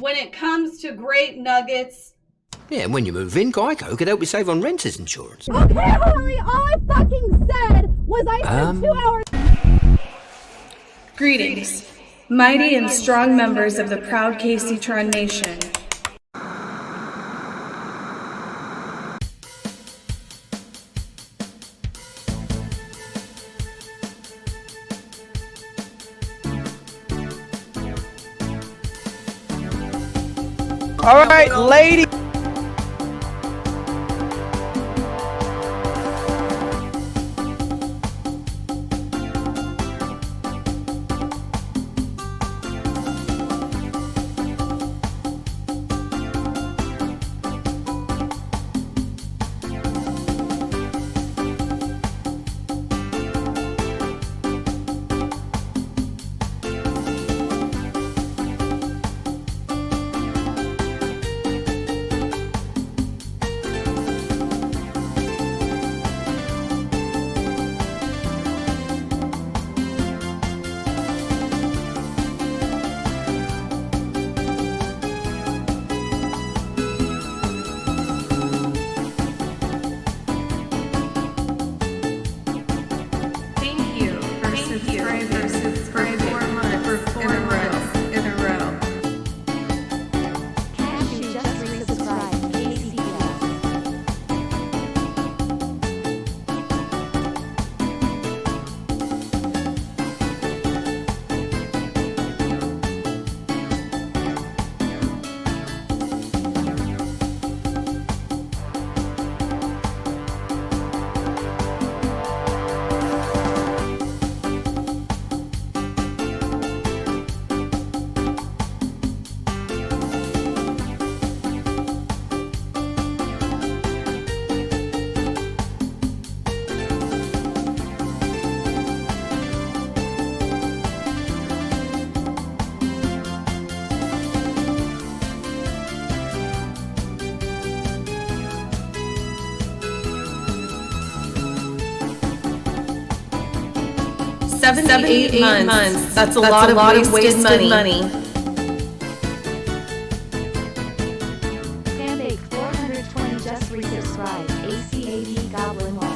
when it comes to great nuggets. Yeah, and when you move in, Geico could help you save on renter's insurance. Okay, Holly, all I fucking said was I spent 2 hours. Greetings, mighty and strong members of the proud Kaceytron Nation. All right, lady. Seven, 8 months. That's a lot of wasted money. Fanfic 420 just resubscribed. ACAB Goblin 1.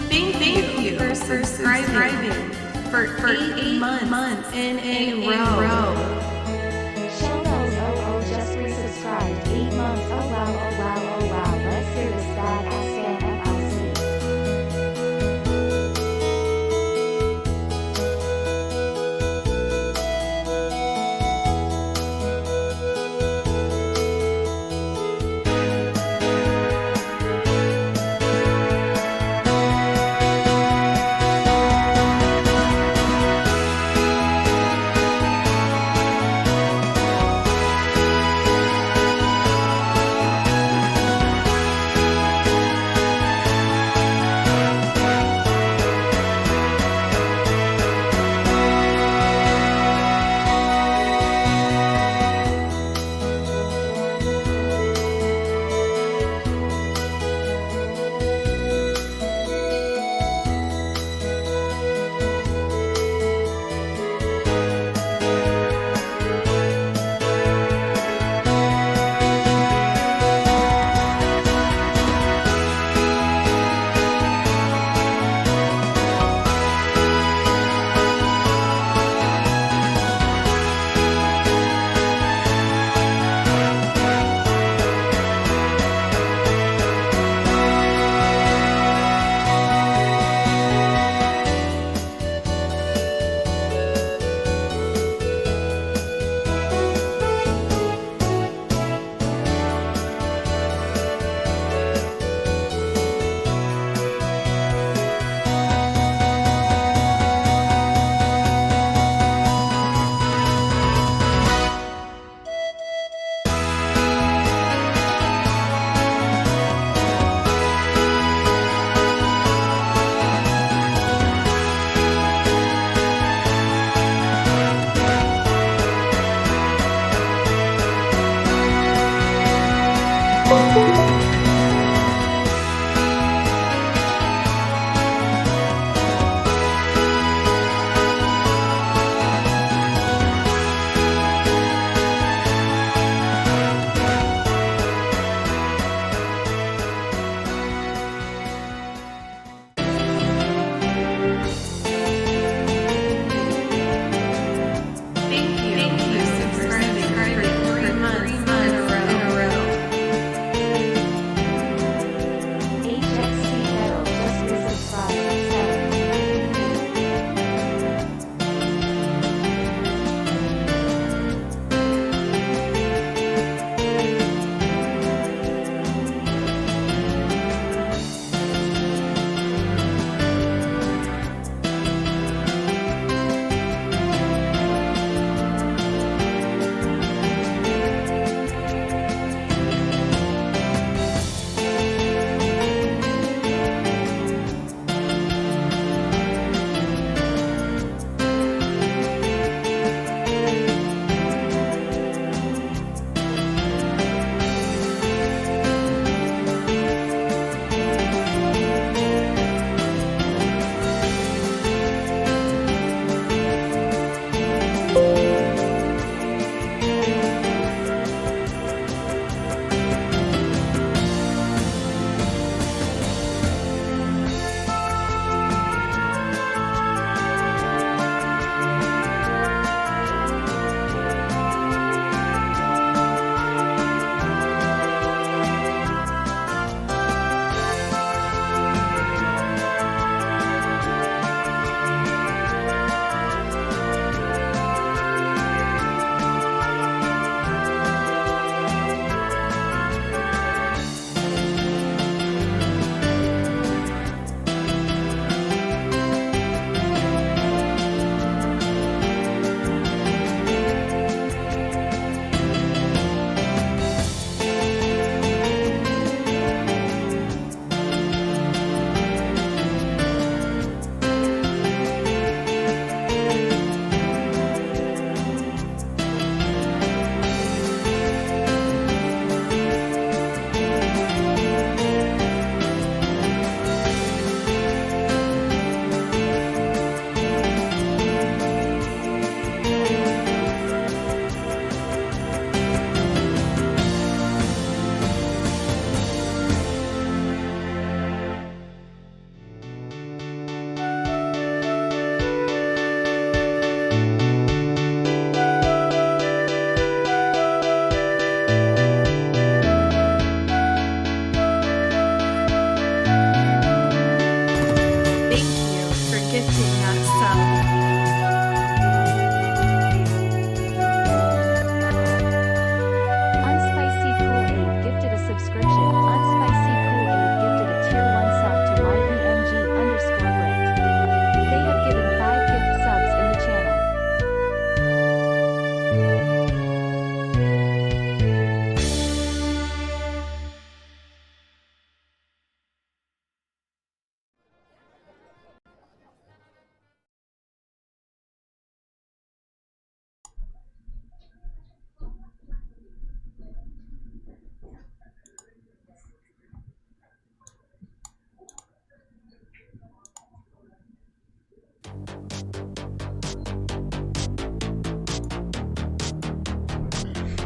Thank you for subscribing for 8 months in a row. Shoutouts just resubscribed. 8 months. Oh wow. Let's hear this badass fan FIC.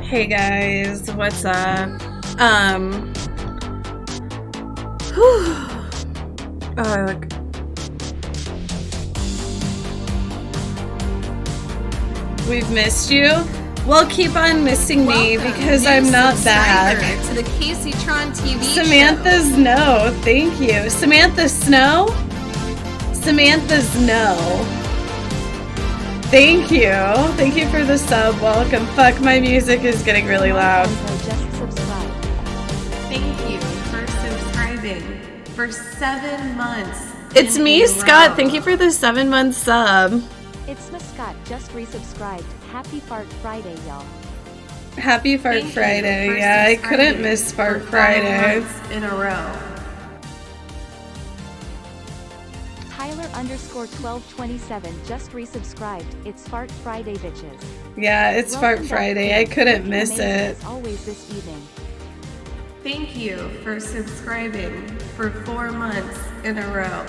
Hey guys, what's up? Look. We've missed you. Well, keep on missing me because I'm not back. To the Kaceytron TV Samantha Snow, thank you. Samantha Snow? Samantha Snow. Thank you. Thank you for the sub. Welcome. Fuck, my music is getting really loud. Thank you for subscribing for 7 months. It's me, Scott. Thank you for the 7-month sub. It's Miss Scott, just resubscribed. Happy Fart Friday, y'all. Happy Fart Friday. Yeah, I couldn't miss Fart Friday. In a row. Tyler_1227 just resubscribed. It's Fart Friday, bitches. Yeah, it's Fart Friday. I couldn't miss it. As always this evening. Thank you for subscribing for 4 months in a row.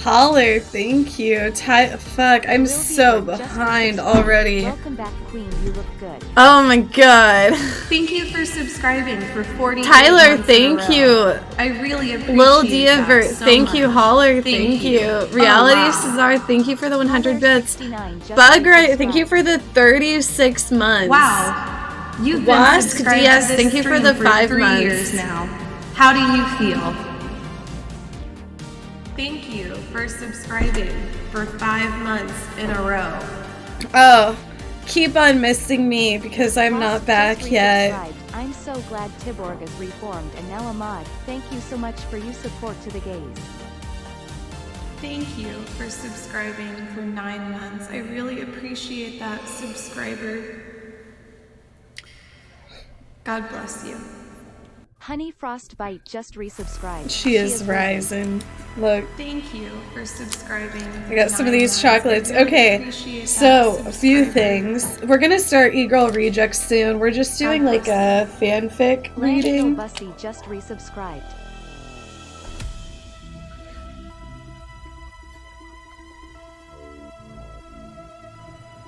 Holler, thank you. Fuck, I'm so behind already. Welcome back, Queen. You look good. Oh my god. Thank you for subscribing for 40 Tyler, months thank in a row. you. I really appreciate Lil that Diavert, so thank you. much. Holler, thank you. Reality Cesar, thank you for the 100 bits. Bugright, thank you for the 36 months. Wow. You've been Wask subscribed DS, to this thank you for stream the 5 3 months. years now. How do you feel? Thank you for subscribing for 5 months in a row. Oh, keep on missing me because I'm not back yet. I'm so glad Tiborg is reformed and now a mod. Thank you so much for your support to the gays. Thank you for subscribing for 9 months. I really appreciate that, subscriber. God bless you. Honey Frostbite just resubscribed. She is rising. Look. Thank you for subscribing. I got some of these chocolates. Okay, so a few things. We're gonna start E-Girl Rejects soon. We're just doing like a fanfic reading. Bussy just resubscribed.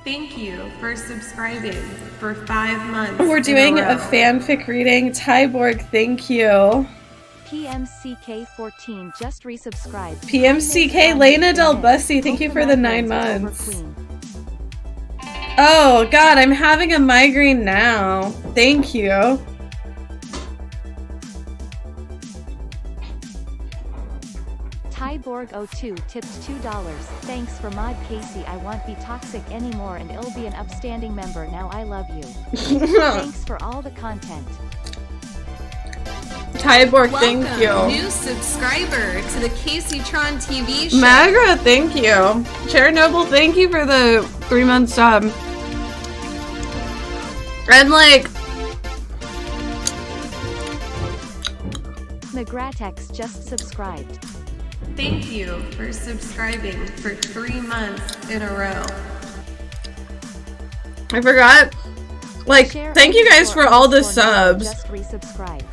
Thank you for subscribing for 5 months. We're doing a fanfic reading. Tyborg, thank you. PMCK14 just resubscribed. PMCK Lena Del Bussy, thank you for the 9 months. Oh god, I'm having a migraine now. Thank you. Tyborg02 tipped $2. Thanks for mod Casey. I won't be toxic anymore and I'll be an upstanding member now. I love you. Thanks for all the content. Tyborg, thank you. New subscriber to the Kaceytron TV show. Magra, thank you. Chernobyl, thank you for the 3-month sub. And like, McGratex just subscribed. Thank you for subscribing for 3 months in a row. I forgot. Like, thank you guys for all the subs. Just resubscribe.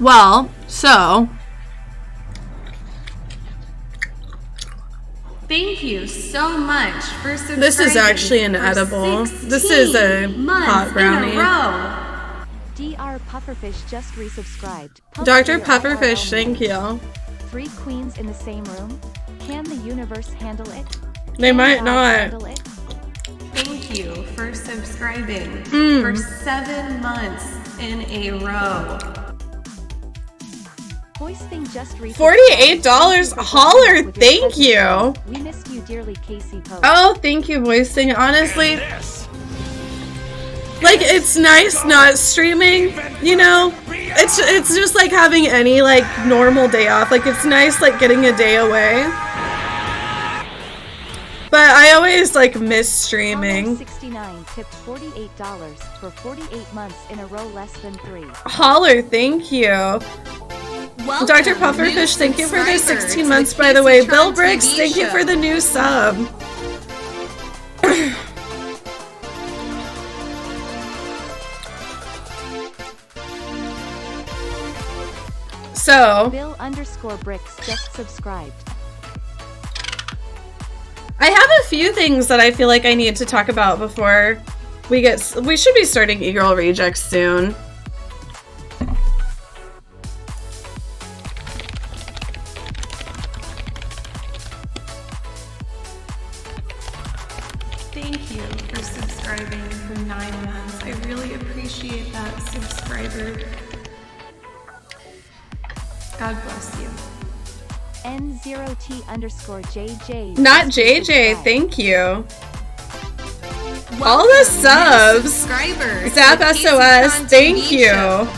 Well, so Thank you so much for subscribing. this is actually an edible. This is a hot brownie. Dr. Pufferfish just resubscribed. Dr. Pufferfish, thank you. 3 queens in the same room? Can the universe handle it? They might not. Handle it? Thank you for subscribing for 7 months in a row. Hoisting just resubscribed. $48. Holler, thank you. We missed you dearly, Casey Pope. Oh, thank you, voicing. Honestly, like, it's nice not streaming, you know? It's just like having any, like, normal day off. Like, it's nice, like, getting a day away. But I always, like, miss streaming. 69 tipped $48 for 48 months in a row, less than 3. Holler, thank you. Welcome, Dr. Pufferfish, thank you for the 16 months, by the way. Bill Briggs, thank you for the new sub. So, Bill_Bricks just subscribed. I have a few things that I feel like I need to talk about before we should be starting e-girl rejects soon. Thank you for subscribing for 9 months. I really appreciate that, subscriber. God bless you. N0T_JJ. Not JJ, thank you. All the subs. Subscribers. Zap The SOS, Kaceytron thank TV you. show.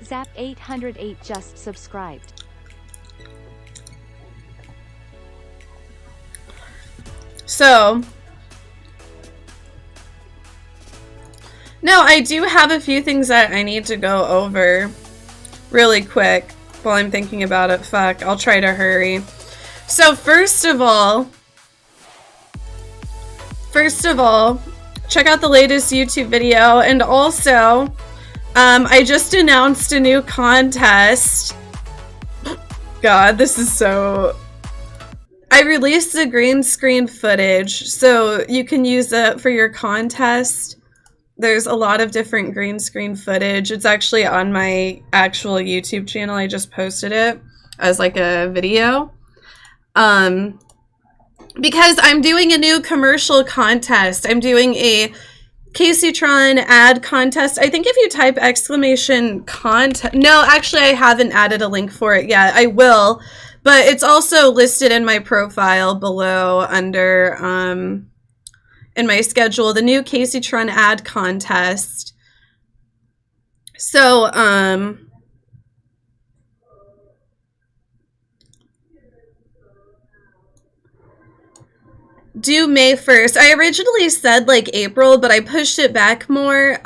Zap 808 just subscribed. So, no, I do have a few things that I need to go over really quick while I'm thinking about it. Fuck, I'll try to hurry. So first of all, check out the latest YouTube video, and also, I just announced a new contest. God, this is so... I released the green screen footage, so you can use it for your contest. There's a lot of different green screen footage. It's actually on my actual YouTube channel. I just posted it as like a video. Because I'm doing a new commercial contest. I'm doing a Kaceytron ad contest. I think if you type exclamation contest... No, actually I haven't added a link for it yet. I will. But it's also listed in my profile below under, in my schedule, the new Kaceytron ad contest. So, due May 1st. I originally said like April, but I pushed it back more.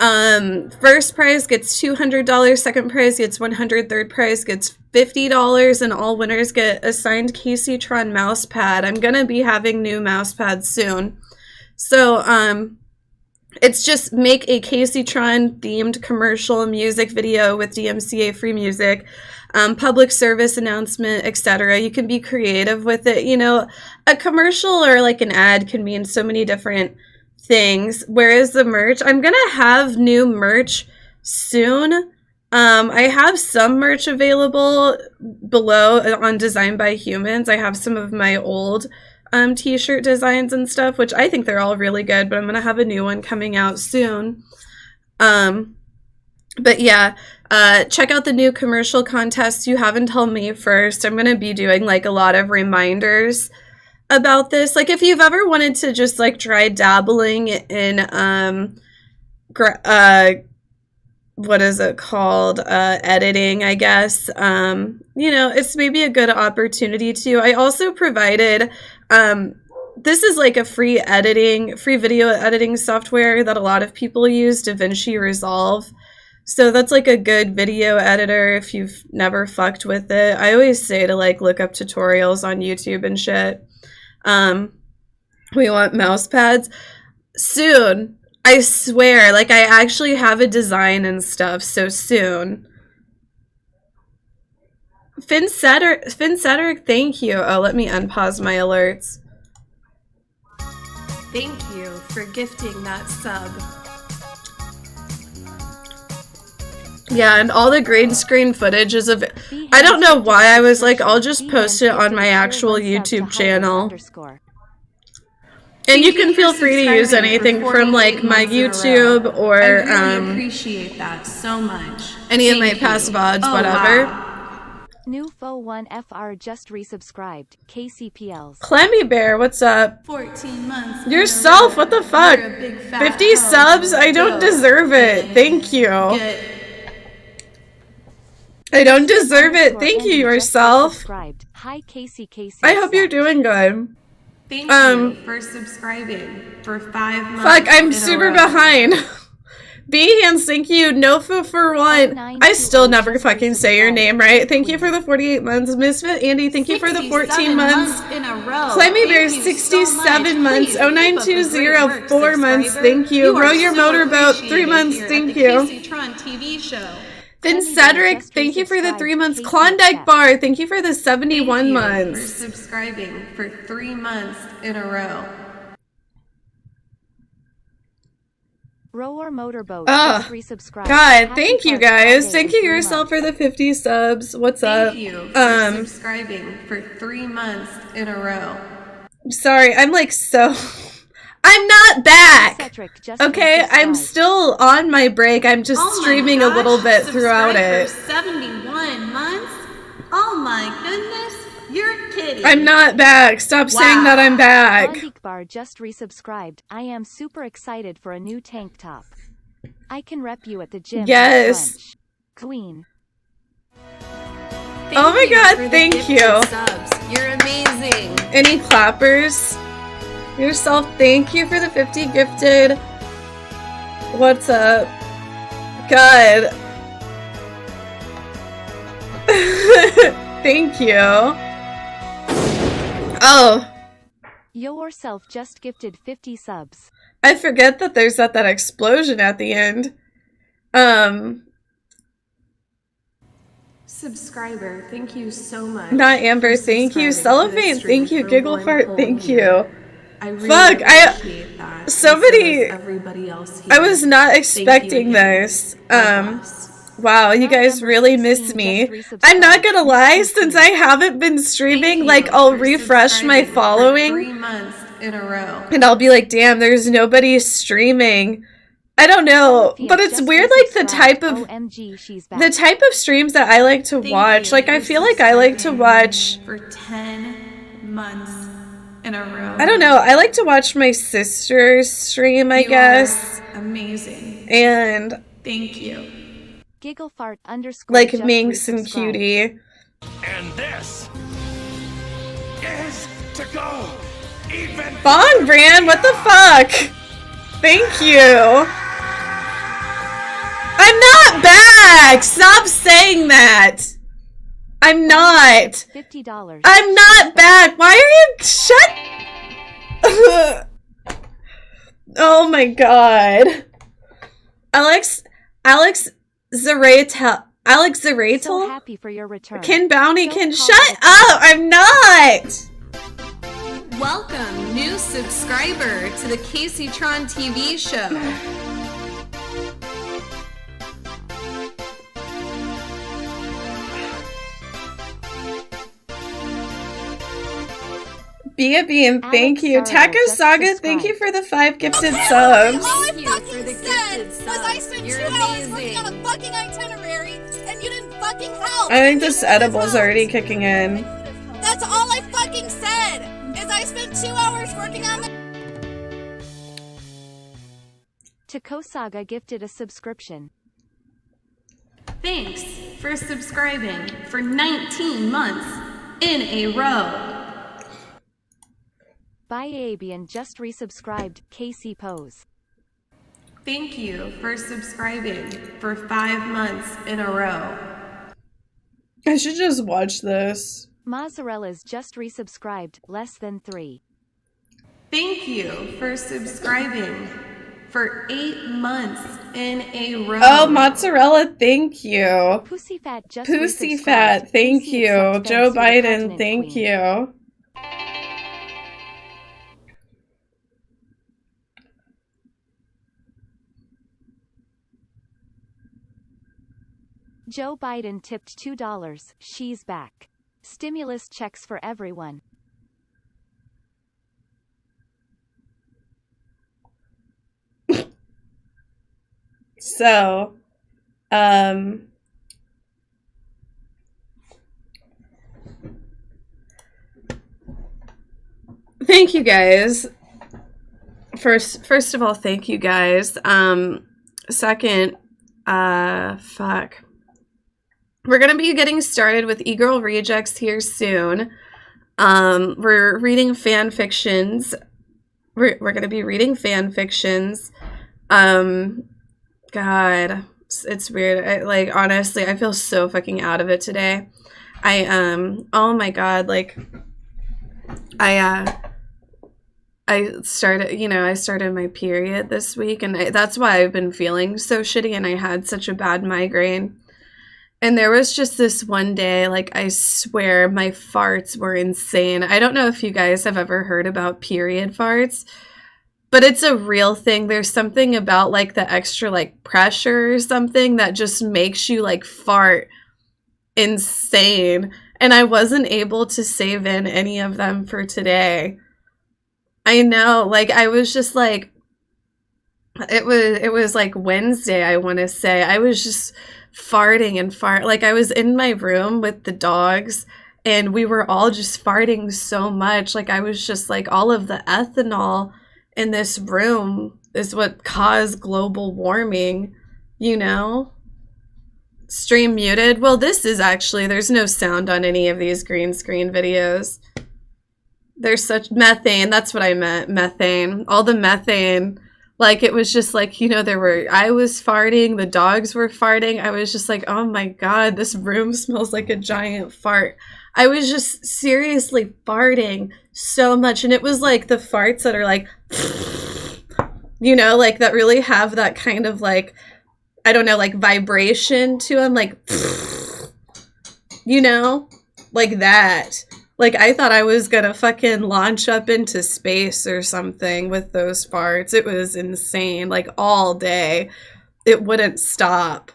First prize gets $200, second prize gets $100, third prize gets $50, and all winners get a signed Kaceytron mouse pad. I'm gonna be having new mouse pads soon. So, it's just make a Kaceytron themed commercial music video with DMCA free music, public service announcement, etc. You can be creative with it. You know, a commercial or like an ad can mean so many different things. Whereas the merch, I'm gonna have new merch soon. I have some merch available below on Design by Humans. I have some of my old t-shirt designs and stuff, which I think they're all really good, but I'm gonna have a new one coming out soon. But yeah, check out the new commercial contest. You have until May 1st. I'm gonna be doing like a lot of reminders about this. Like if you've ever wanted to just like try dabbling in what is it called, editing, I guess, you know, it's maybe a good opportunity to. I also provided, this is like a free video editing software that a lot of people use, DaVinci Resolve. So that's like a good video editor if you've never fucked with it. I always say to like look up tutorials on YouTube and shit. We want mouse pads soon. I swear, like I actually have a design and stuff, so soon. Finsetter, thank you. Oh, let me unpause my alerts. Thank you for gifting that sub. Yeah, and all the green screen footage is of... I don't know why I was like, I'll just post it on my actual YouTube channel. And you can feel free to use anything from like my YouTube or I really appreciate that so much. any of my past VODs, whatever. Wow. New Fo1FR just resubscribed. KCPLs. Clemmy Bear, what's up? 14 months. Yourself, what the fuck? You're a big fat 50 subs? I don't deserve it. Thank you. I don't deserve it. Thank you, yourself. Hi, Casey. I hope you're doing good. Thank you for subscribing for 5 months. Fuck, I'm super behind. Behance, thank you. Nofu for one. I still never fucking say your name right. Thank you for the 48 months. Misfit Andy, thank you for the 14 months. in a row. Climby Bear, Thank you 67 so much. months. Please keep up the great 0920, work, 4 months. subscriber. Thank you. Row are Your so Motorboat, 3 appreciated months. here at Thank the you. Kaceytron TV show. Then Climby Bear Cedric, just thank you for the 3 months. resubscribed. Klondike Casey Bar, thank you for the 71 Thank you for months. subscribing for 3 months in a row. Rower Motorboat Oh, just resubscribed. God, Happy thank you Park guys. Friday Thank for you 3 yourself months. for the 50 subs. What's up? Thank you for subscribing for 3 months in a row. Sorry, I'm like so. I'm not back. Cedric just Okay, I'm resubscribed. still on my break. I'm just Oh my streaming a little gosh, bit throughout subscribed it. for 71 months? Oh my goodness, you're kidding. I'm not back. Stop saying that I'm back. Klondike Bar just resubscribed. I am super excited for a new tank top. I can rep you at the gym. in Yes. French. Queen. Oh my God, thank you. Subs. You're amazing. Any clappers? Yourself, thank you for the 50 gifted. What's up? God. Thank you. Oh, Yourself just gifted 50 subs. I forget that there's that explosion at the end. Subscriber, thank you so much. Not Amber, for thank you. subscribing to this Cellophane, stream thank you. for Giggle one Fart, whole thank year. you. I really Fuck, appreciate that. somebody- And so does everybody else here. I was not Thank you expecting again. this. God bless. Wow, you Not guys Amber really 16 miss me. just resubscribed. I'm not gonna lie, Miss since you. I haven't been streaming, Thank like, you I'll for refresh my subscribing for following, 3 months in a row. and I'll be like, damn, there's nobody streaming. I don't know, Sophia but it's just weird, like, the resubscribed. type of OMG, she's back. the type of streams that I like to Thank watch. you Like, I for feel like I like to subscribing watch, for 10 months in a row. I don't know, I like to watch my sister's stream, I You guess, are amazing. and, Thank you. Giggle Fart underscore like, just Minx and resubscribed. Cutie. And this is to go even Bong Brand, what the fuck? Thank you. I'm not back! Stop saying that! I'm not! $50. I'm not back! Why are you- shut- Oh my god. Alex Zaratel. Alex So Zaratel? happy for your return. Ken Bounty Don't can- call shut it- up! I'm not! Welcome, new subscriber to the Kaceytron TV show. Be a bean, thank Alex you. Sarah Taco just Saga, thank you subscribed. for the 5 gifted subs. All I Thank you for fucking the said gifted was I subs. spent You're 2 hours working amazing. on a fucking itinerary and you didn't fucking help. I think You this would've edible's helped. already kicking in. That's all I fucking said. Is I spent 2 hours working on the Taco Saga gifted a subscription. Thanks for subscribing for 19 months in a row. By Abian just resubscribed. Casey Pose. Thank you for subscribing for 5 months in a row. I should just watch this. Mozzarella's just resubscribed. Less than 3. Thank you for subscribing for 8 months in a row. Oh, mozzarella, thank you. Pussyfat just Pussyfat, resubscribed. thank Casey you. accepts Joe thanks for the Biden, continent thank queen. you. Joe Biden tipped $2. She's back. Stimulus checks for everyone. So, thank you guys. First of all, thank you guys. Second, fuck. We're gonna be getting started with e-girl rejects here soon. We're reading fan fictions. We're gonna be reading fan fictions. God, God, it's weird. Like, honestly, I feel so fucking out of it today. Oh my God, like, I started my period this week, and that's why I've been feeling so shitty, and I had such a bad migraine. And there was just this one day, like, I swear my farts were insane. I don't know if you guys have ever heard about period farts, but it's a real thing. There's something about, like, the extra, like, pressure or something that just makes you, like, fart insane. And I wasn't able to save in any of them for today. I know, like, I was just like, it was like Wednesday, I want to say. I was just farting and like, I was in my room with the dogs, and we were all just farting so much. Like, I was just like, all of the ethanol in this room is what caused global warming, you know? Stream muted. Well, this is actually, there's no sound on any of these green screen videos. There's such methane. That's what I meant. Methane. All the methane. Like, it was just like, you know, I was farting. The dogs were farting. I was just like, oh my God, this room smells like a giant fart. I was just seriously farting so much. And it was like the farts that are like, you know, like that really have that kind of like, I don't know, like vibration to them. Like, you know, like that. Like, I thought I was gonna fucking launch up into space or something with those farts. It was insane. Like, all day. It wouldn't stop.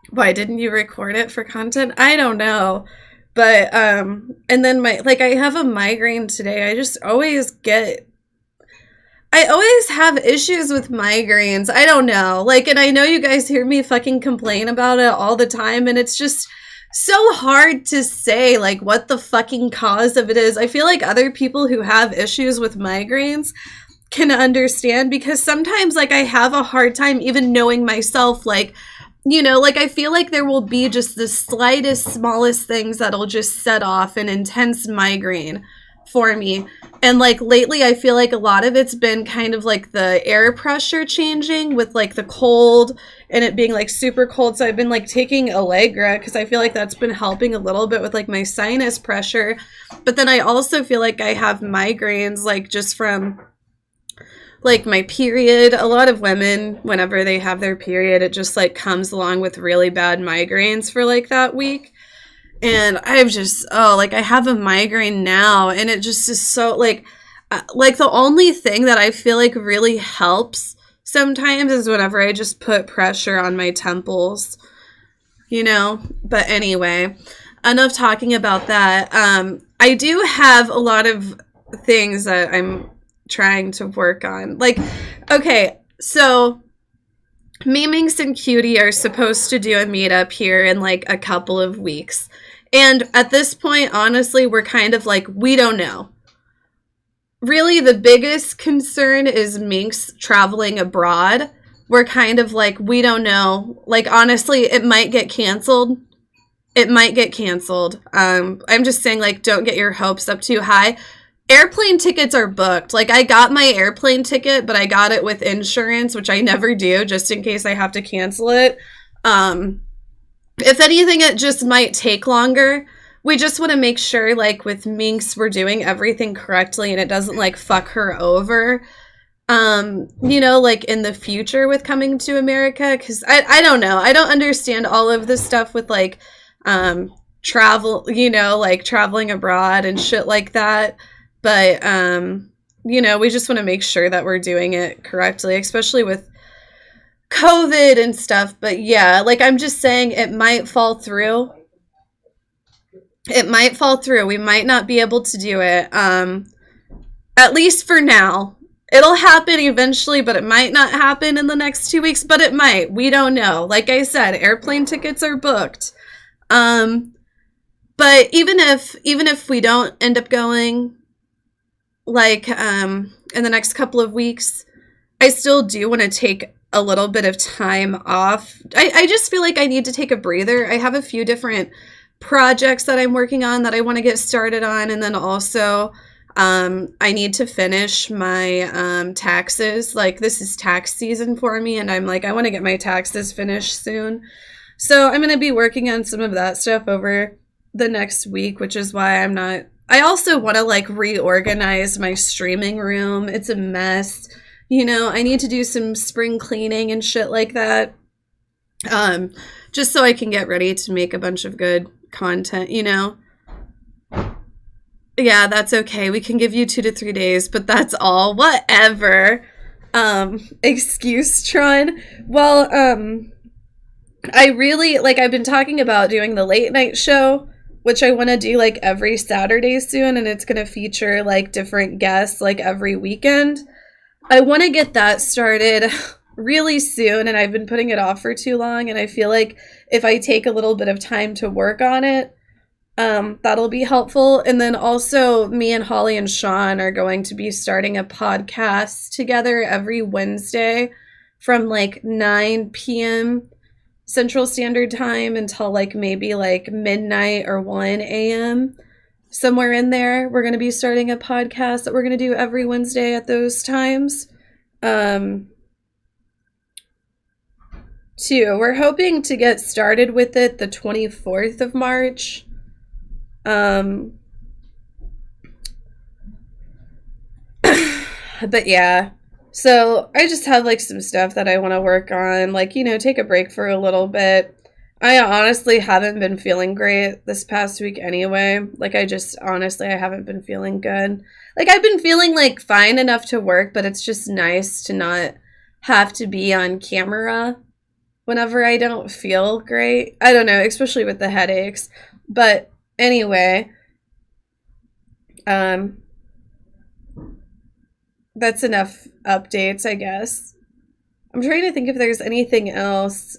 Why didn't you record it for content? I don't know. But, and then I have a migraine today. I always have issues with migraines. I don't know. Like, and I know you guys hear me fucking complain about it all the time, and it's just so hard to say, like, what the fucking cause of it is. I feel like other people who have issues with migraines can understand, because sometimes, like, I have a hard time even knowing myself, like, you know, like, I feel like there will be just the slightest, smallest things that'll just set off an intense migraine for me. And, like, lately I feel like a lot of it's been kind of like the air pressure changing with, like, the cold and it being, like, super cold. So I've been, like, taking Allegra because I feel like that's been helping a little bit with, like, my sinus pressure. But then I also feel like I have migraines, like, just from, like, my period. A lot of women, whenever they have their period, it just, like, comes along with really bad migraines for, like, that week. And I've just, like, I have a migraine now, and it just is so, like, the only thing that I feel like really helps sometimes is whenever I just put pressure on my temples, you know? But anyway, enough talking about that. I do have a lot of things that I'm trying to work on. Like, okay, so Meminx and Cutie are supposed to do a meetup here in, like, a couple of weeks. And at this point, honestly, we're kind of like, we don't know. Really, the biggest concern is Minx traveling abroad. We're kind of like, we don't know. Like, honestly, it might get canceled. It might get canceled. I'm just saying, like, don't get your hopes up too high. Airplane tickets are booked. Like, I got my airplane ticket, but I got it with insurance, which I never do, just in case I have to cancel it. If anything, it just might take longer. We just want to make sure, like, with Minx, we're doing everything correctly and it doesn't, like, fuck her over, you know, like, in the future with coming to America. Because I don't know. I don't understand all of this stuff with, like, travel, you know, like, traveling abroad and shit like that. But, you know, we just want to make sure that we're doing it correctly, especially with COVID and stuff. But yeah, like, I'm just saying it might fall through. It might fall through. We might not be able to do it. At least for now. It'll happen eventually, but it might not happen in the next 2 weeks, but it might. We don't know. Like I said, airplane tickets are booked. But even if we don't end up going, like, in the next couple of weeks, I still do want to take a little bit of time off. I just feel like I need to take a breather. I have a few different projects that I'm working on that I want to get started on, and then also I need to finish my taxes. Like, this is tax season for me, and I'm like, I want to get my taxes finished soon. So I'm going to be working on some of that stuff over the next week, which is why I'm not... I also want to, like, reorganize my streaming room. It's a mess. You know, I need to do some spring cleaning and shit like that. Just so I can get ready to make a bunch of good content, you know? Yeah, that's okay. We can give you 2 to 3 days, but that's all. Whatever. Kaceytron. Well, I really, like, I've been talking about doing the late night show, which I want to do, like, every Saturday soon, and it's going to feature, like, different guests, like, every weekend. I want to get that started really soon, and I've been putting it off for too long, and I feel like if I take a little bit of time to work on it, that'll be helpful. And then also me and Holly and Sean are going to be starting a podcast together every Wednesday from like 9 p.m. Central Standard Time until like maybe like midnight or 1 a.m. Somewhere in there. We're going to be starting a podcast that we're going to do every Wednesday at those times. We're hoping to get started with it the 24th of March. But yeah, so I just have like some stuff that I want to work on, like, you know, take a break for a little bit. I honestly haven't been feeling great this past week anyway. Like, I haven't been feeling good. Like, I've been feeling like fine enough to work, but it's just nice to not have to be on camera whenever I don't feel great. I don't know, especially with the headaches. But anyway, that's enough updates, I guess. I'm trying to think if there's anything else.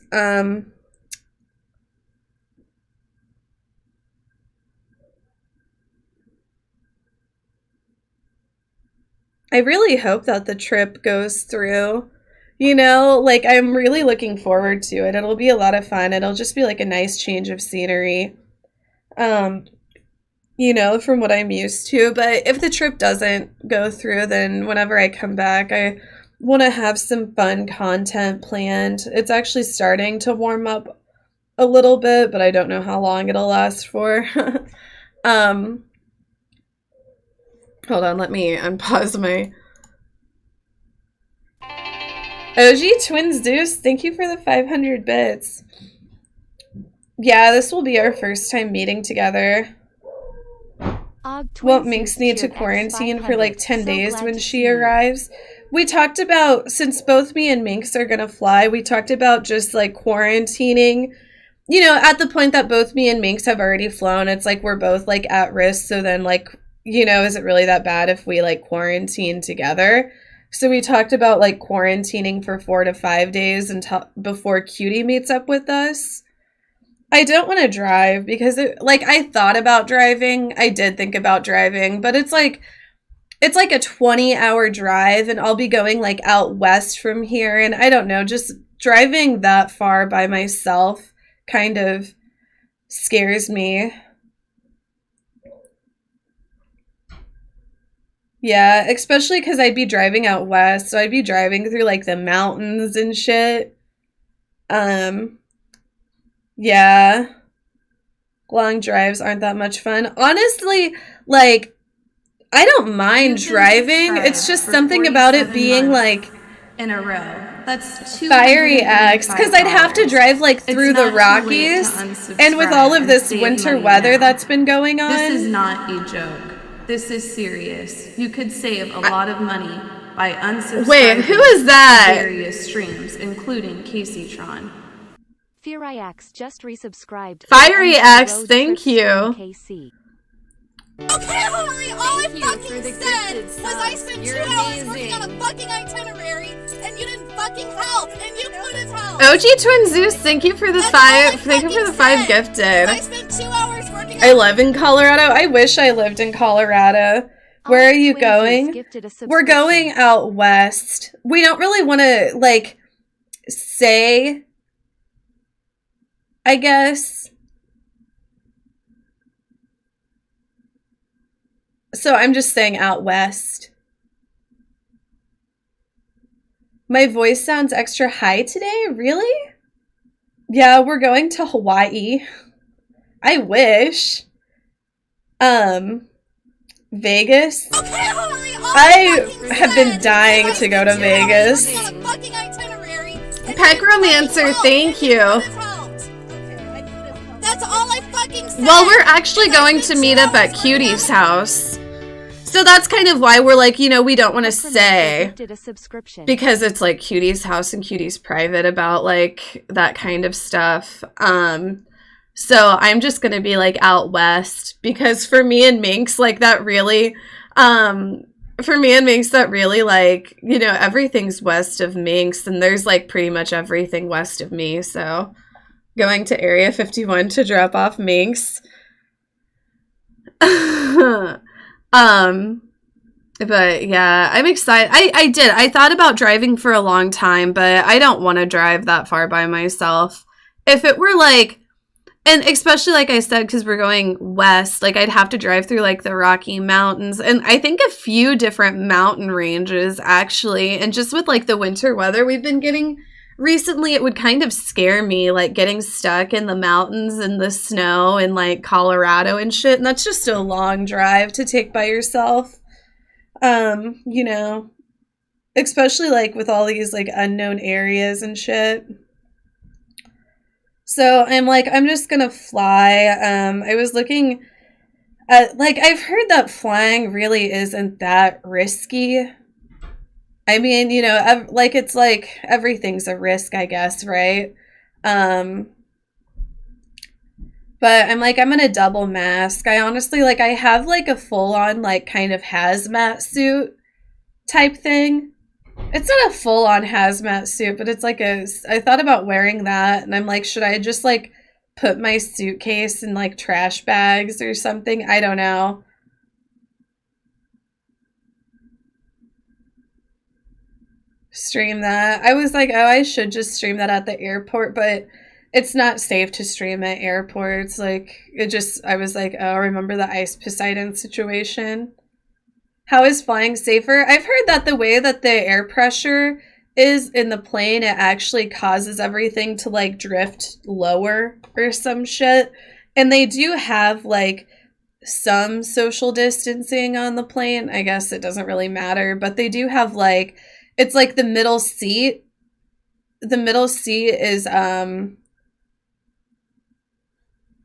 I really hope that the trip goes through. You know, like, I'm really looking forward to it. It'll be a lot of fun. It'll just be like a nice change of scenery. You know, from what I'm used to. But if the trip doesn't go through, then whenever I come back, I want to have some fun content planned. It's actually starting to warm up a little bit, but I don't know how long it'll last for. Hold on, let me unpause my... OG Twins Deuce, thank you for the 500 bits. Yeah, this will be our first time meeting together. Won't Minx need to quarantine for like 10 days when she arrives? We talked about, since both me and Minx are gonna fly, we talked about just like quarantining. You know, at the point that both me and Minx have already flown, it's like we're both like at risk. So then, like, you know, is it really that bad if we like quarantine together? So we talked about like quarantining for 4 to 5 days until before Cutie meets up with us. I don't want to drive because I thought about driving. I did think about driving, but it's like a 20-hour drive, and I'll be going like out west from here. And I don't know, just driving that far by myself kind of scares me. Yeah, especially because I'd be driving out west, so I'd be driving through like the mountains and shit. Yeah. Long drives aren't that much fun. Honestly, like, I don't mind driving. It's just something about it being like in a row. That's Fiery X, because I'd have to drive like through the Rockies, and with all of this winter weather that's been going on. This is not a joke. This is serious. You could save a lot of money by unsubscribing. Wait, who is that? Various streams, including Kaceytron. Fiery X just resubscribed. Fiery X, thank you. KC. Okay, Holly, all I fucking said was I spent 2 hours working on a fucking itinerary, and you didn't fucking help, and you couldn't help. OG Twin Zeus, thank you for the five gifted. I spent 2 hours working on... I live in Colorado. I wish I lived in Colorado. Where are you going? We're going out west. We don't really want to, like, say, I guess. So I'm just saying out west. My voice sounds extra high today? Really? Yeah, we're going to Hawaii. I wish. Vegas. Okay, Holly, I have been dying to go to Vegas. Peckromancer, thank you. That's all I fucking said. Well, we're actually going to meet up at Cutie's house. So that's kind of why we're like, you know, we don't want to say, because it's like Cutie's house and Cutie's private about like that kind of stuff. So I'm just going to be like out west, because for me and Minx, like that really, like, you know, everything's west of Minx, and there's like pretty much everything west of me. So going to Area 51 to drop off Minx. But yeah, I'm excited. I thought about driving for a long time, but I don't want to drive that far by myself. If it were like, and especially like I said, because we're going west, like I'd have to drive through like the Rocky Mountains, and I think a few different mountain ranges actually. And just with like the winter weather we've been getting recently, it would kind of scare me, like getting stuck in the mountains and the snow in like Colorado and shit. And that's just a long drive to take by yourself. You know, especially like with all these like unknown areas and shit. So I'm like, I'm just gonna fly. I was looking at, like, I've heard that flying really isn't that risky. I mean, you know, like, it's like everything's a risk, I guess, right? But I'm like, I'm gonna double mask. I honestly, like, I have like a full-on like kind of hazmat suit type thing. It's not a full-on hazmat suit, but it's like I thought about wearing that, and I'm like, should I just like put my suitcase in like trash bags or something? I don't know. Stream that. I was like, oh, I should just stream that at the airport, but it's not safe to stream at airports. Like, I was like, oh, remember the Ice Poseidon situation? How is flying safer? I've heard that the way that the air pressure is in the plane, it actually causes everything to like drift lower or some shit. And they do have like some social distancing on the plane. I guess it doesn't really matter, but they do have like, it's like the middle seat. The middle seat is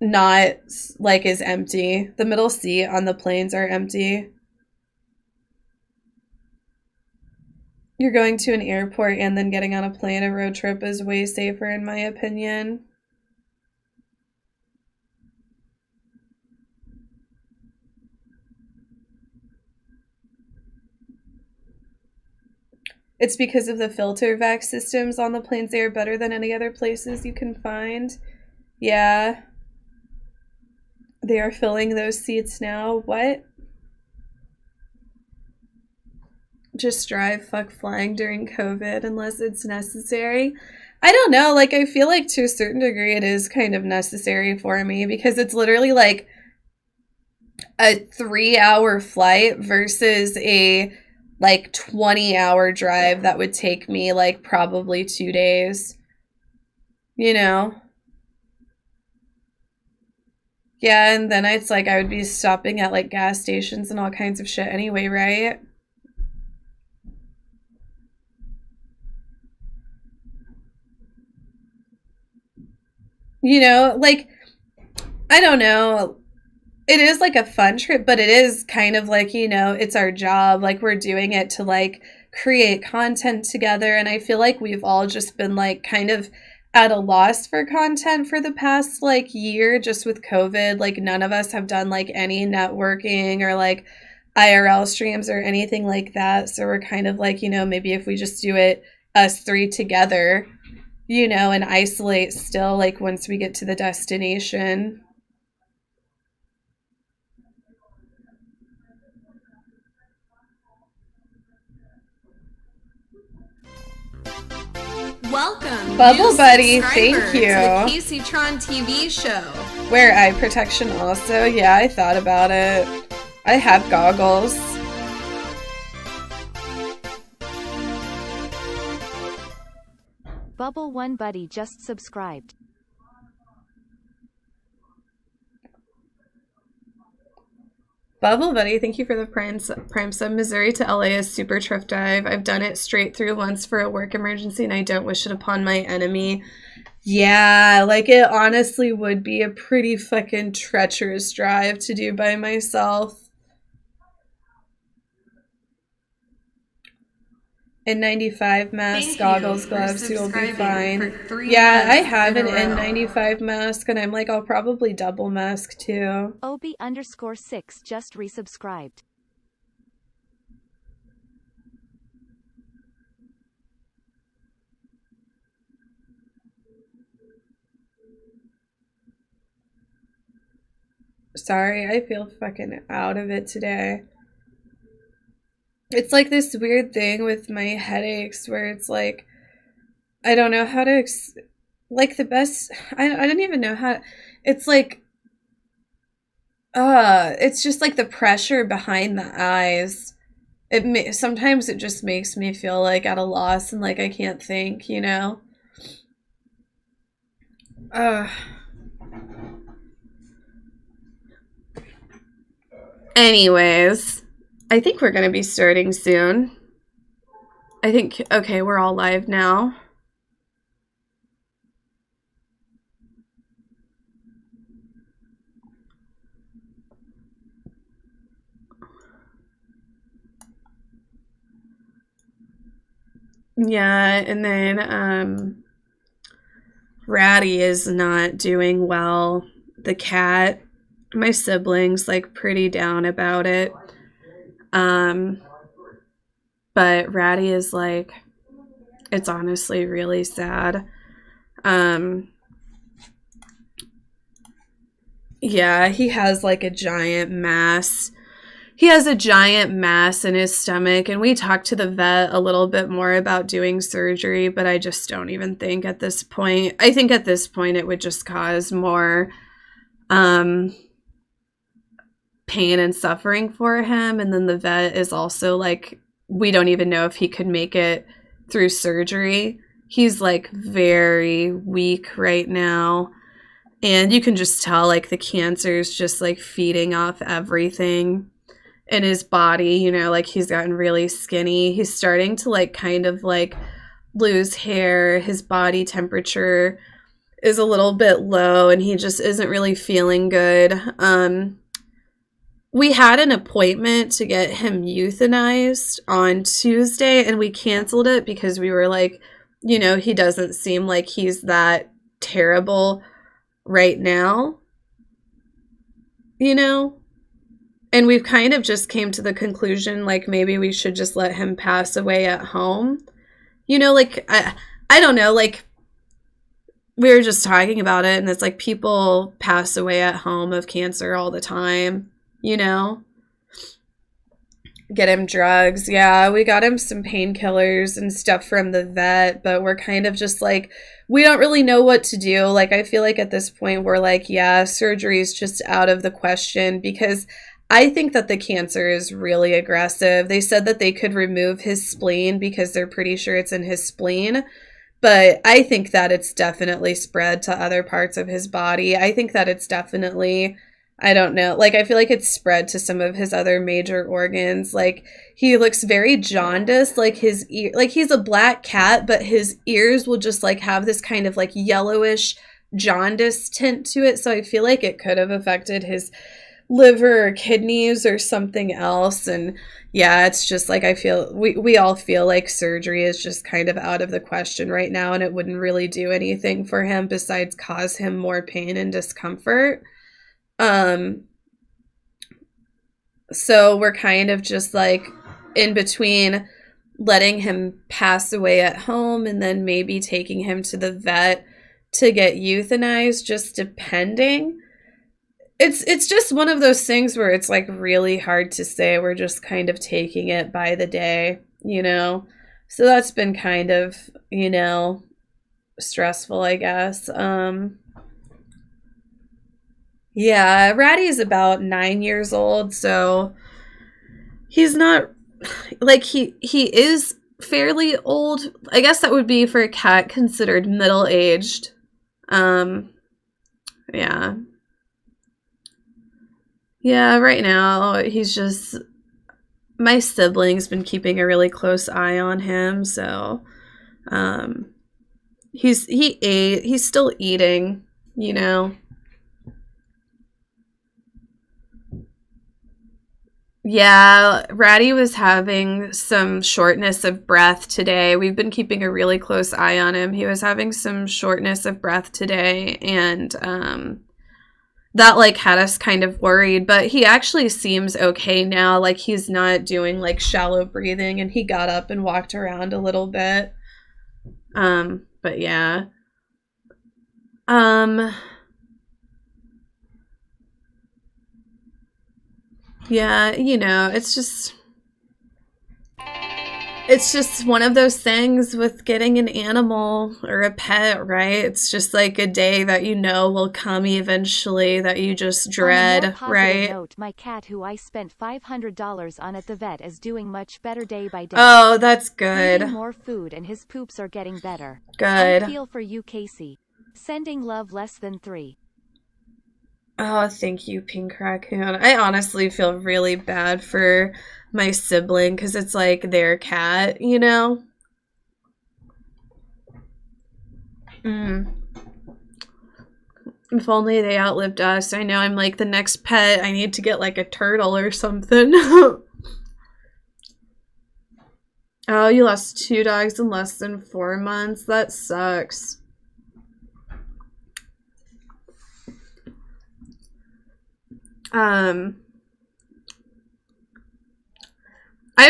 not like is empty. The middle seat on the planes are empty. You're going to an airport and then getting on a plane, a road trip is way safer in my opinion. It's because of the filter vac systems on the planes. They are better than any other places you can find. Yeah. They are filling those seats now. What? Just drive, fuck flying during COVID unless it's necessary. I don't know, like I feel like to a certain degree it is kind of necessary for me, because it's literally like a 3-hour flight versus a like 20-hour drive that would take me like probably 2 days. You know? Yeah, and then it's like I would be stopping at like gas stations and all kinds of shit anyway, right? You know, like, I don't know. It is like a fun trip, but it is kind of like, you know, it's our job. Like, we're doing it to like create content together. And I feel like we've all just been like kind of at a loss for content for the past like year, just with COVID. Like, none of us have done like any networking or like IRL streams or anything like that. So we're kind of like, you know, maybe if we just do it us three together, you know, and isolate still, like once we get to the destination. Welcome, Bubble Buddy, thank you. To the Kaceytron TV show. Wear eye protection also. Yeah, I thought about it. I have goggles. Bubble One Buddy just subscribed. Bubble Buddy, thank you for the prime sub. Missouri to LA is super thrift dive. I've done it straight through once for a work emergency and I don't wish it upon my enemy. Yeah, like it honestly would be a pretty fucking treacherous drive to do by myself. N95 mask, goggles, gloves, you'll be fine. Yeah, I have an N95 mask and I'm like, I'll probably double mask too. Obi_6 just resubscribed. Sorry, I feel fucking out of it today. It's like this weird thing with my headaches where it's like, I don't know how to, like the best, I don't even know how, it's like, it's just like the pressure behind the eyes. Sometimes it just makes me feel like at a loss and like I can't think, you know? Anyways, I think we're going to be starting soon. I think, okay, we're all live now. Yeah, and then Ratty is not doing well. The cat, my siblings like pretty down about it. But Ratty is like, it's honestly really sad. Yeah, he has like a giant mass. He has a giant mass in his stomach, and we talked to the vet a little bit more about doing surgery, but I just don't even think at this point. I think at this point it would just cause more pain and suffering for him, and then the vet is also like, we don't even know if he could make it through surgery. He's like very weak right now, and you can just tell like the cancer is just like feeding off everything in his body, you know, like he's gotten really skinny. He's starting to like kind of like lose hair. His body temperature is a little bit low and he just isn't really feeling good. We had an appointment to get him euthanized on Tuesday and we canceled it because we were like, you know, he doesn't seem like he's that terrible right now, you know? And we've kind of just came to the conclusion, like, maybe we should just let him pass away at home. You know, like, I don't know, like, we were just talking about it, and it's like people pass away at home of cancer all the time, you know? Get him drugs. Yeah, we got him some painkillers and stuff from the vet, but we're kind of just like, we don't really know what to do. Like, I feel like at this point, we're like, yeah, surgery is just out of the question because I think that the cancer is really aggressive. They said that they could remove his spleen because they're pretty sure it's in his spleen. But I think that it's definitely spread to other parts of his body. I think that it's definitely, I don't know, like I feel like it's spread to some of his other major organs. Like he looks very jaundiced, like his ear, like he's a black cat, but his ears will just like have this kind of like yellowish jaundice tint to it. So I feel like it could have affected his liver or kidneys or something else. And yeah, it's just like I feel we all feel like surgery is just kind of out of the question right now, and it wouldn't really do anything for him besides cause him more pain and discomfort. So we're kind of just like in between letting him pass away at home and then maybe taking him to the vet to get euthanized, just depending. It's just one of those things where it's like really hard to say. We're just kind of taking it by the day, you know? So that's been kind of, you know, stressful, I guess. Yeah, Ratty's about 9 years old, so he's not like he is fairly old. I guess that would be for a cat considered middle-aged. Yeah. Yeah, right now he's just, my sibling's been keeping a really close eye on him, so he's still eating, you know. Yeah, Ratty was having some shortness of breath today. We've been keeping a really close eye on him. He was having some shortness of breath today, and that like had us kind of worried, but he actually seems okay now. Like he's not doing like shallow breathing, and he got up and walked around a little bit. But yeah. Yeah, you know, it's just one of those things with getting an animal or a pet, right? It's just like a day that you know will come eventually that you just dread, on a more positive right? Note, my cat, who I spent $500 on at the vet, is doing much better day by day. Oh, that's good. Eating more food, and his poops are getting better. Good. I feel for you, Casey. Sending love, less than 3. Oh, thank you, Pink Raccoon. I honestly feel really bad for my sibling because it's like their cat, you know? If only they outlived us. I know I'm like the next pet. I need to get like a turtle or something. Oh, you lost 2 dogs in less than 4 months. That sucks. I've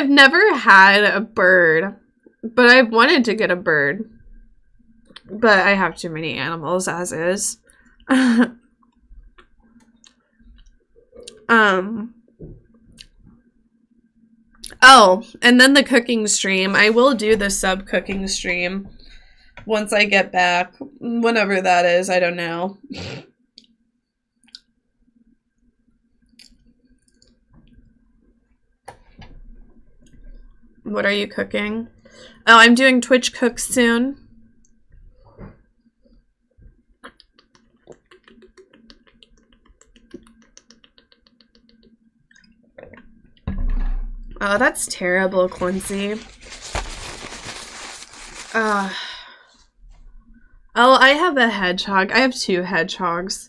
never had a bird, but I've wanted to get a bird. But I have too many animals as is. Oh, and then the cooking stream. I will do the sub cooking stream once I get back. Whenever that is, I don't know. What are you cooking? Oh, I'm doing Twitch Cooks soon. Oh, that's terrible, Quincy. Oh, I have a hedgehog. I have 2 hedgehogs.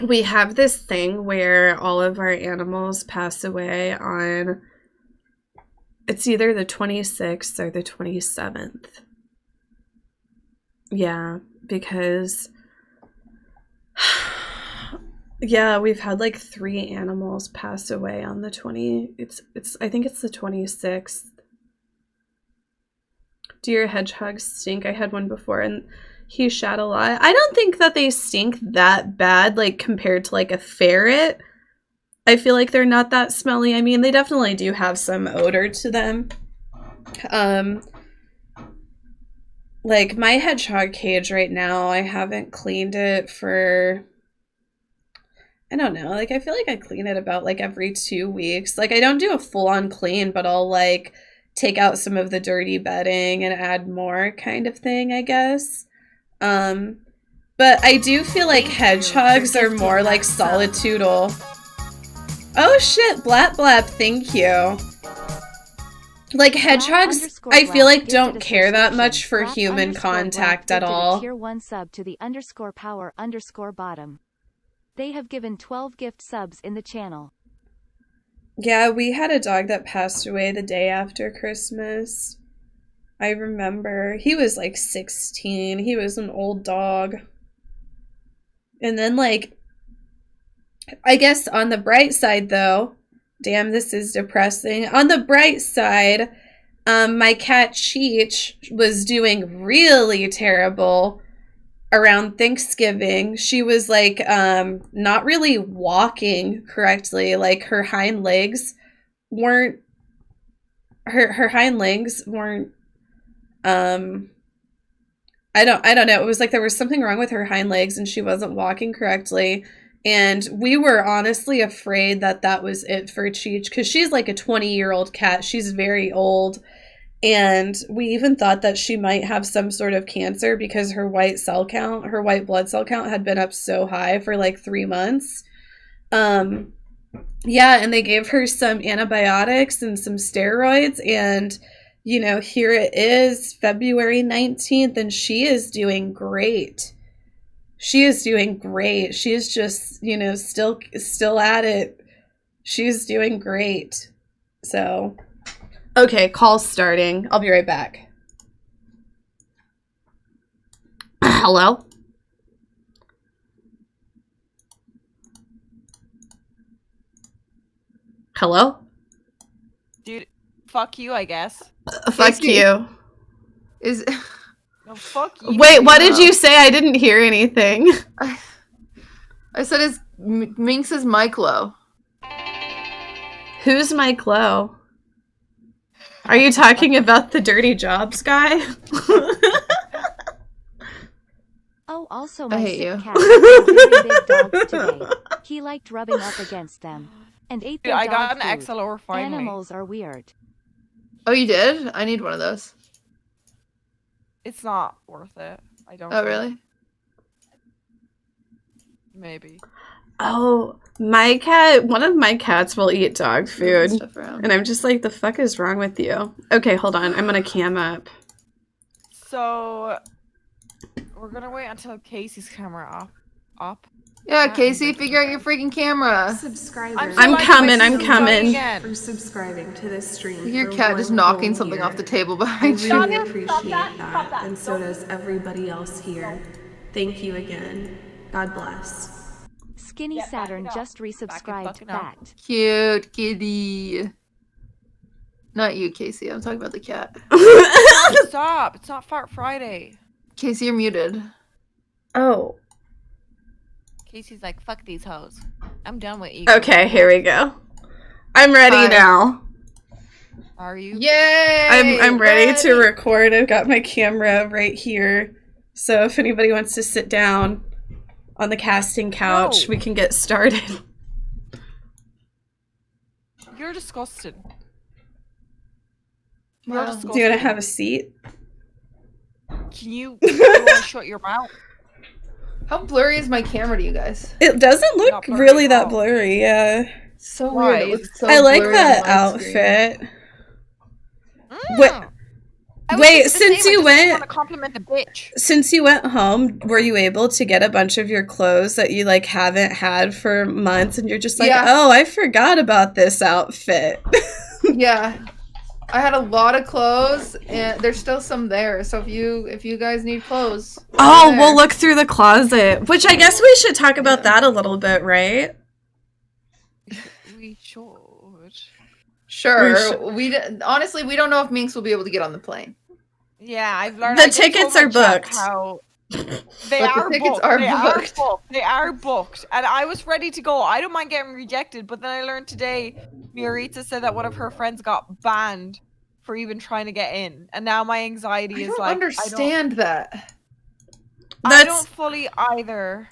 We have this thing where all of our animals pass away on, it's either the 26th or the 27th. Yeah, because yeah, we've had like 3 animals pass away on the I think it's the 26th. Do your hedgehogs stink? I had one before and he shat a lot. I don't think that they stink that bad, like compared to like a ferret. I feel like they're not that smelly. I mean, they definitely do have some odor to them. Like my hedgehog cage right now, I haven't cleaned it for, I don't know, like I feel like I clean it about like every 2 weeks. Like I don't do a full-on clean, but I'll like take out some of the dirty bedding and add more kind of thing, I guess. But I do feel like hedgehogs are more like solitudal. Oh shit, Blap Blap, thank you. Like hedgehogs, I feel like don't care that much for human contact at all. Tier 1 sub to the _power_bottom. They have given 12 gift subs in the channel. Yeah, we had a dog that passed away the day after Christmas. I remember. He was like 16. He was an old dog. And then like, I guess on the bright side though, damn, this is depressing. On the bright side, my cat Cheech was doing really terrible around Thanksgiving. She was like not really walking correctly. Like her hind legs weren't her hind legs weren't I don't know. It was like there was something wrong with her hind legs and she wasn't walking correctly. And we were honestly afraid that that was it for Cheech because she's like a 20-year-old cat. She's very old. And we even thought that she might have some sort of cancer because her white blood cell count had been up so high for like 3 months. Yeah, and they gave her some antibiotics and some steroids, and you know, here it is, February 19th, and she is doing great. She is doing great. She is just, you know, still at it. She's doing great. So, okay, call's starting. I'll be right back. Hello? Hello? Dude, fuck you, I guess. Fuck you. Is no, fuck you. Wait, what did you say? I didn't hear anything. I said is Minx is Mike Lowe. Who's Mike Lowe? Are you talking about the Dirty Jobs guy? Oh, also I my hate sick you. cat had some really big dogs today. He liked rubbing up against them and ate their I dog got an food. XLR finally. Animals are weird. Oh, you did? I need one of those. It's not worth it. I don't. Oh, really? Maybe. Oh, my cat, one of my cats will eat dog food. And I'm just like, the fuck is wrong with you? Okay, hold on. I'm gonna cam up. So, we're gonna wait until Casey's camera up. Yeah, Casey, figure out your freaking camera. Subscribers. I'm coming. For subscribing to this stream. Your for cat one just knocking whole something year. off the table I behind you. really appreciate that, and so does everybody else here. Thank you again. God bless. Skinny Saturn just resubscribed fat. Cute kitty. Not you, Casey. I'm talking about the cat. Stop! It's not Fart Friday. Casey, you're muted. Oh. Casey's like, fuck these hoes. I'm done with you. Okay, here we go. I'm ready now. Are you? Yay! I'm ready to record. I've got my camera right here. So if anybody wants to sit down on the casting couch, we can get started. You're disgusted. Well, You're disgusted. Do you want to have a seat? Can you shut your mouth? How blurry is my camera to you guys? It doesn't look really that blurry, yeah. So weird. It looks so I like blurry that on my outfit. I was Wait, thinking the since same, you I just went, want to compliment the bitch. since you went home, were you able to get a bunch of your clothes that you like haven't had for months, and you're just like, oh, I forgot about this outfit? Yeah. I had a lot of clothes, and there's still some there. So if you guys need clothes, Oh, we'll look through the closet, which I guess we should talk about that a little bit, right? We should. Sure. Honestly, we don't know if Minx will be able to get on the plane. Yeah, I've learned. The tickets are booked. They But the are tickets booked. are They booked. are booked. They are booked. And I was ready to go. I don't mind getting rejected, but then I learned today, Miorita said that one of her friends got banned for even trying to get in, and now my anxiety is like. Understand that. I don't fully either.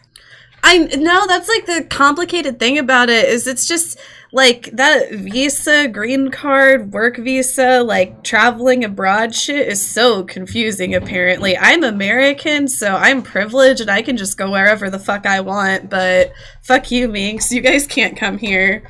I know that's like the complicated thing about it is it's just like that visa, green card, work visa, like traveling abroad shit is so confusing apparently. I'm American, so I'm privileged and I can just go wherever the fuck I want, but fuck you, Minx. You guys can't come here.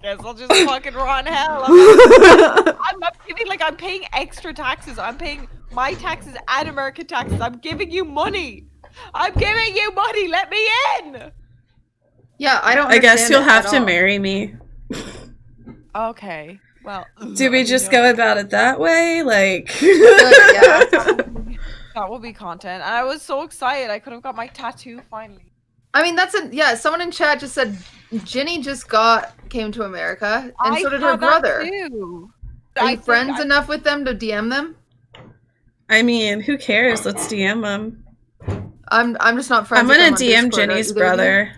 Guess I'll just fucking run hell. I'm not giving, like, I'm paying extra taxes. I'm paying my taxes and American taxes. I'm giving you money. I'm giving you money. Let me in. Yeah, I don't. I guess understand you'll it have at to all. marry me. Okay. Well. Do we just go about it that way? Like. That will be content. And I was so excited. I could have got my tattoo finally. I mean, someone in chat just said Ginny just came to America, and so did her thought that brother. too. Are you friends enough with them to DM them? I mean, who cares? Let's DM them. I'm just not friends. I'm with gonna them on DM Discord. Are Jenny's either of you? brother.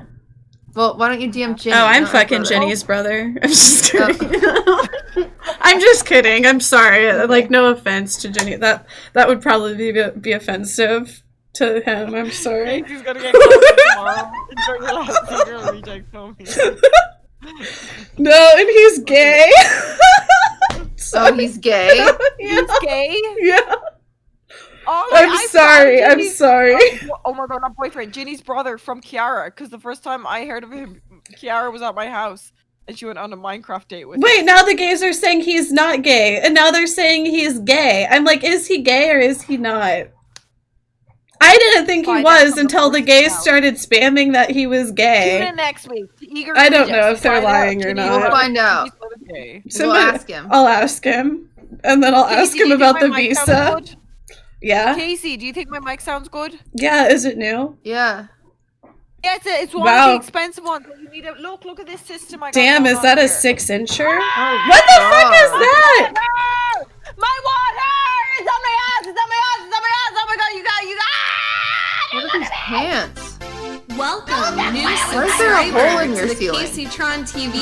Well, why don't you DM Jenny? Oh, I'm not my fucking brother. Jenny's brother. I'm just kidding. I'm just kidding. I'm sorry. Like, no offense to Jenny. That would probably be offensive to him. I'm sorry. He's gonna get called tomorrow. Enjoy your last Eager reject homie. No, and he's gay. Oh, he's gay? Yeah. He's gay? Yeah. Oh, I'm sorry. Oh my god, not boyfriend. Ginny's brother from Kiara. Because the first time I heard of him, Kiara was at my house. And she went on a Minecraft date with Wait, him. now the gays are saying he's not gay. And now they're saying he's gay. I'm like, is he gay or is he not? I didn't think he was until the gays started spamming that he was gay. Tune in next week. I don't know if they're lying or not. We'll find out. We'll ask him. I'll ask him. And then I'll ask him about the visa. Yeah? Casey, do you think my mic sounds good? Yeah, is it new? Yeah. Yeah, it's one of the expensive ones. You need a look at this system I got. Damn, is that a 6-incher? What the fuck is that? My water! It's on my ass! It's on my ass! It's on my ass! Oh my god, you got What are these pants? Welcome, new Why is there a hole in your subscriber to the ceiling? Kaceytron TV.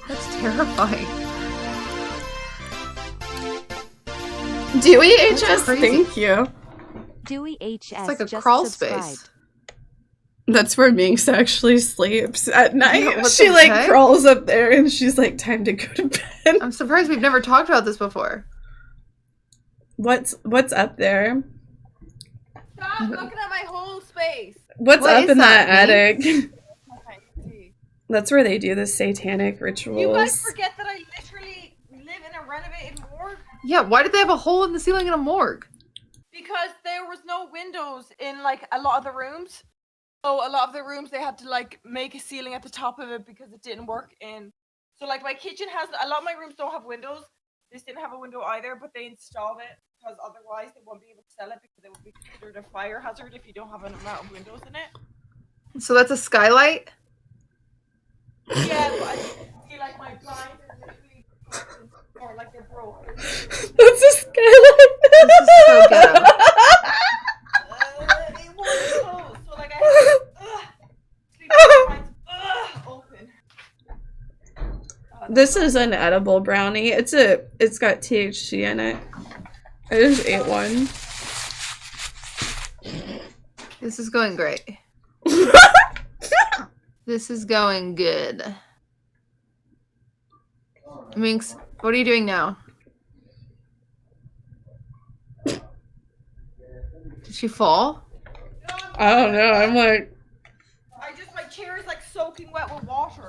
That's terrifying. Dewey HS, That's crazy. thank you. Dewey HS. It's like a just crawl subscribed. space. That's where Minx actually sleeps at night. Yeah, what She the like heck? crawls up there and she's like, time to go to bed. I'm surprised we've never talked about this before. What's up there? Stop looking at my whole space! What's What up is in that that, attic? That's where they do the satanic rituals. You guys forget that I literally live in a renovated morgue? Yeah, why did they have a hole in the ceiling in a morgue? Because there was no windows in like a lot of the rooms. So a lot of the rooms they had to like make a ceiling at the top of it because it didn't work in. So like my kitchen has a lot of my rooms don't have windows. This didn't have a window either, but they installed it because otherwise they won't be able to sell it because it would be considered a fire hazard if you don't have an amount of windows in it. So that's a skylight? Yeah, but I feel like my blinds are literally broken, or like they're broke. That's a skylight. This is so ghetto. It won't close, so like I have to sleep with my blinds open. This is an edible brownie. It's got THC in it. I just ate one. This is going great. This is going good. Minx, what are you doing now? Did she fall? I don't know. I'm like, My chair is like soaking wet with water.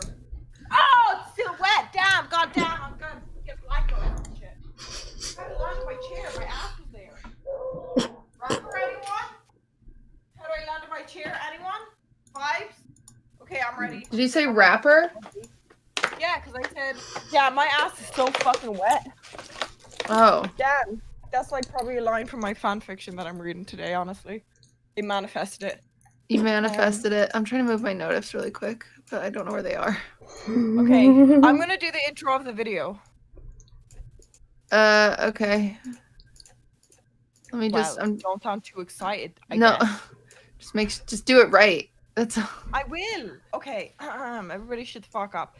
Oh, it's still wet. Damn, god damn, I'm gonna get black on and shit. I had to land on my chair, my ass was there. Rapper, anyone? How do I land on my chair? Anyone? Vibes? Okay, I'm ready. Did you say rapper? Yeah, because I said, yeah, my ass is so fucking wet. Oh. Damn. That's like probably a line from my fanfiction that I'm reading today, honestly. They manifested it. You manifested it. I'm trying to move my notifs really quick, but I don't know where they are. Okay, I'm gonna do the intro of the video. Okay. Let me just. Wow, don't sound too excited. I No, guess. just do it right. That's. I will. Okay, everybody shut the fuck up.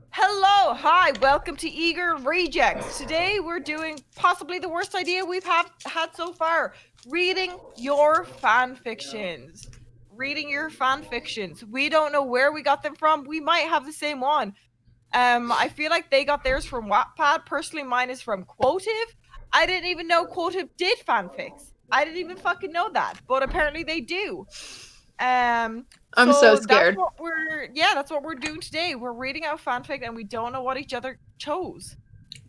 Hello, hi, welcome to Eager Rejects. Today we're doing possibly the worst idea we've had so far. Reading your fanfictions. Reading your fanfictions. We don't know where we got them from. We might have the same one. I feel like they got theirs from Wattpad. Personally, mine is from Quotive. I didn't even know Quotive did fanfics. I didn't even fucking know that, but apparently they do. I'm so scared. That's what we're doing today. We're reading out fanfic and we don't know what each other chose.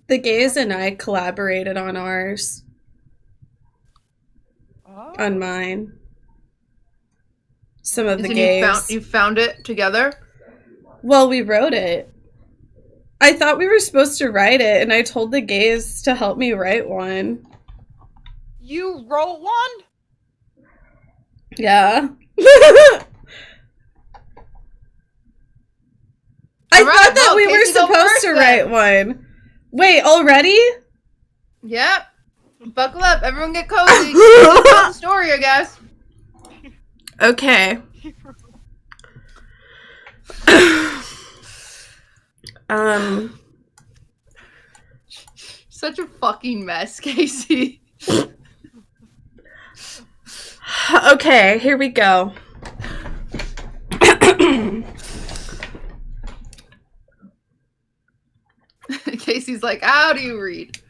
the gays and I collaborated on ours. Oh. On mine. Some of the gays. You found it together? Well, we wrote it. I thought we were supposed to write it, and I told the gays to help me write one. You wrote one? Yeah. I thought that we were supposed to write one. Wait, already? Yep. Buckle up. Everyone get cozy. Tell the story, I guess. Okay. Such a fucking mess, Casey. Okay, here we go. Casey's like, how do you read?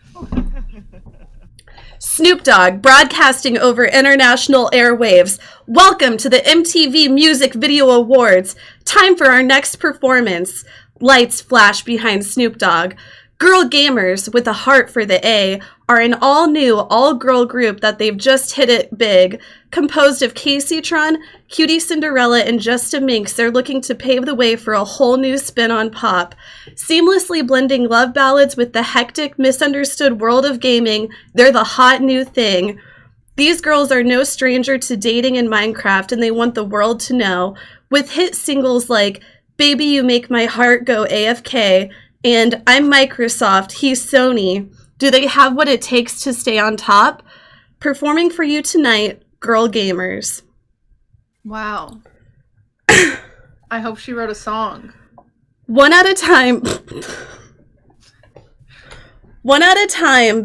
Snoop Dogg, broadcasting over international airwaves. Welcome to the MTV Music Video Awards. Time for our next performance. Lights flash behind Snoop Dogg. Girl Gamers, with a heart for the A, are an all-new, all-girl group that they've just hit it big. Composed of Kaceytron, Cutie Cinderella, and Justa Minx, they're looking to pave the way for a whole new spin on pop. Seamlessly blending love ballads with the hectic, misunderstood world of gaming, they're the hot new thing. These girls are no stranger to dating in Minecraft, and they want the world to know. With hit singles like Baby You Make My Heart Go AFK, and I'm Microsoft, he's Sony. Do they have what it takes to stay on top? Performing for you tonight, Girl Gamers. Wow. I hope she wrote a song. One at a time,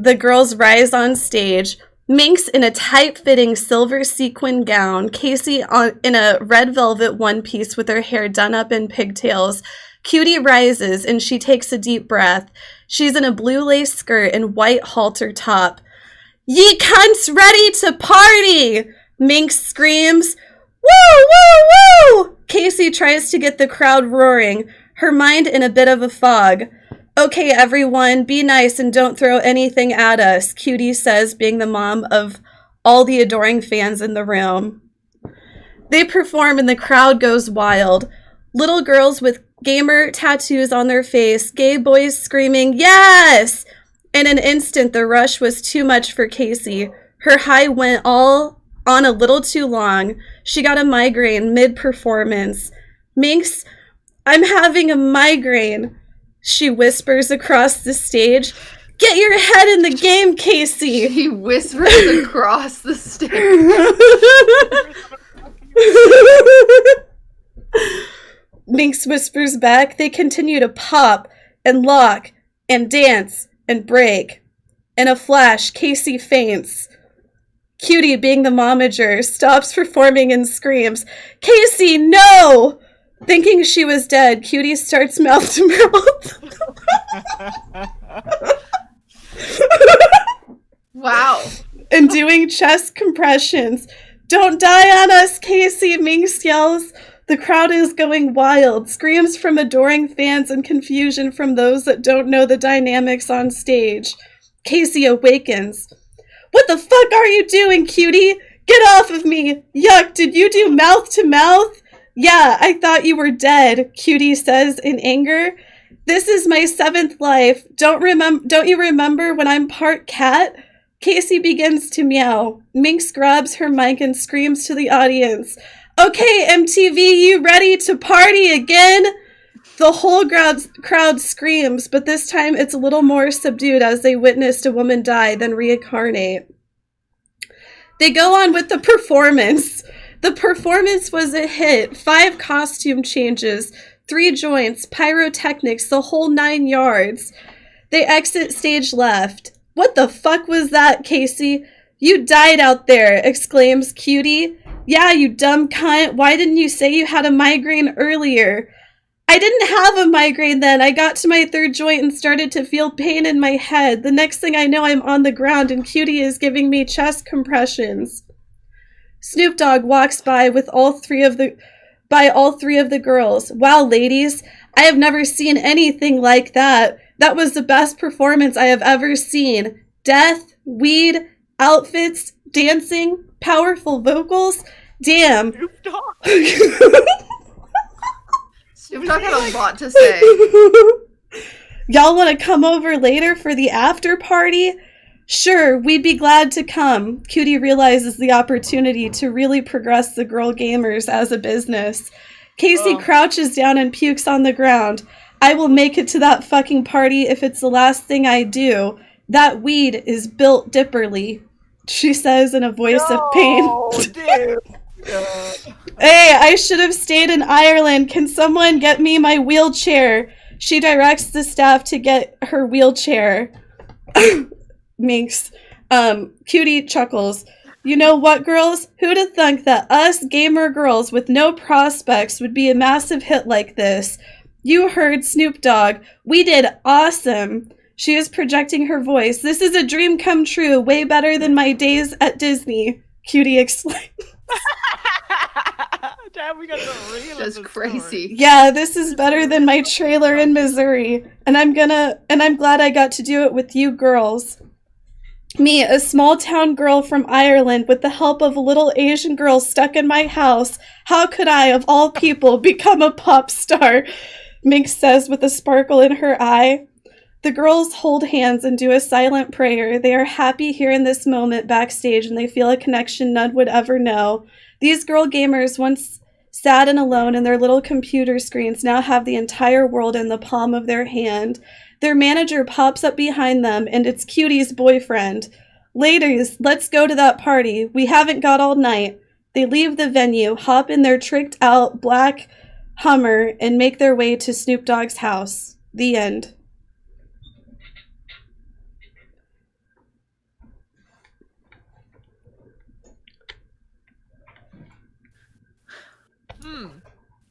the girls rise on stage. Minx in a tight-fitting silver sequin gown, Casey in a red velvet one-piece with her hair done up in pigtails. Cutie rises and she takes a deep breath. She's in a blue lace skirt and white halter top. Ye cunts ready to party! Minx screams. Woo, woo, woo! Casey tries to get the crowd roaring, her mind in a bit of a fog. Okay, everyone, be nice and don't throw anything at us, Cutie says, being the mom of all the adoring fans in the room. They perform and the crowd goes wild. Little girls with gamer tattoos on their face, gay boys screaming, yes! In an instant, the rush was too much for Casey. Her high went all on a little too long. She got a migraine mid-performance. Minx, I'm having a migraine, she whispers across the stage. Get your head in the game, Casey! He whispers across the stage. Minx whispers back. They continue to pop and lock and dance and break. In a flash, Casey faints. Cutie, being the momager, stops performing and screams, Casey, no! Thinking she was dead, Cutie starts mouth to mouth. Wow. And doing chest compressions. Don't die on us, Casey, Minx yells. The crowd is going wild. Screams from adoring fans and confusion from those that don't know the dynamics on stage. Casey awakens. What the fuck are you doing, Cutie? Get off of me! Yuck, did you do mouth to mouth? Yeah, I thought you were dead, Cutie says in anger. This is my 7th life. Don't you remember when I'm part cat? Casey begins to meow. Minx grabs her mic and screams to the audience. Okay, MTV, you ready to party again? The whole crowd screams, but this time it's a little more subdued as they witnessed a woman die, then reincarnate. They go on with the performance. The performance was a hit. 5 costume changes, 3 joints, pyrotechnics, the whole 9 yards. They exit stage left. What the fuck was that, Casey? You died out there, exclaims Cutie. Yeah, you dumb cunt. Why didn't you say you had a migraine earlier? I didn't have a migraine then. I got to my 3rd joint and started to feel pain in my head. The next thing I know, I'm on the ground and Cutie is giving me chest compressions. Snoop Dogg walks by with all three of the girls. Wow, ladies, I have never seen anything like that. That was the best performance I have ever seen. Death, weed, outfits, dancing, powerful vocals. Damn. Snoop Dogg. Snoop Dogg had a lot to say. Y'all want to come over later for the after party? Sure, we'd be glad to come. Cutie realizes the opportunity to really progress the Girl Gamers as a business. Casey crouches down and pukes on the ground. I will make it to that fucking party if it's the last thing I do. That weed is built dipperly, she says in a voice of pain. Dude. Hey, I should have stayed in Ireland. Can someone get me my wheelchair? She directs the staff to get her wheelchair. Minx. Cutie chuckles. You know what, girls? Who'd have thunk that us gamer girls with no prospects would be a massive hit like this? You heard Snoop Dogg. We did awesome. She is projecting her voice. This is a dream come true. Way better than my days at Disney. Cutie explains. Damn, we got the real. That's crazy. Yeah, this is better than my trailer in Missouri. And I'm glad I got to do it with you girls. Me, a small town girl from Ireland with the help of a little Asian girl stuck in my house. How could I, of all people, become a pop star? Minx says with a sparkle in her eye. The girls hold hands and do a silent prayer. They are happy here in this moment backstage and they feel a connection none would ever know. These girl gamers, once sad and alone in their little computer screens, now have the entire world in the palm of their hand. Their manager pops up behind them, and it's Cutie's boyfriend. Ladies, let's go to that party. We haven't got all night. They leave the venue, hop in their tricked-out black Hummer, and make their way to Snoop Dogg's house. The end.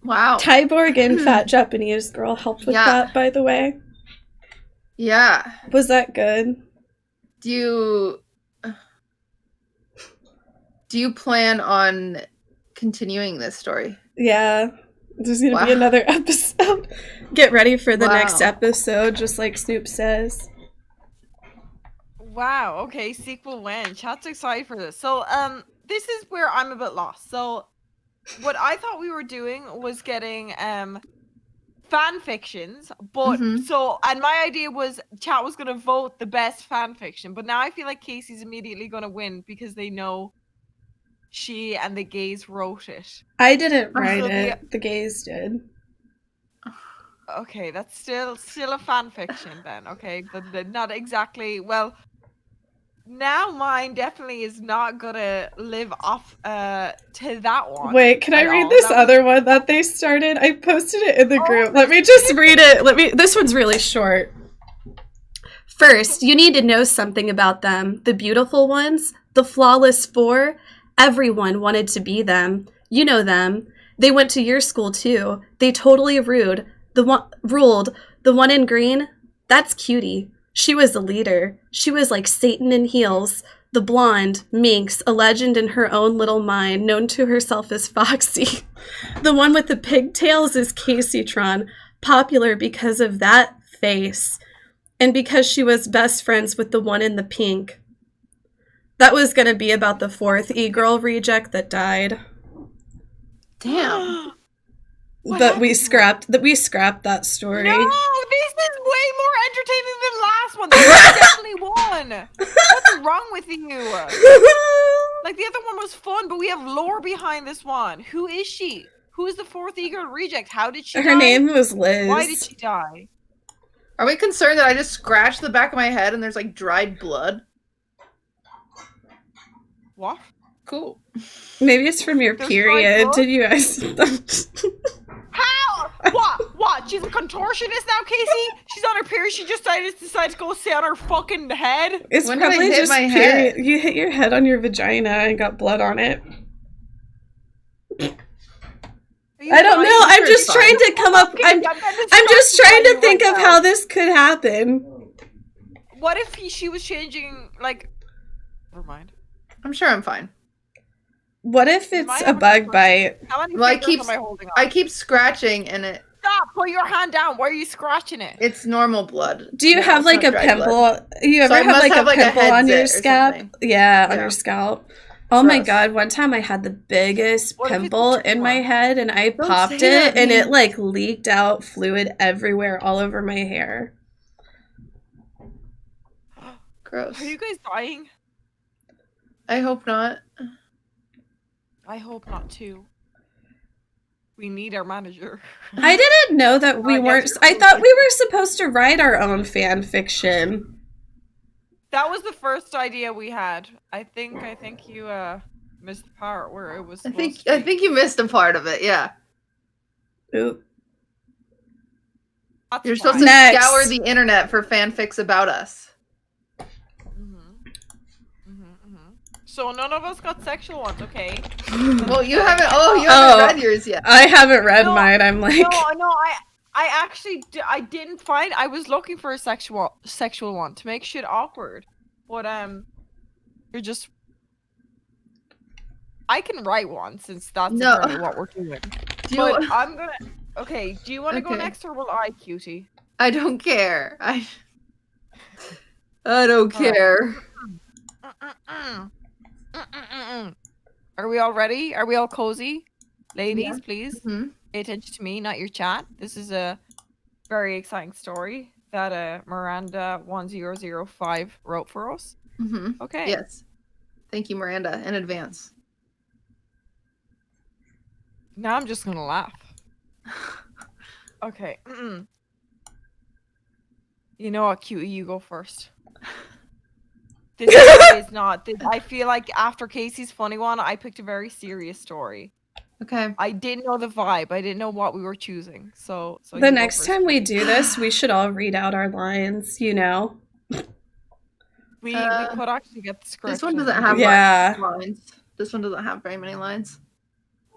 Wow. Tyborg and Fat Japanese Girl helped with that, by the way. Yeah. Was that good? Do you plan on continuing this story? Yeah. There's going to be another episode. Get ready for the next episode, just like Snoop says. Wow, okay, sequel when? Chat's excited for this. So, this is where I'm a bit lost. So, what I thought we were doing was getting, fan fictions, but and my idea was chat was gonna vote the best fan fiction, but now I feel like Casey's immediately gonna win because they know she and the gays wrote it. I didn't write it. The gays did. Okay, that's still a fan fiction then. Okay, but not exactly. Well, now mine definitely is not gonna live off to that one. Wait, can I read this other one that they started? I posted it in the group. Let me just read it. This one's really short. First, you need to know something about them. The beautiful ones, the flawless four, everyone wanted to be them. You know them. They went to your school too. They totally ruled. The one in green, that's Cutie. She was the leader. She was like Satan in heels. The blonde, Minx, a legend in her own little mind, known to herself as Foxy. The one with the pigtails is Kaceytron, popular because of that face, and because she was best friends with the one in the pink. That was going to be about the fourth e-girl reject that died. Damn. We scrapped that story. No, this is way more entertaining than the last one. This definitely won. What's wrong with you? Like the other one was fun, but we have lore behind this one. Who is she? Who is the fourth e-girl reject? How did she die? Her name was Liz. Why did she die? Are we concerned that I just scratched the back of my head and there's like dried blood? What? Cool. Maybe it's from your period. Did you guys? How? What? She's a contortionist now, Casey? She's on her period. She just decided to go sit on her fucking head. It's when probably did I hit just my period. head? You hit your head on your vagina and got blood on it. I don't know. I'm just trying to come up. I'm just trying to think of how this could happen. What if she was changing, like... Never mind. I'm sure I'm fine. What if it's a bug bite? How many Well, fingers am I holding on? I keep scratching and it... Stop! Put your hand down. Why are you scratching it? It's normal blood. Do you have like a pimple? Blood. You ever So have like a a pimple on your scalp? Yeah, on Yeah. your scalp. Oh my Gross. god, one time I had the biggest pimple in my head and I Don't popped say it that, and man. it like leaked out fluid everywhere all over my hair. Gross. Are you guys dying? I hope not. I hope not too. We need our manager. I didn't know that we weren't. I thought we were supposed to write our own fan fiction. That was the first idea we had. I think you missed the part where it was. I think you missed a part of it. Yeah. Oop. You're supposed to scour the internet for fanfics about us. So none of us got sexual ones, okay? Well, you haven't. Oh, you haven't read yours yet. I haven't read mine. I'm like. No, I actually I didn't find. I was looking for a sexual one to make shit awkward, but you're just. I can write one since that's apparently what we're doing. I'm gonna. Okay, do you want to go next or will I, cutie? I don't care. I don't care. Are we all ready? Are we all cozy? Ladies, please pay attention to me, not your chat. This is a very exciting story that Miranda1005 wrote for us. Okay. Yes. Thank you, Miranda, in advance. Now I'm just gonna laugh. Okay. You know what, cutie? You go first. This is not. I feel like after Casey's funny one, I picked a very serious story. Okay. I didn't know the vibe. I didn't know what we were choosing. So the next time we do this, we should all read out our lines. You know. We could actually get the script. This one doesn't have lines. This one doesn't have very many lines.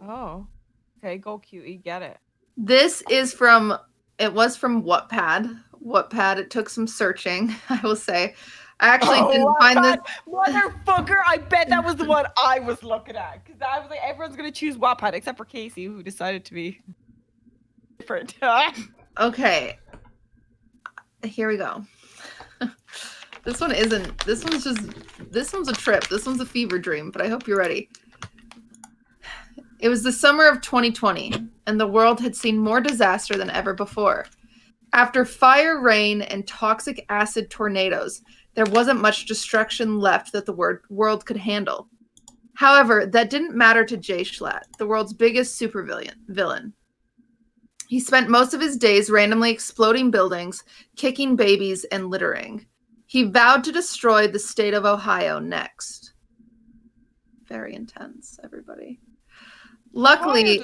Oh. Okay, go cutie. Get it. This is from. It was from Wattpad. Wattpad. It took some searching, I will say. I actually didn't find this. Motherfucker, I bet that was the one I was looking at. Because I was like, everyone's going to choose Wattpad except for Casey, who decided to be different. Okay. Here we go. This one's a trip. This one's a fever dream, but I hope you're ready. It was the summer of 2020, and the world had seen more disaster than ever before. After fire, rain, and toxic acid tornadoes, there wasn't much destruction left that the world could handle. However, that didn't matter to Jay Schlatt, the world's biggest supervillain. He spent most of his days randomly exploding buildings, kicking babies, and littering. He vowed to destroy the state of Ohio next. Very intense, everybody. Luckily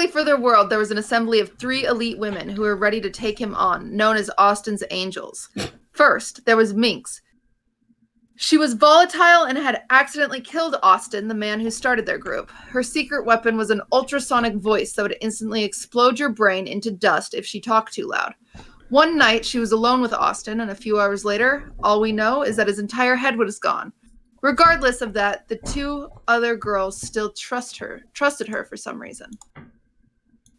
for their world, there was an assembly of 3 elite women who were ready to take him on, known as Austin's Angels. First, there was Minx. She was volatile and had accidentally killed Austin, the man who started their group. Her secret weapon was an ultrasonic voice that would instantly explode your brain into dust if she talked too loud. One night, she was alone with Austin, and a few hours later, all we know is that his entire head was gone. Regardless of that, the 2 other girls still trusted her for some reason.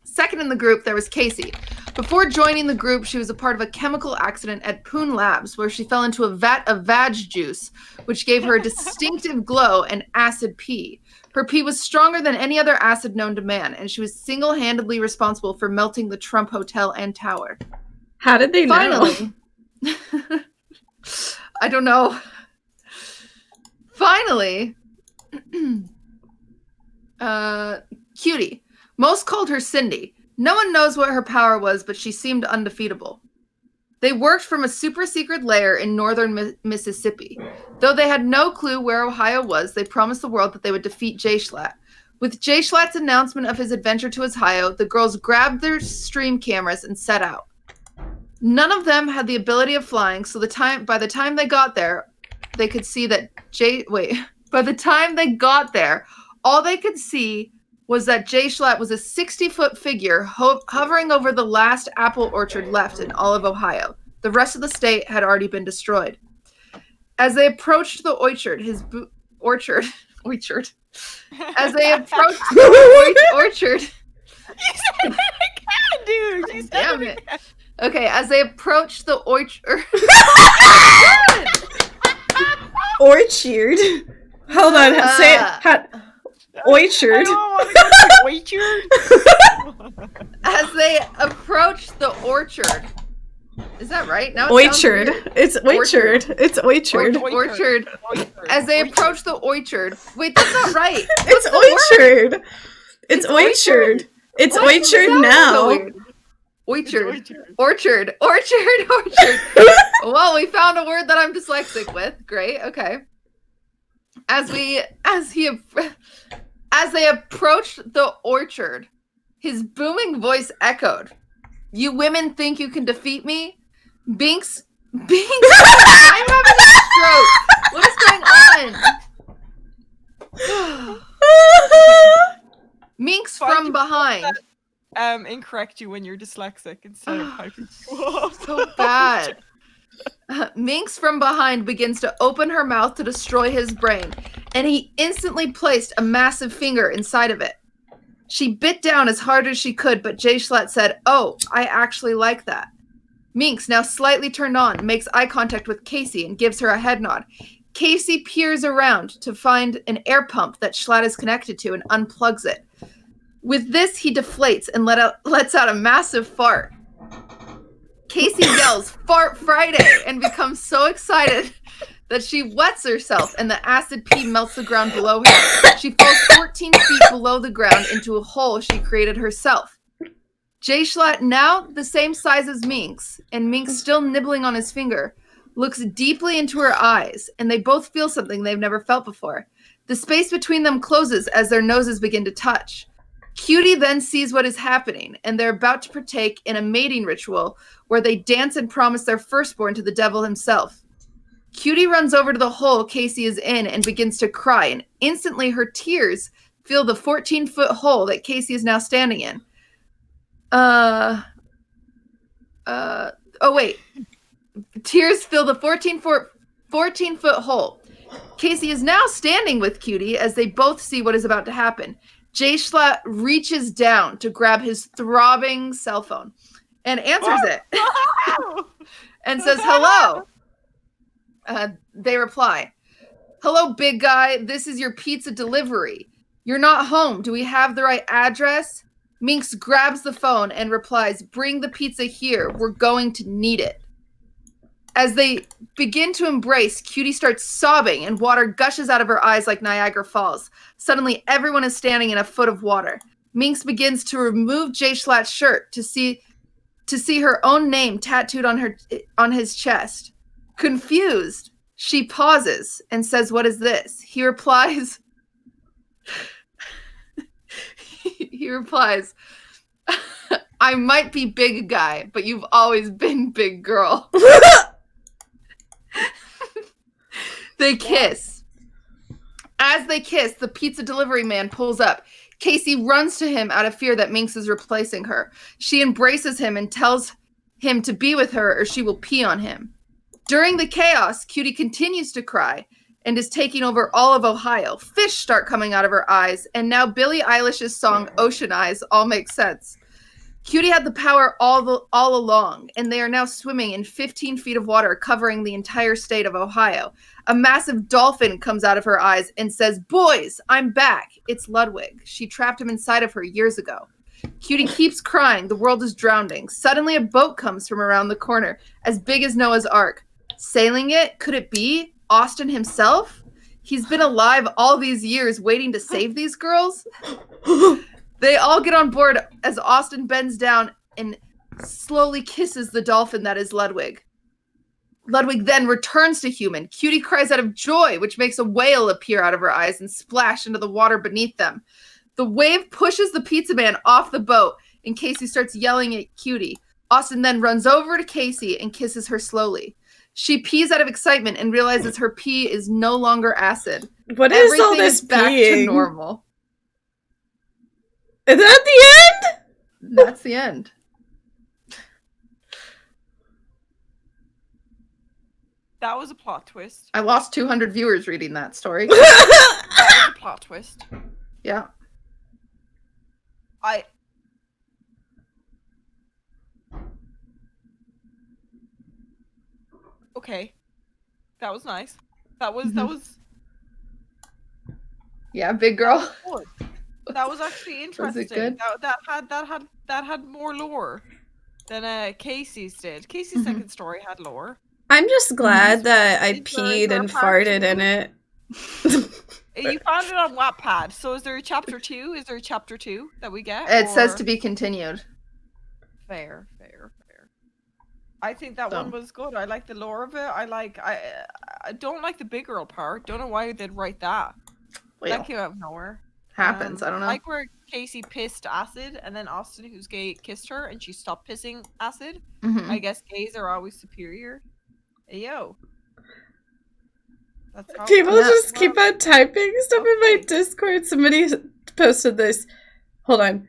Second in the group, there was Casey. Before joining the group, she was a part of a chemical accident at Poon Labs, where she fell into a vat of vag juice, which gave her a distinctive glow and acid pee. Her pee was stronger than any other acid known to man, and she was single-handedly responsible for melting the Trump Hotel and Tower. How did they know? Finally, I don't know. Finally, Cutie. Most called her Cindy. No one knows what her power was, but she seemed undefeatable. They worked from a super secret lair in northern Mississippi. Though they had no clue where Ohio was, they promised the world that they would defeat Jay Schlatt. With Jay Schlatt's announcement of his adventure to Ohio, the girls grabbed their stream cameras and set out. None of them had the ability of flying, so by the time they got there, they could see that by the time they got there, all they could see was that Jay Schlatt was a 60-foot figure hovering over the last apple orchard left in all of Ohio. The rest of the state had already been destroyed. As they approached the orchard, As they approached the orchard. You said it again, dude. You said it again. Okay, as they approached the orchard. Orchard. Hold on. Say it. Orchard. Orchard. As they approached the orchard. Is that right? Now orchard. It's orchard. It's orchard. Orchard. As they approached the orchard. Wait, that's not right. It's orchard. It's orchard. It's orchard now. Orchard. Well, we found a word that I'm dyslexic with. Great. Okay. As they approached the orchard, his booming voice echoed. You women think you can defeat me? Binks, I'm having a stroke. What is going on? Minx from behind. Incorrect you when you're dyslexic instead of hyping you up. So bad. Minx from behind begins to open her mouth to destroy his brain, and he instantly placed a massive finger inside of it. She bit down as hard as she could, but Jay Schlatt said, "Oh, I actually like that." Minx, now slightly turned on, makes eye contact with Casey and gives her a head nod. Casey peers around to find an air pump that Schlatt is connected to and unplugs it. With this, he deflates and lets out a massive fart. Casey yells, "Fart Friday," and becomes so excited that she wets herself and the acid pee melts the ground below her. She falls 14 feet below the ground into a hole she created herself. Jay Schlatt, now the same size as Minx, and Minx still nibbling on his finger, looks deeply into her eyes, and they both feel something they've never felt before. The space between them closes as their noses begin to touch. Cutie then sees what is happening, and they're about to partake in a mating ritual where they dance and promise their firstborn to the devil himself. Cutie runs over to the hole Casey is in and begins to cry, and instantly her tears fill the 14-foot hole that Casey is now standing in. Tears fill the 14-foot hole. Casey is now standing with Cutie as they both see what is about to happen. Jay Schlatt reaches down to grab his throbbing cell phone and answers it and says, "Hello." They reply, "Hello, big guy. This is your pizza delivery. You're not home. Do we have the right address?" Minx grabs the phone and replies, "Bring the pizza here. We're going to need it." As they begin to embrace, Cutie starts sobbing and water gushes out of her eyes like Niagara Falls. Suddenly, everyone is standing in a foot of water. Minx begins to remove Jay Schlatt's shirt to see her own name tattooed on his chest. Confused, she pauses and says, "What is this?" He replies, "I might be big guy, but you've always been big girl." They kiss. As they kiss, the pizza delivery man pulls up. Casey runs to him out of fear that Minx is replacing her. She embraces him and tells him to be with her or she will pee on him. During the chaos, Cutie continues to cry and is taking over all of Ohio. Fish start coming out of her eyes, and now Billie Eilish's song Ocean Eyes all makes sense. Cutie had the power all along, and they are now swimming in 15 feet of water covering the entire state of Ohio. A massive dolphin comes out of her eyes and says, "Boys, I'm back." It's Ludwig. She trapped him inside of her years ago. Cutie keeps crying. The world is drowning. Suddenly a boat comes from around the corner, as big as Noah's Ark. Sailing it? Could it be Austin himself? He's been alive all these years waiting to save these girls? They all get on board as Austin bends down and slowly kisses the dolphin that is Ludwig. Ludwig then returns to human. Cutie cries out of joy, which makes a whale appear out of her eyes and splash into the water beneath them. The wave pushes the pizza man off the boat, and Casey starts yelling at Cutie. Austin then runs over to Casey and kisses her slowly. She pees out of excitement and realizes her pee is no longer acid. What is Everything all this is back peeing? to normal. Is that the end? That's the end. That was a plot twist. I lost 200 viewers reading that story. That was a plot twist. Yeah. Okay. That was nice. That was Yeah, big girl. That was actually interesting. Was it good? That had more lore than Casey's did. Casey's second story had lore. I'm just glad that I Is peed there and a part farted two? in it. You found it on Wattpad. So is there a chapter 2? Is there a chapter 2 that we get? It says or- to be continued. Fair. I think that So. one was good. I like the lore of it. I don't like the big girl part. Don't know why they'd write that. Well, That came out of nowhere. happens. I don't know. I like where Casey pissed acid, and then Austin, who's gay, kissed her, and she stopped pissing acid. Mhm. I guess gays are always superior. Hey, yo. That's how People Yeah. just keep on typing stuff in my Discord. Somebody posted this. Hold on.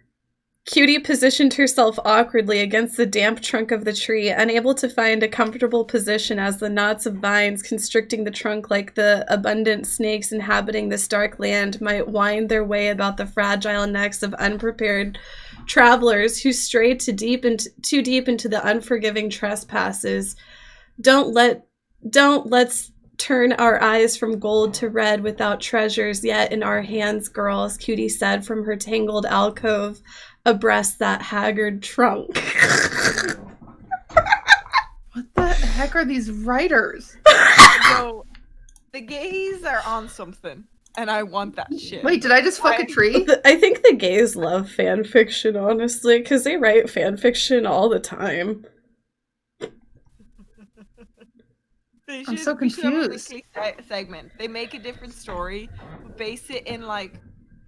Cutie positioned herself awkwardly against the damp trunk of the tree, unable to find a comfortable position as the knots of vines constricting the trunk like the abundant snakes inhabiting this dark land might wind their way about the fragile necks of unprepared travelers who stray too deep into the unforgiving trespasses. Let's turn our eyes from gold to red without treasures yet in our hands, girls, Cutie said from her tangled alcove abreast that haggard trunk. What the heck are these writers? So, the gays are on something, and I want that shit. Wait, did I just fuck a tree? I think the gays love fan fiction, honestly, because they write fan fiction all the time. I'm so we should have a confused. weekly segment. They make a different story, but base it in like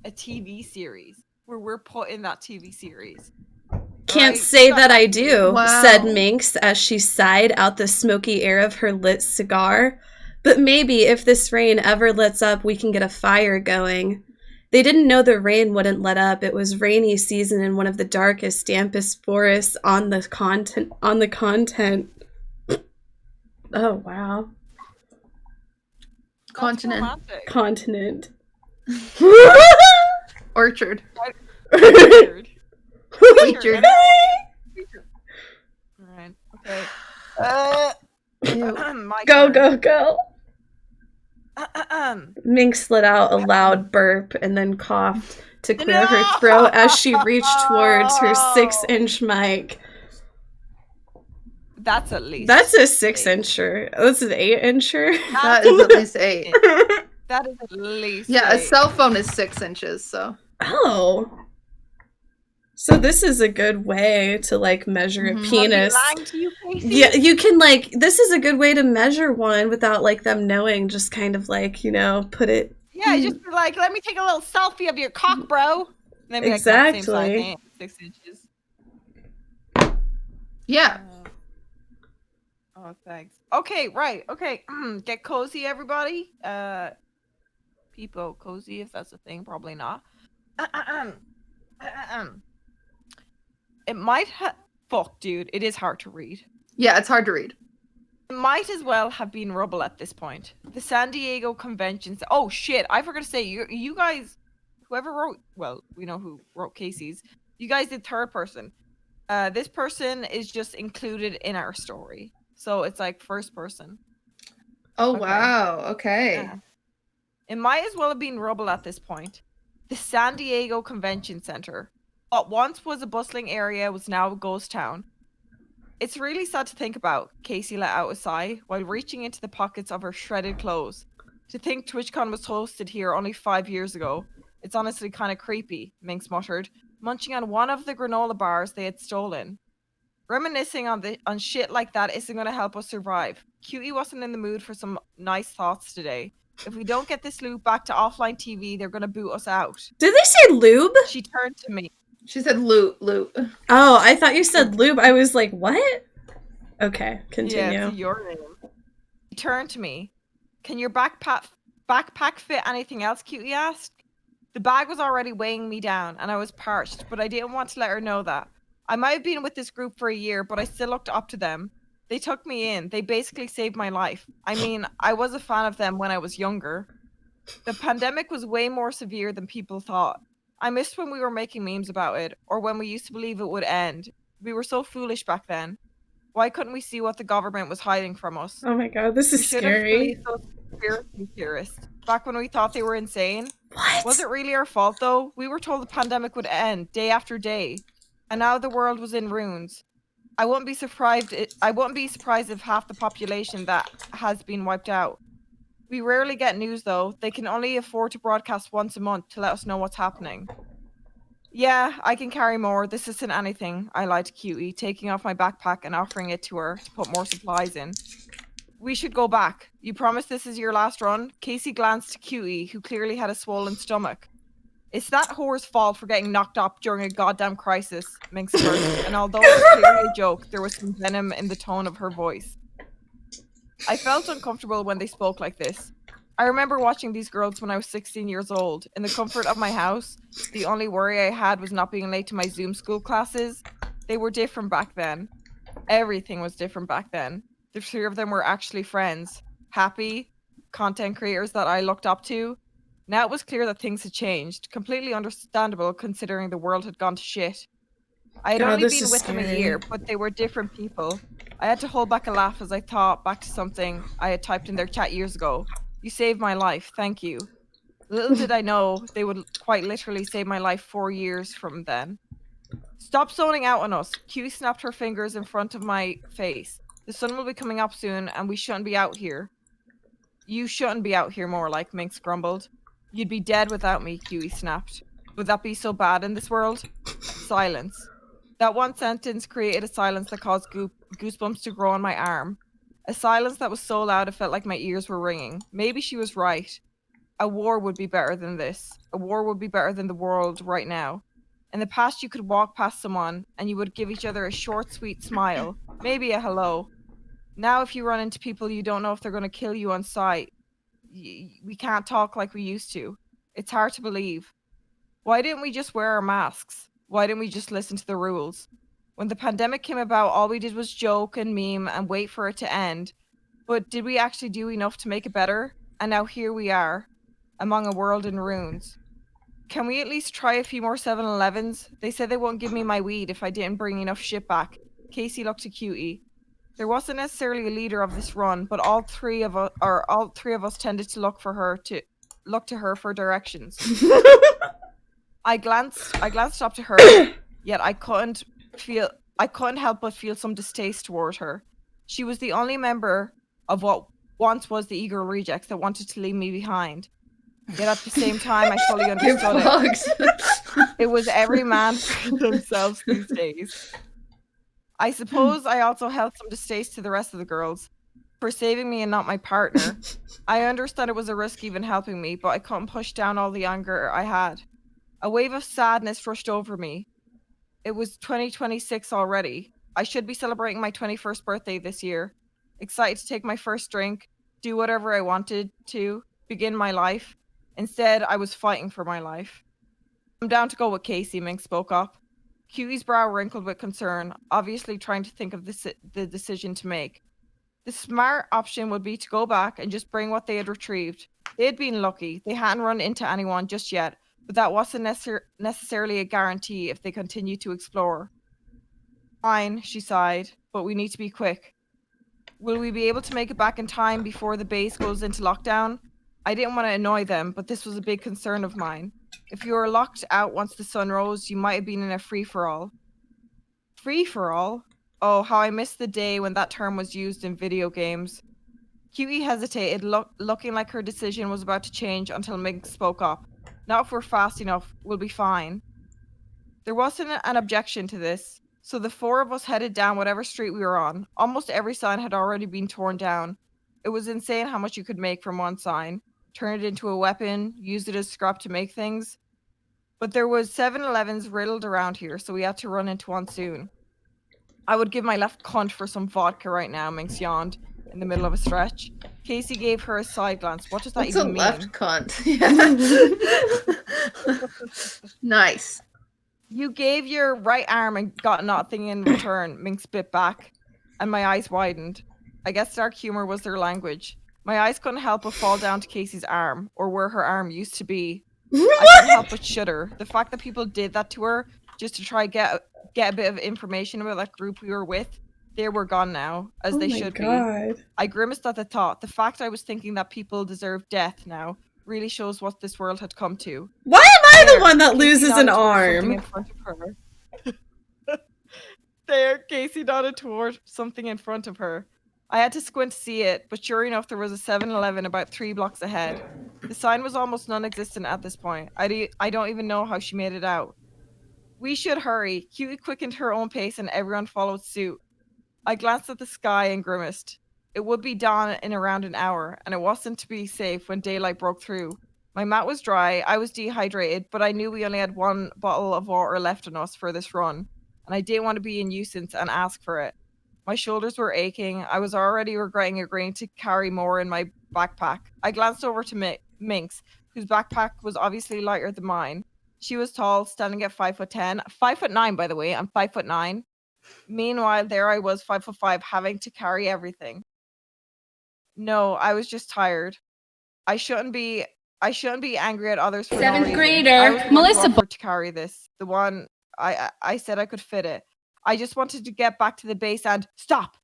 a TV series where we're put in that TV series. Can't Right? say that I do, Wow. said Minx as she sighed out the smoky air of her lit cigar. But maybe if this rain ever lets up, we can get a fire going. They didn't know the rain wouldn't let up. It was rainy season in one of the darkest, dampest forests on the continent. Oh, wow. Continent. Continent. Orchard. Weird. Orchard. Alright, okay. My Go, turn. go, go. Minx let out a loud burp and then coughed to clear her throat as she reached towards her 6-inch mic. That's at least. That's a 6-incher. That's an 8-incher. That is at least 8. That is at least. Yeah, a 8. cell phone is 6 inches, so. Oh. So this is a good way to, like, measure a penis. I'm lying to you, Casey? Yeah, you can, like, this is a good way to measure one without, like, them knowing. Just kind of, like, you know, put it... Yeah, just be like, let me take a little selfie of your cock, bro. And then be Exactly. like, "That's the same size, ain't it? 6 inches. Yeah. Oh, thanks. Okay, right. Okay, get cozy, everybody. People cozy, if that's a thing. Probably not. It might have... Fuck, dude. It is hard to read. Yeah, it's hard to read. It might as well have been rubble at this point. The San Diego Convention... Oh, shit. I forgot to say, you guys... Whoever wrote... Well, we know who wrote Casey's. You guys did third person. This person is just included in our story. So it's like first person. Oh, Okay. wow. Okay. Yeah. It might as well have been rubble at this point. The San Diego Convention Center. What once was a bustling area was now a ghost town. It's really sad to think about, Casey let out a sigh while reaching into the pockets of her shredded clothes. To think TwitchCon was hosted here only 5 years ago. It's honestly kind of creepy, Minx muttered, munching on one of the granola bars they had stolen. Reminiscing on shit like that isn't going to help us survive. Cutie wasn't in the mood for some nice thoughts today. If we don't get this loop back to offline TV, they're going to boot us out. Did they say lube? She turned to me. She said loot. Oh, I thought you said lube. I was like, what? Okay, continue. Yeah, it's your name. She turned to me. Can your backpack fit anything else, Cutie asked. The bag was already weighing me down, and I was parched, but I didn't want to let her know that. I might have been with this group for a year, but I still looked up to them. They took me in. They basically saved my life. I mean, I was a fan of them when I was younger. The pandemic was way more severe than people thought. I missed when we were making memes about it, or when we used to believe it would end. We were so foolish back then. Why couldn't we see what the government was hiding from us? Oh my god, this is We should have scary. believed those conspiracy theorists. Back when we thought they were insane. What? Was it really our fault though? We were told the pandemic would end day after day, and now the world was in ruins. I wouldn't be surprised if half the population that has been wiped out. We rarely get news though. They can only afford to broadcast once a month to let us know what's happening. Yeah, I can carry more. This isn't anything. I lied to Cutie, taking off my backpack and offering it to her to put more supplies in. We should go back. You promise this is your last run? Casey glanced to Cutie, who clearly had a swollen stomach. It's that whore's fault for getting knocked up during a goddamn crisis, Minx burst, and although it was clearly a joke, there was some venom in the tone of her voice. I felt uncomfortable when they spoke like this. I remember watching these girls when I was 16 years old. In the comfort of my house, the only worry I had was not being late to my Zoom school classes. They were different back then. Everything was different back then. The three of them were actually friends. Happy, content creators that I looked up to. Now it was clear that things had changed. Completely understandable considering the world had gone to shit. I had only been with them a year, but they were different people. I had to hold back a laugh as I thought back to something I had typed in their chat years ago. You saved my life, thank you. Little did I know they would quite literally save my life 4 years from then. Stop zoning out on us. Q snapped her fingers in front of my face. The sun will be coming up soon and we shouldn't be out here. You shouldn't be out here more like, Minx grumbled. You'd be dead without me, Q snapped. Would that be so bad in this world? Silence. That one sentence created a silence that caused goosebumps to grow on my arm. A silence that was so loud it felt like my ears were ringing. Maybe she was right. A war would be better than this. A war would be better than the world right now. In the past, you could walk past someone and you would give each other a short, sweet smile. Maybe a hello. Now, if you run into people, you don't know if they're going to kill you on sight. We can't talk like we used to. It's hard to believe. Why didn't we just wear our masks? Why didn't we just listen to the rules? When the pandemic came about, all we did was joke and meme and wait for it to end. But did we actually do enough to make it better? And now here we are, among a world in ruins. Can we at least try a few more 7-Elevens? They said they won't give me my weed if I didn't bring enough shit back. Casey looked at Cutie. There wasn't necessarily a leader of this run, but all three of us tended to look to her for directions. I glanced up to her, yet I couldn't help but feel some distaste toward her. She was the only member of what once was the Eagle Rejects that wanted to leave me behind. Yet at the same time, I fully understood it. It was every man for themselves these days. I suppose I also held some distaste to the rest of the girls for saving me and not my partner. I understood it was a risk even helping me, but I couldn't push down all the anger I had. A wave of sadness rushed over me. It was 2026 already. I should be celebrating my 21st birthday this year. Excited to take my first drink, do whatever I wanted to, begin my life. Instead, I was fighting for my life. I'm down to go with Casey, Minx spoke up. Cutie's brow wrinkled with concern, obviously trying to think of the decision to make. The smart option would be to go back and just bring what they had retrieved. They had been lucky. They hadn't run into anyone just yet, but that wasn't necessarily a guarantee if they continued to explore. Fine, she sighed, but we need to be quick. Will we be able to make it back in time before the base goes into lockdown? I didn't want to annoy them, but this was a big concern of mine. If you were locked out once the sun rose, you might have been in a free-for-all. Free-for-all? Oh, how I missed the day when that term was used in video games. Cutie hesitated, looking like her decision was about to change until Minx spoke up. Not if we're fast enough, we'll be fine. There wasn't an objection to this, so the four of us headed down whatever street we were on. Almost every sign had already been torn down. It was insane how much you could make from one sign. Turn it into a weapon, use it as scrap to make things. But there was 7-Elevens riddled around here, so we had to run into one soon. I would give my left cunt for some vodka right now, Minx yawned, in the middle of a stretch. Casey gave her a side glance. What does that even mean? Left cunt. Yeah. Nice. You gave your right arm and got nothing in return, Minx bit back, and my eyes widened. I guess dark humor was their language. My eyes couldn't help but fall down to Casey's arm, or where her arm used to be. I couldn't help but shudder. The fact that people did that to her just to try get a bit of information about that group we were with, they were gone now, as they should be. I grimaced at the thought. The fact I was thinking that people deserve death now really shows what this world had come to. Why am I the one that loses an arm? In front of her. There, Casey nodded toward something in front of her. I had to squint to see it, but sure enough, there was a 7-Eleven about 3 blocks ahead. The sign was almost non-existent at this point. I don't even know how she made it out. We should hurry. Cutie quickened her own pace and everyone followed suit. I glanced at the sky and grimaced. It would be dawn in around an hour, and it wasn't to be safe when daylight broke through. My mat was dry, I was dehydrated, but I knew we only had one bottle of water left in us for this run, and I didn't want to be a nuisance and ask for it. My shoulders were aching. I was already regretting agreeing to carry more in my backpack. I glanced over to Minx, whose backpack was obviously lighter than mine. She was tall, standing at 5'10". 5'9", by the way. I'm 5'9". Meanwhile, there I was, 5'5", having to carry everything. No, I was just tired. I shouldn't be angry at others for no reason. 7th grader, I was the one who Melissa offered to carry this. The one I said I could fit it. I just wanted to get back to the base and stop.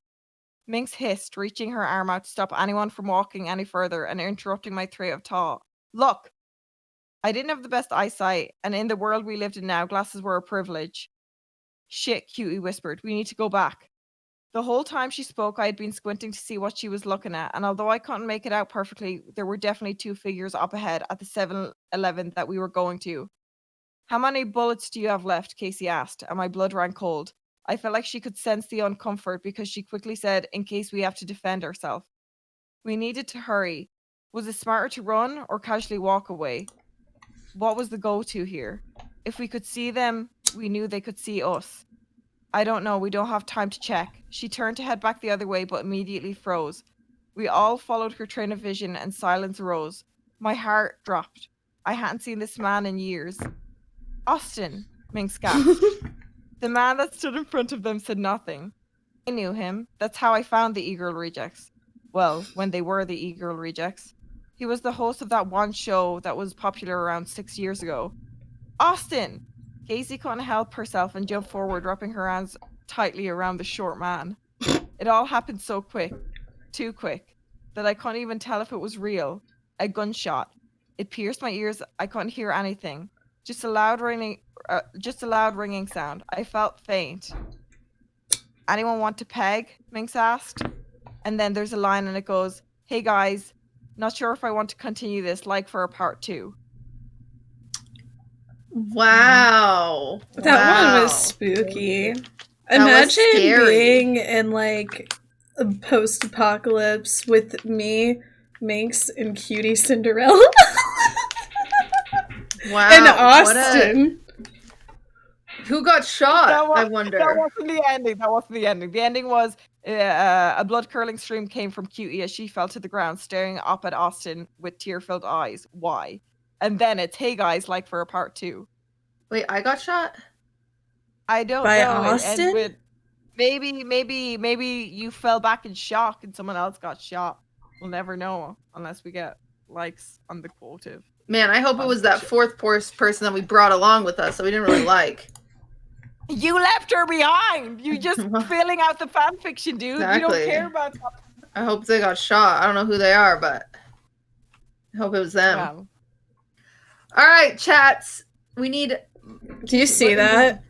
Minx hissed, reaching her arm out to stop anyone from walking any further and interrupting my train of thought. Look, I didn't have the best eyesight, and in the world we lived in now, glasses were a privilege. Shit, Cutie whispered. We need to go back. The whole time she spoke, I had been squinting to see what she was looking at, and although I couldn't make it out perfectly, there were definitely 2 figures up ahead at the 7-Eleven that we were going to. How many bullets do you have left? Casey asked, and my blood ran cold. I felt like she could sense the uncomfort because she quickly said, in case we have to defend ourselves. We needed to hurry. Was it smarter to run or casually walk away? What was the go-to here? If we could see them, we knew they could see us. I don't know, we don't have time to check. She turned to head back the other way, but immediately froze. We all followed her train of vision and silence arose. My heart dropped. I hadn't seen this man in years. Austin, Minx gasped. The man that stood in front of them said nothing. I knew him. That's how I found the E-Girl Rejects. Well, when they were the E-Girl Rejects. He was the host of that one show that was popular around 6 years ago. Austin! Casey couldn't help herself and jumped forward, wrapping her hands tightly around the short man. It all happened so quick, too quick, that I couldn't even tell if it was real. A gunshot. It pierced my ears. I couldn't hear anything. Just a loud ringing sound. I felt faint. Anyone want to peg? Minx asked. And then there's a line and it goes, hey guys, not sure if I want to continue this, like for a part 2. Wow. That one was spooky. That was Imagine scary. being in like a post-apocalypse with me, Minx, and Cutie Cinderella. Wow. And Austin. Who got shot? I wonder. That wasn't the ending. The ending was a blood-curdling scream came from Cutie as she fell to the ground, staring up at Austin with tear-filled eyes. Why? And then it's, hey guys, like for a part 2. Wait, I got shot? I don't By know. Austin? With, maybe you fell back in shock and someone else got shot. We'll never know unless we get likes on the quotive. Man, I hope it was that fourth person that we brought along with us that we didn't really like. You left her behind. You just filling out the fan fiction, dude. Exactly. You don't care about that. I hope they got shot. I don't know who they are, but I hope it was them. Yeah. All right, chats. We need. Do you see that?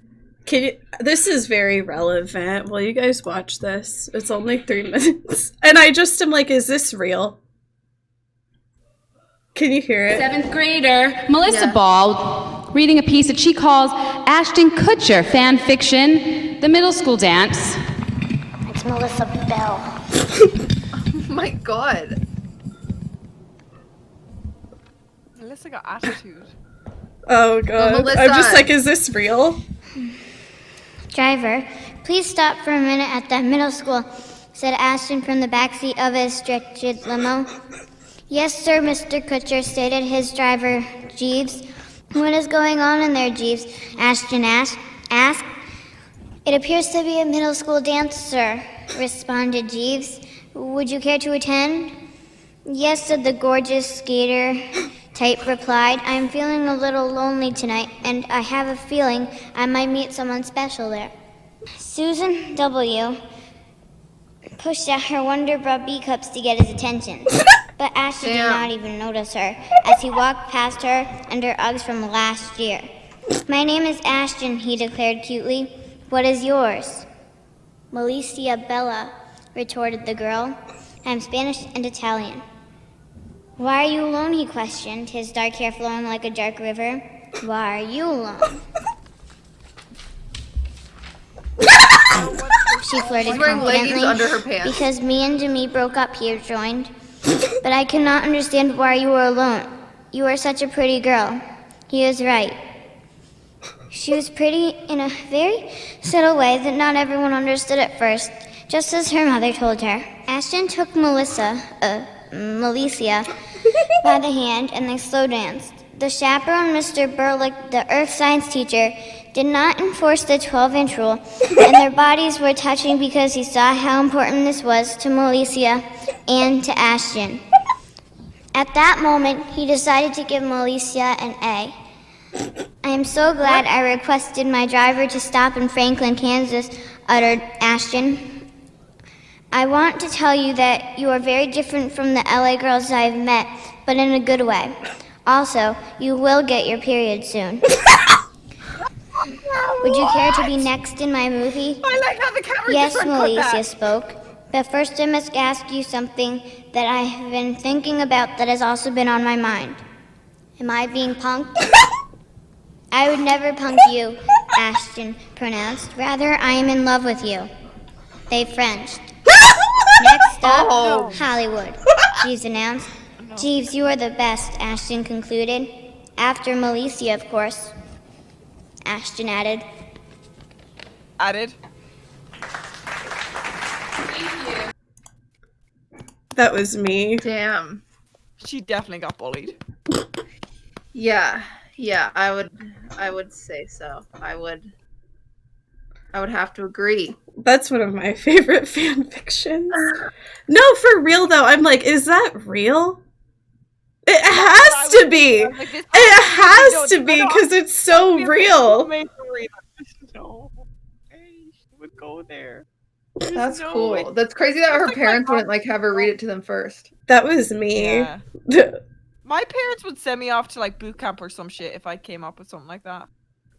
Can you? This is very relevant. Will you guys watch this? It's only 3 minutes, and I just am like, is this real? Can you hear it? 7th grader, Melissa Ball, reading a piece that she calls Ashton Kutcher Fanfiction, the middle school dance. It's Melissa Bell. Oh my god. Melissa got attitude. Oh god. Melissa. I'm just like, is this real? Driver, please stop for a minute at that middle school, said Ashton from the backseat of his stretched limo. Yes, sir, Mr. Kutcher, stated his driver, Jeeves. What is going on in there, Jeeves? Ashton asked. It appears to be a middle school dance, sir, responded Jeeves. Would you care to attend? Yes, said the gorgeous skater type replied. I'm feeling a little lonely tonight, and I have a feeling I might meet someone special there. Susan W. pushed out her Wonder Bra B cups to get his attention. But Ashton did not even notice her as he walked past her and her Uggs from last year. My name is Ashton, he declared cutely. What is yours? Melissa Bella, retorted the girl. I'm Spanish and Italian. Why are you alone, he questioned, his dark hair flowing like a dark river. Why are you alone? She flirted She's wearing leggings confidently. under her pants. Because me and Demi broke up, he rejoined. But I cannot understand why you were alone. You are such a pretty girl. He is right. She was pretty in a very subtle way that not everyone understood at first, just as her mother told her. Ashton took Melissia by the hand and they slow danced. The chaperone, Mr. Burlick, the earth science teacher, did not enforce the 12-inch rule, and their bodies were touching because he saw how important this was to Melissia and to Ashton. At that moment, he decided to give Melissia an A. I am so glad I requested my driver to stop in Franklin, Kansas, uttered Ashton. I want to tell you that you are very different from the LA girls I've met, but in a good way. Also, you will get your period soon. Would you care to be next in my movie? I like how the camera Yes, just went cut Melissia that. spoke. But first I must ask you something that I have been thinking about that has also been on my mind. Am I being punked? I would never punk you, Ashton pronounced. Rather, I am in love with you. They Frenched. Next up, Hollywood, Jeeves announced. Jeeves, you are the best, Ashton concluded. After Melissia, of course. Ashton added. That was me. Damn. She definitely got bullied. Yeah, I would say so. I would have to agree. That's one of my favorite fan fictions. No, for real though. I'm like, is that real? It has to be. It has to be because it's so real. No, hey, she would go there. That's cool. That's crazy that her parents wouldn't like have her read it to them first. That was me. Yeah. My parents would send me off to like boot camp or some shit if I came up with something like that.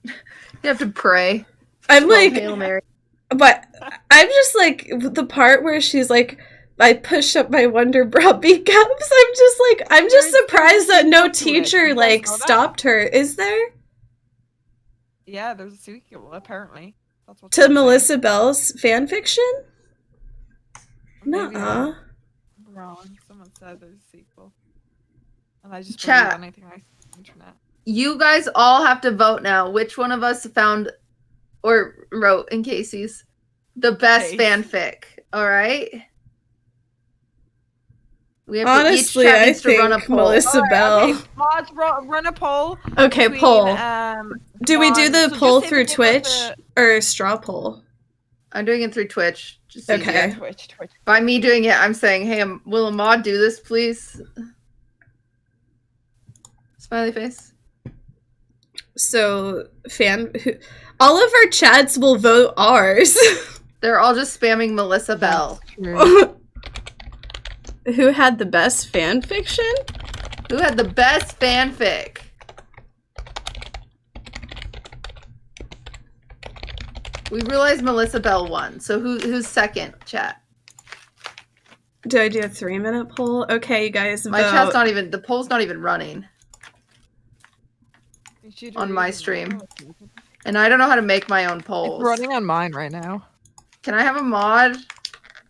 You have to pray. I'm like, Hail Mary. but I'm just like the part where she's like, I push up my Wonder Bra beacups. I'm just surprised that no teacher like stopped her. Is there? Yeah, there's a sequel apparently. That's what To Melissa Bell's fan fiction? Nuh-uh. Wrong. Someone said there's a sequel. And I just Chat. believe anything I see on the internet. You guys all have to vote now. Which one of us found or wrote in Casey's the best fanfic? All right. We have Honestly, to, each chat I needs to run a think poll. Melissa Bell. Okay, mods, run a poll. Okay, between, poll. Do we do mods. the So poll just say through the name of Twitch or straw poll? I'm doing it through Twitch. Just Okay. easier. Twitch. By me doing it, I'm saying, hey, will a mod do this, please? Smiley face. So, all of our chats will vote ours. They're all just spamming Melissa Bell. Who had the best fan fiction? Who had the best fanfic? We realized Melissa Bell won. So who's second, chat? Do I do a 3-minute poll? Okay, you guys My vote. chat's not even, the poll's not even running on my stream. And I don't know how to make my own polls. It's running on mine right now. Can I have a mod?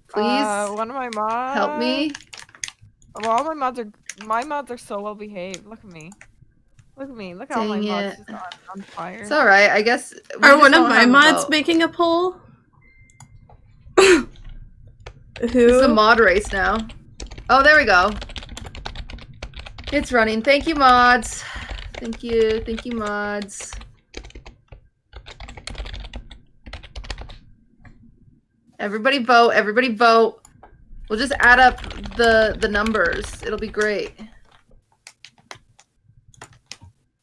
Please? One of my mods. Help me? Well, all my mods are so well behaved. Look at me. Look at me. Look at all my Dang mods it. just on fire. It's alright, I guess. Are one of my mods making a poll? Who? It's a mod race now. Oh, there we go. It's running. Thank you, mods. Thank you, mods. Everybody vote. Everybody vote. We'll just add up the numbers. It'll be great.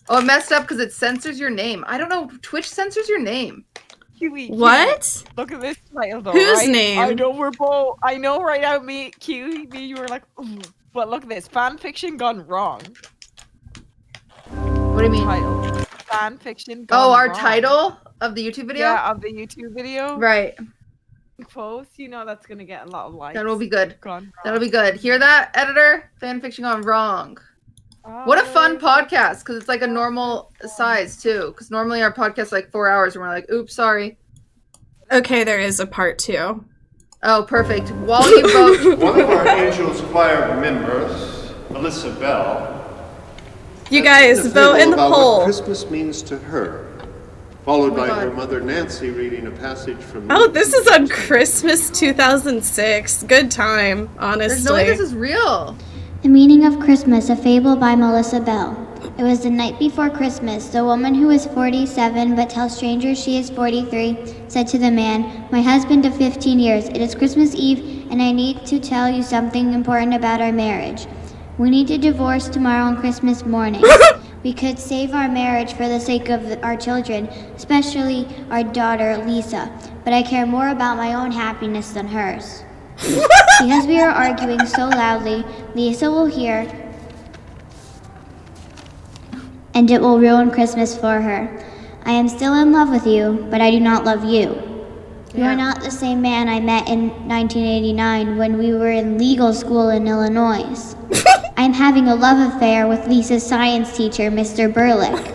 Oh, it messed up because it censors your name. I don't know. Twitch censors your name. Kiwi, What? Look at this title though. Whose right? name? I know we're both. I know right now. Me, you were like, ooh. But look at this. Fanfiction gone wrong. What do you mean? Title. Fanfiction gone Oh, our wrong. title of the YouTube video? Yeah, of the YouTube video. Right. Post. You know that's gonna get a lot of likes. That will be good. Gone wrong. That'll be good. Hear that, editor? Fanfiction gone wrong. What a fun podcast, because it's like a normal size too. Because normally our podcast is like 4 hours, and we're like, oops, sorry. Okay, there is a part 2. Oh, perfect. While you vote... One of our Angels Choir members, Alyssa Bell... You guys, vote in the poll. What Christmas means to her. Followed by her mother Nancy reading a passage from... Oh, this is on Christmas 2006. Good time, honestly. There's no way this is real. The Meaning of Christmas, a fable by Melissa Bell. It was the night before Christmas. The woman who is 47 but tells strangers she is 43 said to the man, "My husband of 15 years, it is Christmas Eve and I need to tell you something important about our marriage. We need to divorce tomorrow on Christmas morning. We could save our marriage for the sake of our children, especially our daughter Lisa, but I care more about my own happiness than hers." Because we are arguing so loudly, Lisa will hear, and it will ruin Christmas for her. I am still in love with you, but I do not love you. You are not the same man I met in 1989 when we were in legal school in Illinois. I am having a love affair with Lisa's science teacher, Mr. Burlick,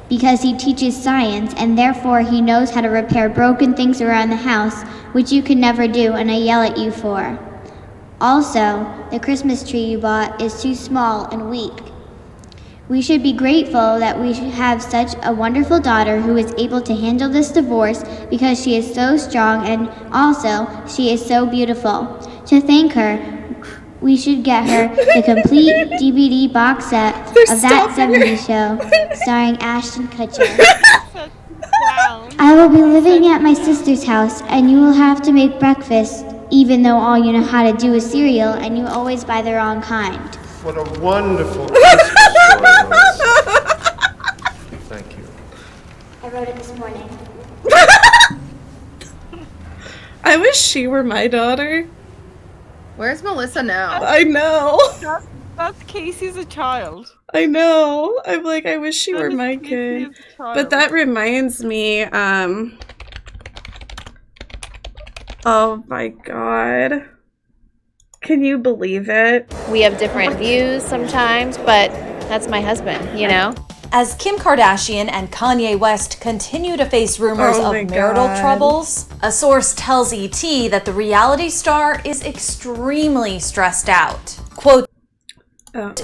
because he teaches science and therefore he knows how to repair broken things around the house, which you can never do and I yell at you for. Also, the Christmas tree you bought is too small and weak. We should be grateful that we have such a wonderful daughter who is able to handle this divorce because she is so strong and also she is so beautiful. To thank her, we should get her the complete DVD box set of That 70s Show starring Ashton Kutcher. I will be living at my sister's house and you will have to make breakfast even though all you know how to do is cereal and you always buy the wrong kind. What a wonderful Christmas story, Melissa. Thank you. I wrote it this morning. I wish she were my daughter. Where's Melissa now? I know. That's Casey's a child. I know. I'm like, I wish she were my kid. But that reminds me, oh my god. Can you believe it? We have different views sometimes, but that's my husband, you know? As Kim Kardashian and Kanye West continue to face rumors of marital troubles, a source tells ET that the reality star is extremely stressed out. Quote,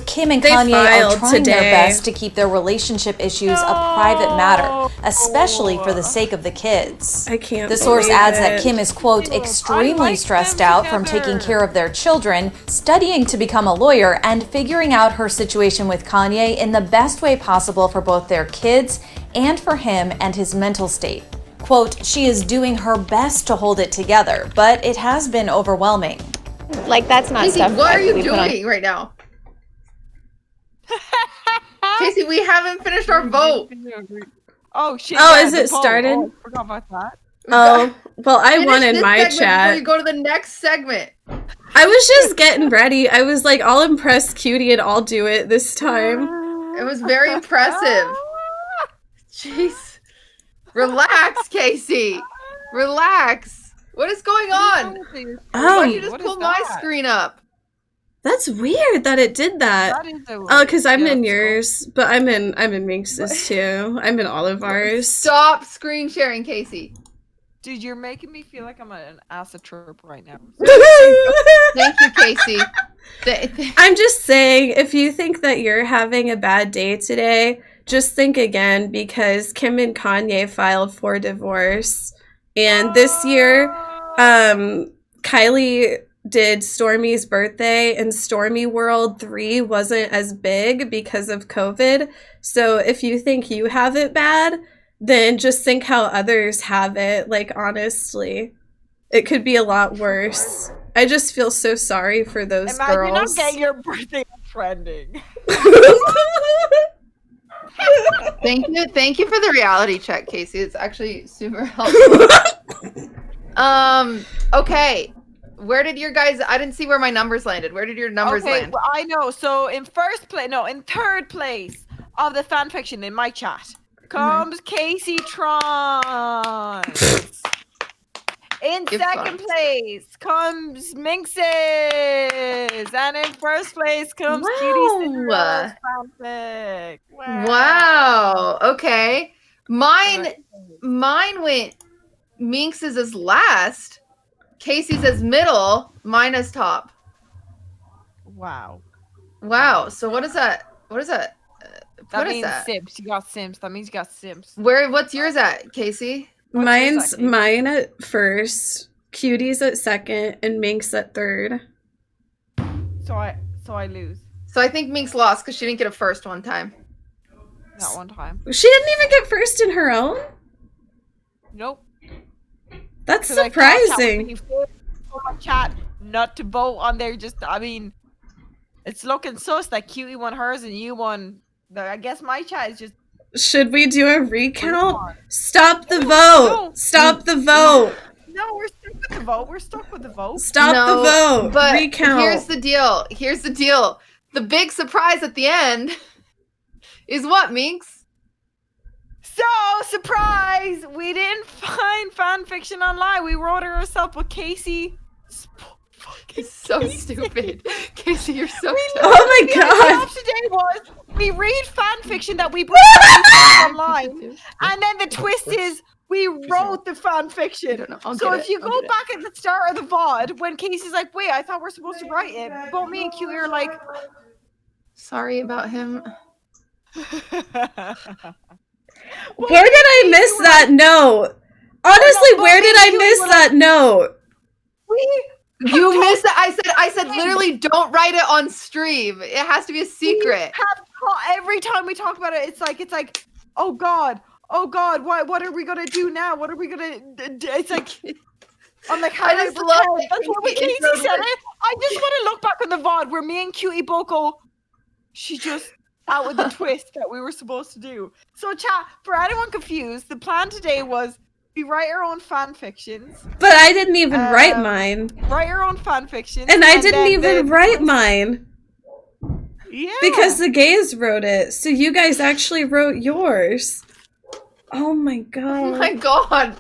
Kim and Kanye are trying their best to keep their relationship issues a private matter, especially for the sake of the kids. I can't. The source adds that Kim is, quote, extremely stressed out from taking care of their children, studying to become a lawyer, and figuring out her situation with Kanye in the best way possible for both their kids and for him and his mental state. Quote, she is doing her best to hold it together, but it has been overwhelming. Like, that's not Casey, stuff. what are you doing right now? Casey, we haven't finished our vote. Oh shit! Oh, yeah, is it started? Oh, I forgot about that. Oh, well, I won in my chat. Before you go to the next segment. I was just getting ready. I was like, I'll impress Cutie and I'll do it this time. It was very impressive. Jeez. Relax, Casey. Relax. What is going on? Why don't you just pull my screen up? That's weird that it did that. Oh, because I'm in yours, but I'm in Minx's too. I'm in all of ours. Stop screen sharing, Casey. Dude, you're making me feel like I'm an acid trip right now. Thank you, Casey. I'm just saying, if you think that you're having a bad day today, just think again, because Kim and Kanye filed for divorce, and this year, Kylie did Stormy's birthday, and Stormy World 3 wasn't as big because of COVID. So if you think you have it bad, then just think how others have it. Like, honestly, it could be a lot worse. I just feel so sorry for those girls. Imagine not getting your birthday trending. Thank you for the reality check, Casey. It's actually super helpful. Okay. Where did your guys? I didn't see where my numbers landed. Where did your numbers land? Well, I know. So in third place of the fanfiction in my chat comes Kaceytron. In second place comes Minx's, and in first place comes Cutie Cinderella's fanfic. Wow. Okay. Mine went Minx is as last. Casey's as middle. Mine as top. Wow. Wow. So what is that? What is that? That means Sims. You got Sims. That means you got Sims. What's yours at, Casey? Mine at first, Cuties at second, and Minx at third. So I lose. So I think Minx lost because she didn't get a first one time. Not one time. She didn't even get first in her own? Nope. That's surprising. Chat not to vote on there. It's looking sus that Cutie won hers and you won. I guess my chat is just. Should we do a recount? Stop the vote. Stop the vote. No, we're stuck with the vote. We're stuck with the vote. Stop the vote. But recount. Here's the deal. The big surprise at the end is what, Minx? So, surprise! We didn't find fanfiction online. We wrote it ourselves, but Casey... It's so stupid. Casey, you're so dumb. Oh my god! The today was we read fanfiction that we put online, and then the twist is we wrote the fanfiction. So if you go back at the start of the VOD, when Casey's like, wait, I thought we're supposed to write it, both me and Q are like... Sorry about him. Where did I miss that note? Honestly, where did I miss that note? You missed it. I said literally don't write it on stream. It has to be a secret. Every time we talk about it, it's like, oh god, what are we gonna do now? What are we gonna do? It's like, I'm like, how do I pretend? That's what Casey said it. I just want to look back on the VOD where me and Cutie both go, she just out with the twist that we were supposed to do. So chat, for anyone confused, the plan today was we write our own fan fictions. But I didn't even write mine. Write our own fan fictions. And I didn't even write mine. Yeah. Because the gays wrote it. So you guys actually wrote yours. Oh my god. Oh my god.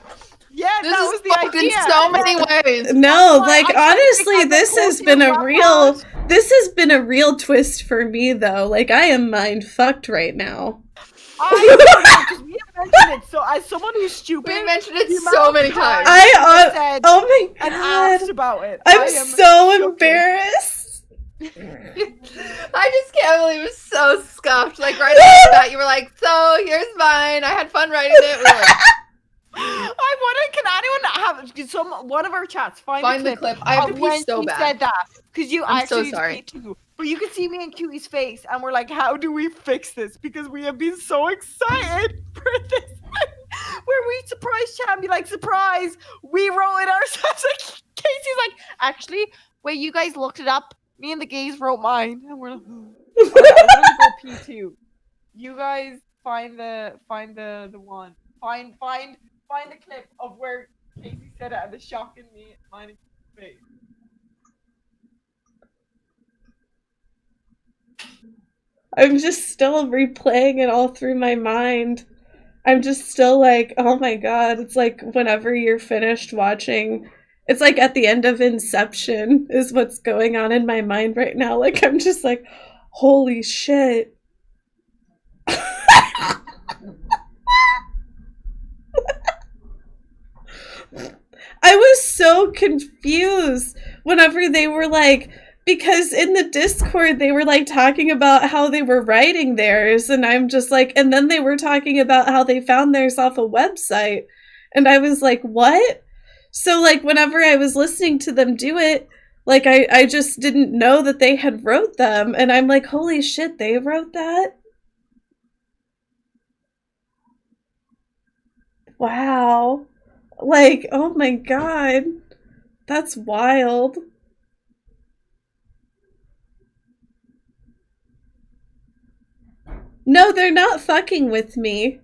Yeah, this that was the idea. In so many ways. No, like honestly, this has been a real twist for me though. Like I am mind fucked right now. I know, we have mentioned it. So as someone who's stupid, we mentioned it so many times. Oh my god. And asked about it. I'm so embarrassed. I just can't believe it was so scuffed. Like right after that, you were like, "So here's mine. I had fun writing it." We were like, I wonder, can anyone have one of our chats find the clip? I have to pee so bad. Said that because I'm so sorry. Too. But you can see me and Cutie's face, and we're like, "How do we fix this?" Because we have been so excited for this, where we surprise chat and be like, "Surprise! We wrote it ourselves." Like Casey's like, "Actually, wait, you guys looked it up. Me and the gays wrote mine," and we're like, "I'm gonna go P2. You guys find the one. Find the clip of where Casey said it and the shock in me and mine face." I'm just still replaying it all through my mind. I'm just still like, oh my god. It's like whenever you're finished watching, it's like at the end of Inception is what's going on in my mind right now. Like I'm just like, holy shit. I was so confused whenever they were like, because in the Discord they were like talking about how they were writing theirs, and I'm just like, and then they were talking about how they found theirs off a website, and I was like, what? So like whenever I was listening to them do it, like I just didn't know that they had wrote them, and I'm like, holy shit, they wrote that? Wow. Like, oh my god. That's wild. No, they're not fucking with me.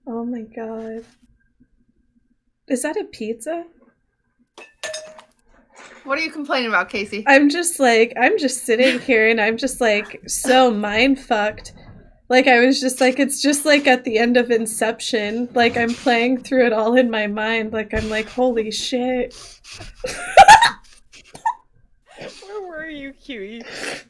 Oh my god. Is that a pizza? What are you complaining about, Casey? I'm just sitting here and I'm just like so mind fucked Like, I was just like, it's just like at the end of Inception. Like, I'm playing through it all in my mind. Like, I'm like, holy shit. Where were you, Cutie?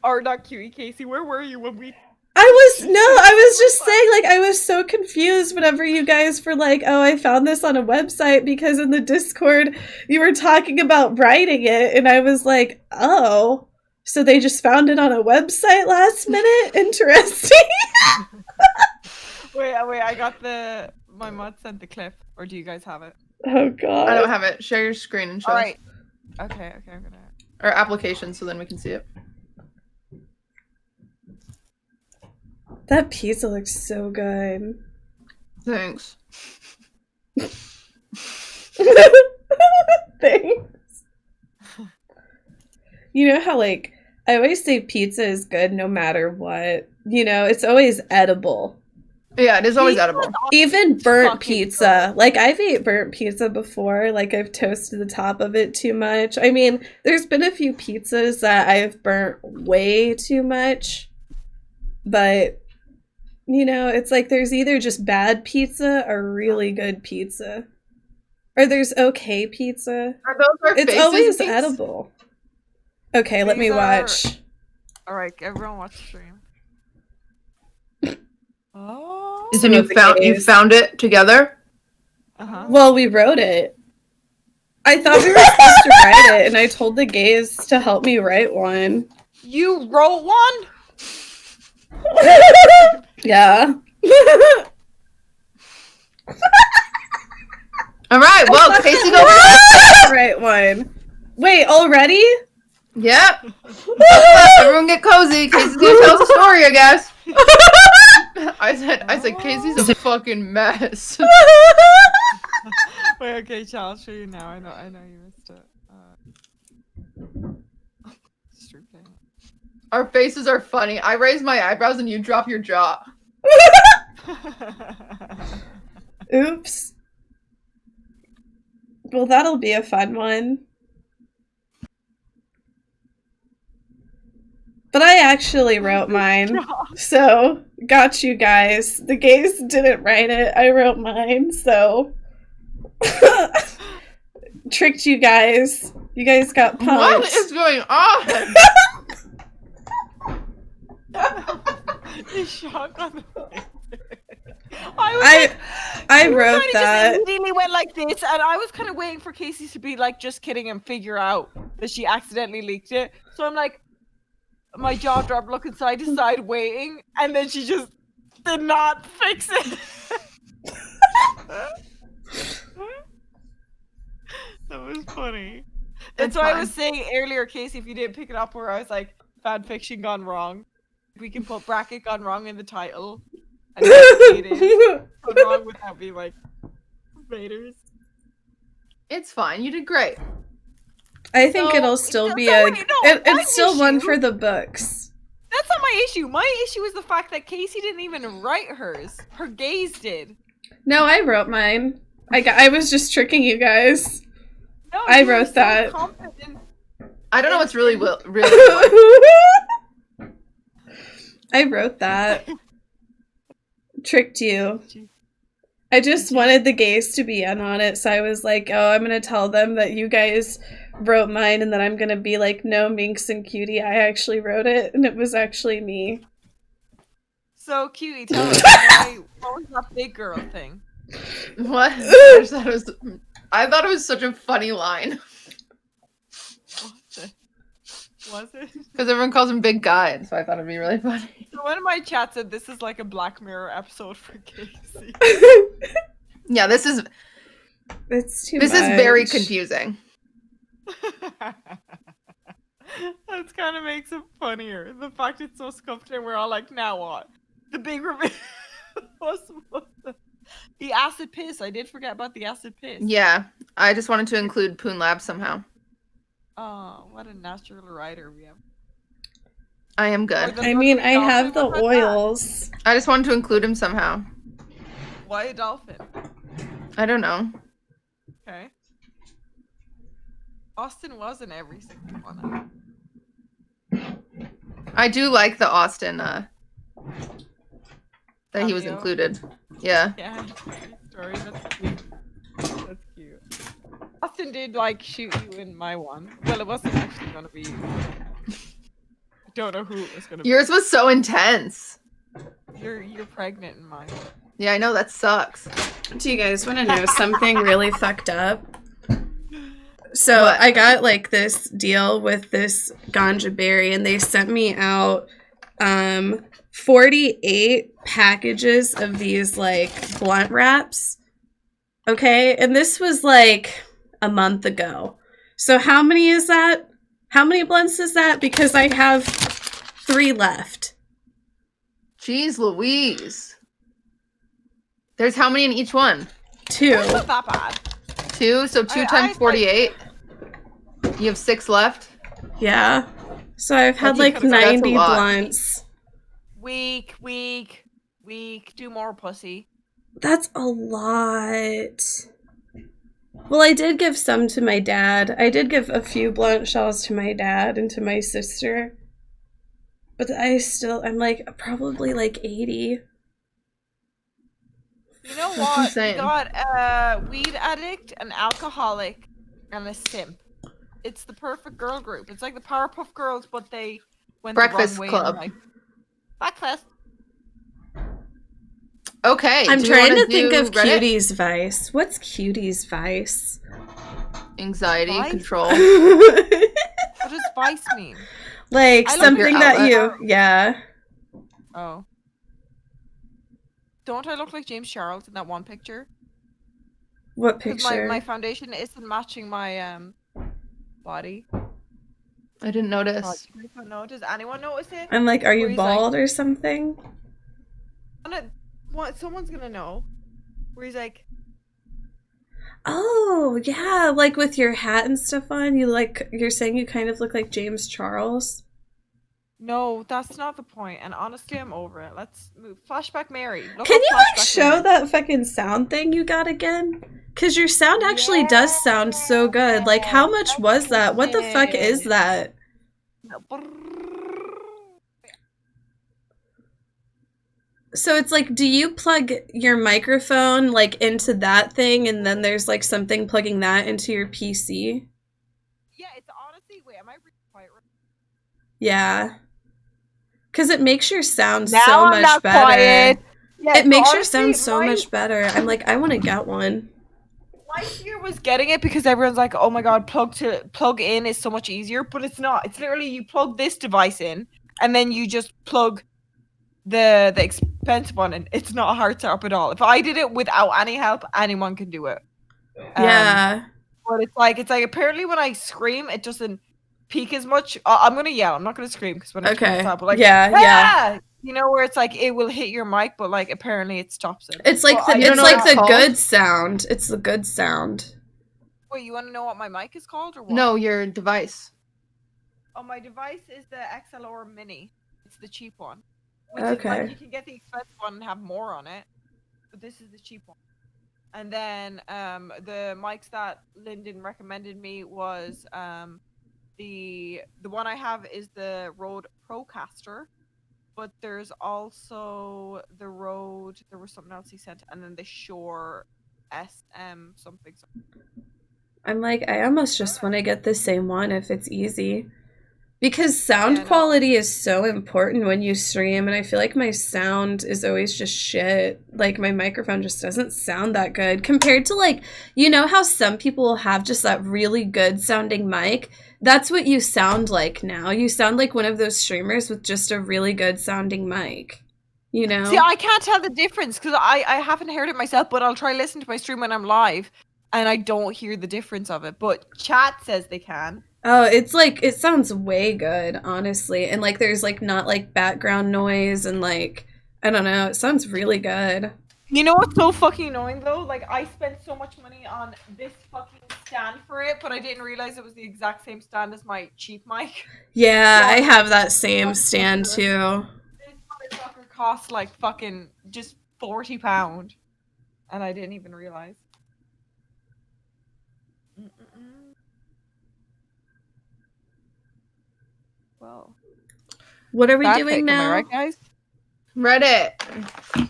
Or not Cutie, Casey. Where were you when we... I was just saying, like, I was so confused whenever you guys were like, oh, I found this on a website, because in the Discord, you were talking about writing it, and I was like, oh, so they just found it on a website last minute? Interesting. Wait, I got my mod sent the clip, or do you guys have it? Oh, God. I don't have it. Share your screen and show us. Alright. Okay, I'm gonna... Or application, so then we can see it. That pizza looks so good. Thanks. Thanks. You know how, like, I always say pizza is good no matter what. You know, it's always edible. Yeah, it is always edible. Even burnt pizza. Like, I've ate burnt pizza before. Like, I've toasted the top of it too much. I mean, there's been a few pizzas that I've burnt way too much. But, you know, it's like there's either just bad pizza or really good pizza. Or there's okay pizza. Are those our It's faces, always Pinks? edible. Okay, let me watch. Alright, everyone watch the stream. Oh. So you found it together? Uh-huh. Well, we wrote it. I thought we were supposed to write it, and I told the gays to help me write one. You wrote one? Yeah. Alright, well, Casey, go write one. Wait, already? Yep. Everyone get cozy. Casey's gonna tell us a story, I guess. I said, Casey's a fucking mess. Wait, okay, Chad, I'll show you now. I know you missed it. Our faces are funny. I raise my eyebrows and you drop your jaw. Oops. Well, that'll be a fun one. But I actually wrote mine, so got you guys. The gays didn't write it. I wrote mine, so tricked you guys. You guys got punched. What is going on? The shock on the face. I wrote that. Just immediately went like this, and I was kind of waiting for Casey to be like, just kidding, and figure out that she accidentally leaked it. So I'm like, my jaw dropped, looking side to side, waiting, and then she just did not fix it. That was funny. That's why I was saying earlier, Casey, if you didn't pick it up, where I was like, fanfiction gone wrong. We can put bracket gone wrong in the title. And it is gone wrong without being like, Raiders. It's fine. You did great. I think it'll still be it's still one for the books. That's not my issue. My issue is the fact that Casey didn't even write hers. Her gays did. No, I wrote mine. I was just tricking you guys. No, I wrote that. I don't know what's really I wrote that. Tricked you. I just wanted the gays to be in on it, so I was like, oh, I'm gonna tell them that you guys wrote mine, and then I'm gonna be like, no, Minx and Cutie, I actually wrote it, and it was actually me. So, Cutie, tell us, what was that big girl thing? What? I thought it was such a funny line. Was it? Because everyone calls him Big Guy, so I thought it'd be really funny. So one of my chats said this is like a Black Mirror episode for Casey. Yeah, this is very confusing. That kind of makes it funnier. The fact it's so scuffed and we're all like, now what? The big reveal. The acid piss. I did forget about the acid piss. Yeah, I just wanted to include Poon Lab somehow. Oh, what a natural writer we have. I am good. I mean, I have the oils. I just wanted to include him somehow. Why a dolphin? I don't know. Okay. Austin was in every single one. I do like the Austin That he was cameo. included. Yeah. Yeah. Story. That's cute. That's cute. Austin did like shoot you in my one. Well, it wasn't actually gonna be you. I don't know who it was gonna be. Yours was so intense. You're pregnant in mine. Yeah, I know, that sucks. Do you guys want to know something really fucked up? So I got like this deal with this ganja berry, and they sent me out 48 packages of these like blunt wraps. Okay, and this was like a month ago. So how many is that? How many blunts is that? Because I have 3 left. Jeez Louise. There's how many in each one? 2. That's not that bad. 2? So 2 times 48? You have 6 left? Yeah. So I've had like 90 blunts. Weak. Do more, pussy. That's a lot. Well, I did give some to my dad. I did give a few blunt shells to my dad and to my sister. But I'm like, probably like 80. You know what? We got a weed addict, an alcoholic, and a simp. It's the perfect girl group. It's like the Powerpuff Girls, but they went Breakfast the wrong way Club. in life. Breakfast. Okay. I'm do you trying wanna to think do of Reddit? Cutie's Vice. What's Cutie's Vice? Anxiety, Vice? control. What does vice mean? Like I love something your that outlet. yeah. Oh. Don't I look like James Charles in that one picture? What 'Cause picture? My foundation isn't matching my body. I didn't God, notice. you guys don't know? Does anyone notice it? I'm like, are Where you he's bald or something? What? Someone's gonna know. Where he's like, Oh, yeah, like with your hat and stuff on, you're saying you kind of look like James Charles? no, that's not the point. And honestly, I'm over it. Let's move. Flashback Mary. Look Can up you like Flashback show Mary. that fucking sound thing you got again? Because your sound actually does sound so good. Like, how much was that? What the fuck is that? So it's like, do you plug your microphone like into that thing, and then there's like something plugging that into your PC? Yeah, it's honestly. Wait, am I really quiet? Yeah. Because it makes your sound Now so I'm much not better. quiet. Yeah, It so makes your honestly, sound so my- much better. I'm like, I want to get one. My fear was getting it because everyone's like, "Oh my god, plug in is so much easier," but it's not. It's literally you plug this device in, and then you just plug the expensive one in. It's not a hard setup at all. If I did it without any help, anyone can do it. Yeah. But it's like apparently when I scream, it doesn't peak as much. I'm gonna yell. I'm not gonna scream because when I Okay. scream, but like Yeah. "Ah!" You know where it's like it will hit your mic, but like apparently it stops it. It's like But I don't know the what it's called. good sound. It's the good sound. Wait, you want to know what my mic is called or what? No, your device. Oh, my device is the XLR Mini. It's the cheap one. Which is Okay. like you can get the expensive one and have more on it, but this is the cheap one. And then the mics that Lyndon recommended me was the one I have is the Rode Procaster, but there's also the Rode. There was something else he sent, and then the Shure SM something. I'm like, I almost just want to get the same one if it's easy. Because sound quality is so important when you stream, and I feel like my sound is always just shit. Like, my microphone just doesn't sound that good compared to, like, you know how some people will have just that really good sounding mic? That's what you sound like now. You sound like one of those streamers with just a really good sounding mic. You know? See, I can't tell the difference because I haven't heard it myself, but I'll try listen to my stream when I'm live, and I don't hear the difference of it. But chat says they can. Oh, it's like, it sounds way good, honestly. And like, there's like not like background noise and like, I don't know, it sounds really good. You know what's so fucking annoying though? Like, I spent so much money on this fucking stand for it, but I didn't realize it was the exact same stand as my cheap mic. Yeah, So I have that same stand too. This motherfucker cost like fucking just £40, and I didn't even realize. Well, What are we bad doing pick, am I now? right, guys? Reddit.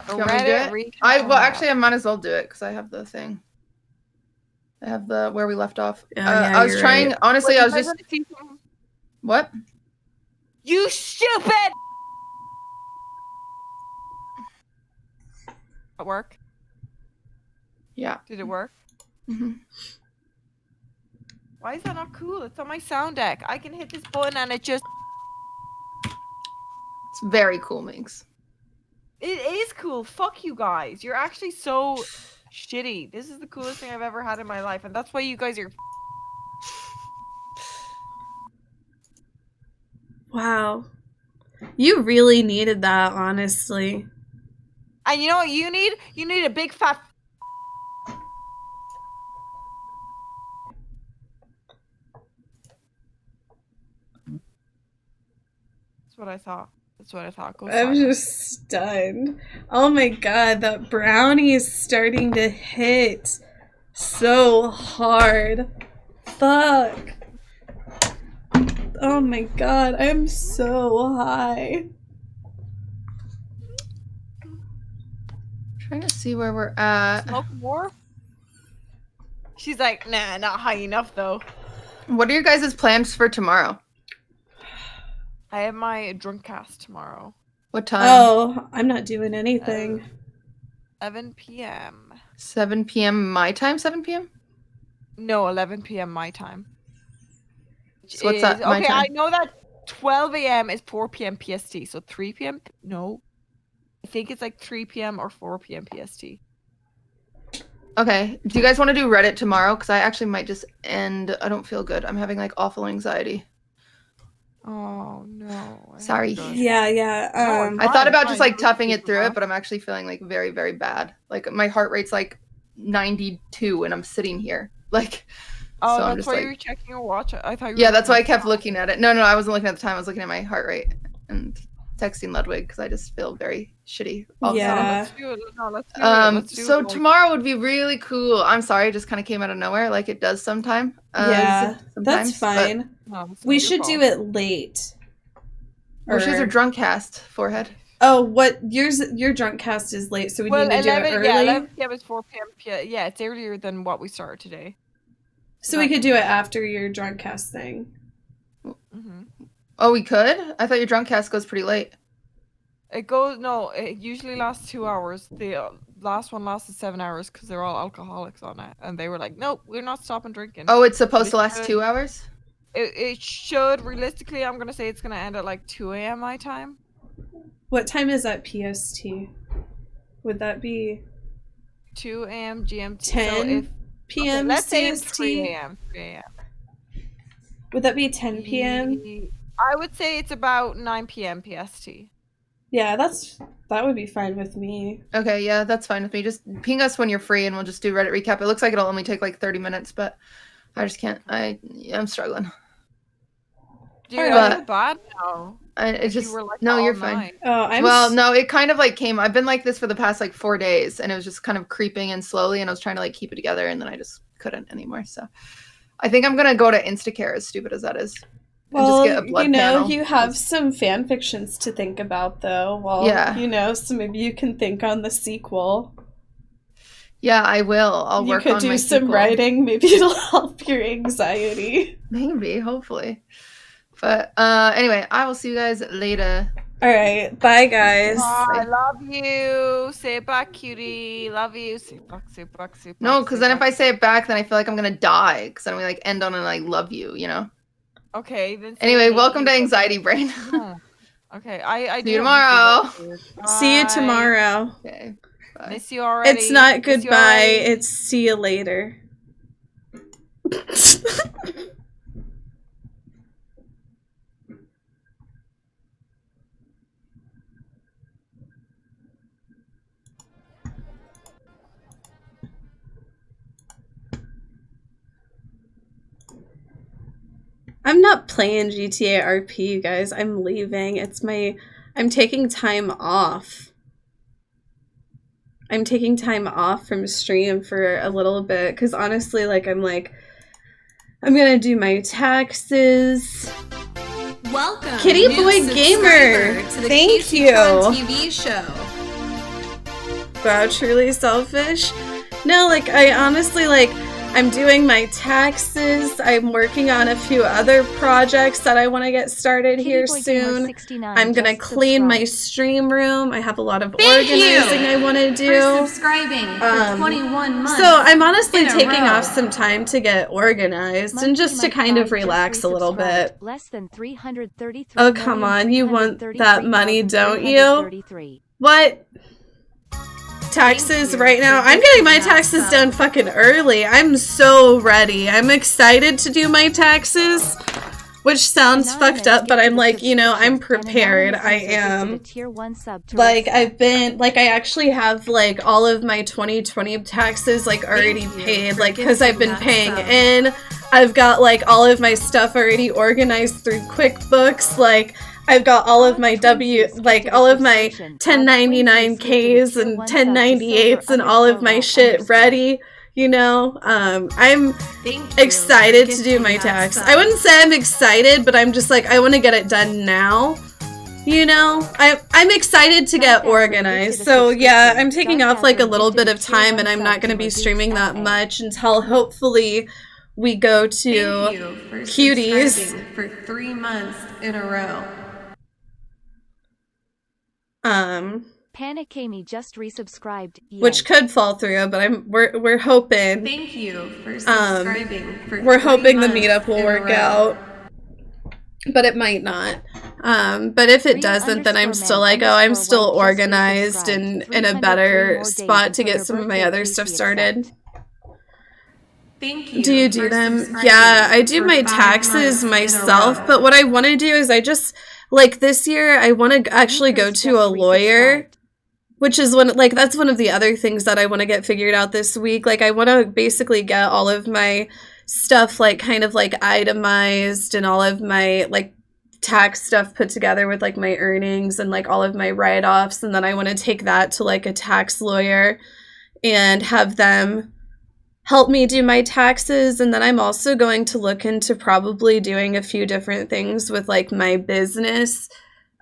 Go You want me to do Reddit, it? read Well, actually, I might as well do it, because I might as well do it. I have the thing. I have the where we left off. yeah, I was you're right. Honestly, Wait, I was just. What? You stupid! At work? Yeah. Did it work? Mm-hmm. Why is that not cool? It's on my sound deck. I can hit this button and it just... It's very cool, Minx. It is cool. Fuck you guys. You're actually so shitty. This is the coolest thing I've ever had in my life. And that's why you guys are... Wow. You really needed that, honestly. And you know what you need? You need a big fat... That's what I thought. That's what I thought. Go I'm silent. just stunned. Oh my god, that brownie is starting to hit so hard. Fuck. Oh my god, I'm so high. Trying to see where we're at. Smoke more? She's like, nah, not high enough though. What are your guys' plans for tomorrow? I have my drunk cast tomorrow. What time? Oh, I'm not doing anything. 11 p.m. 7 p.m. my time? 7 p.m.? No, 11 p.m. my time. So what's that? My Okay, time? I know that 12 a.m. is 4 p.m. PST. So 3 p.m. No. I think it's like 3 p.m. or 4 p.m. PST. Okay. Do you guys want to do Reddit tomorrow? Because I actually might just end. I don't feel good. I'm having like awful anxiety. Oh no. Sorry. Yeah. I thought about just like toughing it through it, but I'm actually feeling like very, very bad. Like my heart rate's like 92 and I'm sitting here. Like, Oh, so I'm that's just why like, you were checking your watch. I thought you were yeah, that's why I looking at kept looking at it. No, I wasn't looking at the time. I was looking at my heart rate and texting Ludwig because I just feel very shitty. all of a sudden. Yeah. Let's do it. No, let's do it. Let's do So it. tomorrow would be really cool. I'm sorry, it just kind of came out of nowhere, like it does sometime. Yeah, sometimes, that's fine. No, it's not We your should fault. do it late. Which is a drunk cast, forehead. Oh, what your drunk cast is late, so we Well, need to do it 11, early. yeah, 11 p.m. is 4 p.m. Yeah, it's earlier than what we started today. So we could do it after your drunk cast thing. Mm-hmm. Oh, we could? I thought your drunk cast goes pretty late. It goes, no, it usually lasts 2 hours. The last one lasted 7 hours because they're all alcoholics on it. And they were like, nope, we're not stopping drinking. Oh, it's supposed But to it last should- 2 hours? It should, realistically, I'm going to say it's going to end at like 2 a.m. my time. What time is that PST? Would that be 2 a.m. GMT. 10 p.m. Let's say it's CST? 3 a.m. 3 a.m. Would that be 10 p.m.? I would say it's about 9 p.m. PST. Yeah, that would be fine with me. Okay, yeah, that's fine with me. Just ping us when you're free and we'll just do Reddit recap. It looks like it'll only take like 30 minutes, but I just can't. I'm struggling. Dude, But- I feel bad now. It's You just were like no, all you're fine. night. Oh, well, no, it kind of like came. I've been like this for the past like 4 days, and it was just kind of creeping in slowly, and I was trying to like keep it together, and then I just couldn't anymore. So, I think I'm gonna go to Instacare, as stupid as that is, and Well, just get a blood you know, panel. you have some fan fictions to think about, though. Well, Yeah. you know, so maybe you can think on the sequel. Yeah, I will. I'll You work could on do my some sequel. writing. Maybe it'll help your anxiety. Maybe, hopefully. But anyway, I will see you guys later. All right, bye, guys. I love you. Say it back, cutie. Love you. Say it back, say it back, say it back. No, because then if I say it back, then I feel like I'm gonna die. Because then we like end on an I love you, you know. Okay, then. Anyway, welcome to Anxiety Brain. Okay, I See you tomorrow. See you tomorrow. Okay. Miss you already. It's not Miss you goodbye. already. It's see you later. I'm not playing GTA RP, you guys. I'm leaving. I'm taking time off. I'm taking time off from stream for a little bit because honestly, I'm gonna do my taxes, Welcome, Kitty new Boy subscriber, Gamer. to the Thank Kaceytron you. TV show. Wow, truly selfish. No, like, I honestly, like, I'm doing my taxes. I'm working on a few other projects that I want to get started here soon. I'm gonna clean my stream room. I have a lot of organizing I want to do. For subscribing for 21 months. So I'm honestly in a taking row. off some time to get organized and just to kind of relax a little bit. Less than 333. Oh, come on. You want that money, don't you? What? Taxes right now. I'm getting my taxes done fucking early. I'm so ready. I'm excited to do my taxes, which sounds fucked up, but I'm like, you know, I'm prepared. I am. Like, I actually have, like, all of my 2020 taxes, like, already paid, like, because I've been paying in. I've got, like, all of my stuff already organized through QuickBooks, like, I've got all of my all of my 1099Ks and 1098s and all of my shit ready, you know? I'm excited to do my tax. I wouldn't say I'm excited, but I'm just like, I want to get it done now, you know? I'm excited to get organized. So yeah, I'm taking off like a little bit of time and I'm not going to be streaming that much until hopefully we go to Cuties. For 3 months in a row. Panic Amy just resubscribed. Which could fall through, but we're hoping. Thank you for subscribing for we're 3 hoping the months meetup will in a work row. out. But it might not. But if it doesn't, then I'm still like, oh, I'm still organized and in a better spot to get some of my other stuff started. Thank you. Do you do for them? subscribing Yeah, I do for my 5 taxes months in a myself, row. but what I want to do is I just, like, this year I want to actually go to a lawyer, which is that's one of the other things that I want to get figured out this week. Like, I want to basically get all of my stuff, like, kind of, like, itemized and all of my, like, tax stuff put together with, like, my earnings and, like, all of my write-offs, and then I want to take that to, like, a tax lawyer and have them help me do my taxes. And then I'm also going to look into probably doing a few different things with, like, my business,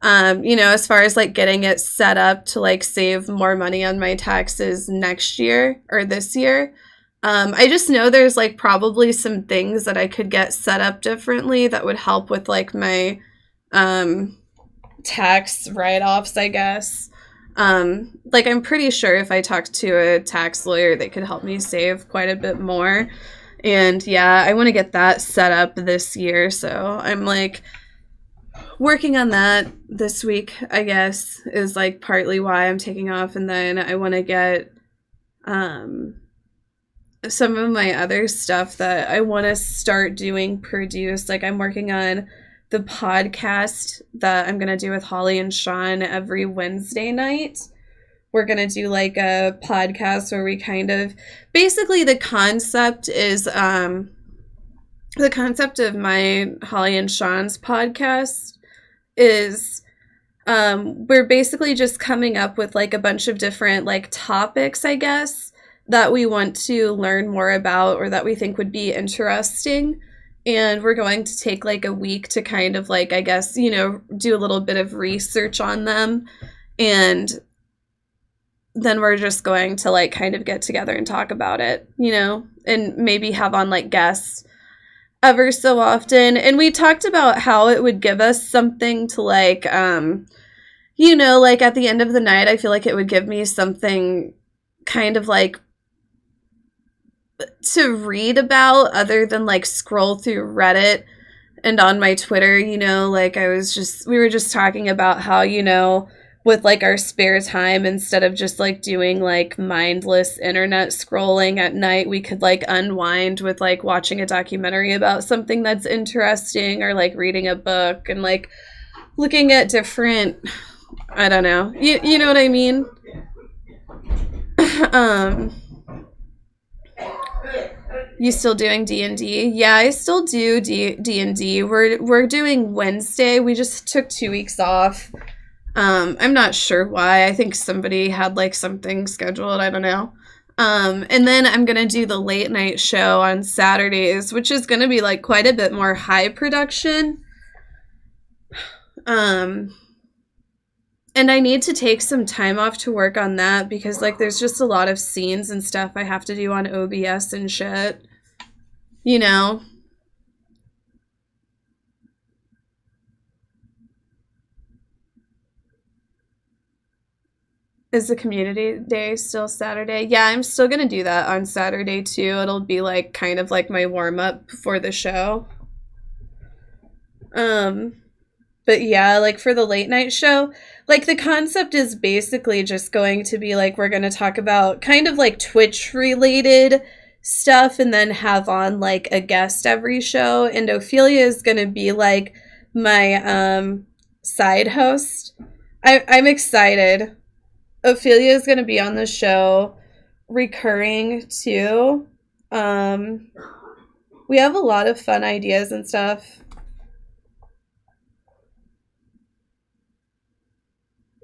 you know, as far as, like, getting it set up to, like, save more money on my taxes next year or this year. I just know there's, like, probably some things that I could get set up differently that would help with, like, my tax write-offs, I guess. Like, I'm pretty sure if I talk to a tax lawyer, they could help me save quite a bit more. And yeah, I want to get that set up this year. So I'm, like, working on that this week, I guess, is, like, partly why I'm taking off. And then I want to get some of my other stuff that I want to start doing produced. Like, I'm working on the podcast that I'm going to do with Holly and Sean every Wednesday night. We're going to do, like, a podcast where we kind of, basically the concept is, the concept of my Holly and Sean's podcast is, we're basically just coming up with, like, a bunch of different, like, topics, I guess, that we want to learn more about or that we think would be interesting. And we're going to take, like, a week to kind of, like, I guess, you know, do a little bit of research on them. And then we're just going to, like, kind of get together and talk about it, you know, and maybe have on, like, guests ever so often. And we talked about how it would give us something to, like, you know, like, at the end of the night, I feel like it would give me something kind of, like, to read about other than, like, scroll through Reddit and on my Twitter, you know, like, we were just talking about how, you know, with, like, our spare time, instead of just, like, doing, like, mindless internet scrolling at night, we could, like, unwind with, like, watching a documentary about something that's interesting or, like, reading a book and, like, looking at different, I don't know, you know what I mean? You still doing D&D? Yeah, I still do D&D. We're doing Wednesday. We just took 2 weeks off. I'm not sure why. I think somebody had, like, something scheduled. I don't know. And then I'm going to do the late night show on Saturdays, which is going to be, like, quite a bit more high production. And I need to take some time off to work on that because, like, there's just a lot of scenes and stuff I have to do on OBS and shit. You know? Is the community day still Saturday? Yeah, I'm still gonna do that on Saturday too. It'll be like kind of like my warm-up before the show. But yeah, like for the late night show, like the concept is basically just going to be like we're gonna talk about kind of like Twitch related stuff and then have on like a guest every show, and Ophelia is gonna be like my side host. I'm excited. Ophelia is going to be on the show recurring too. We have a lot of fun ideas and stuff.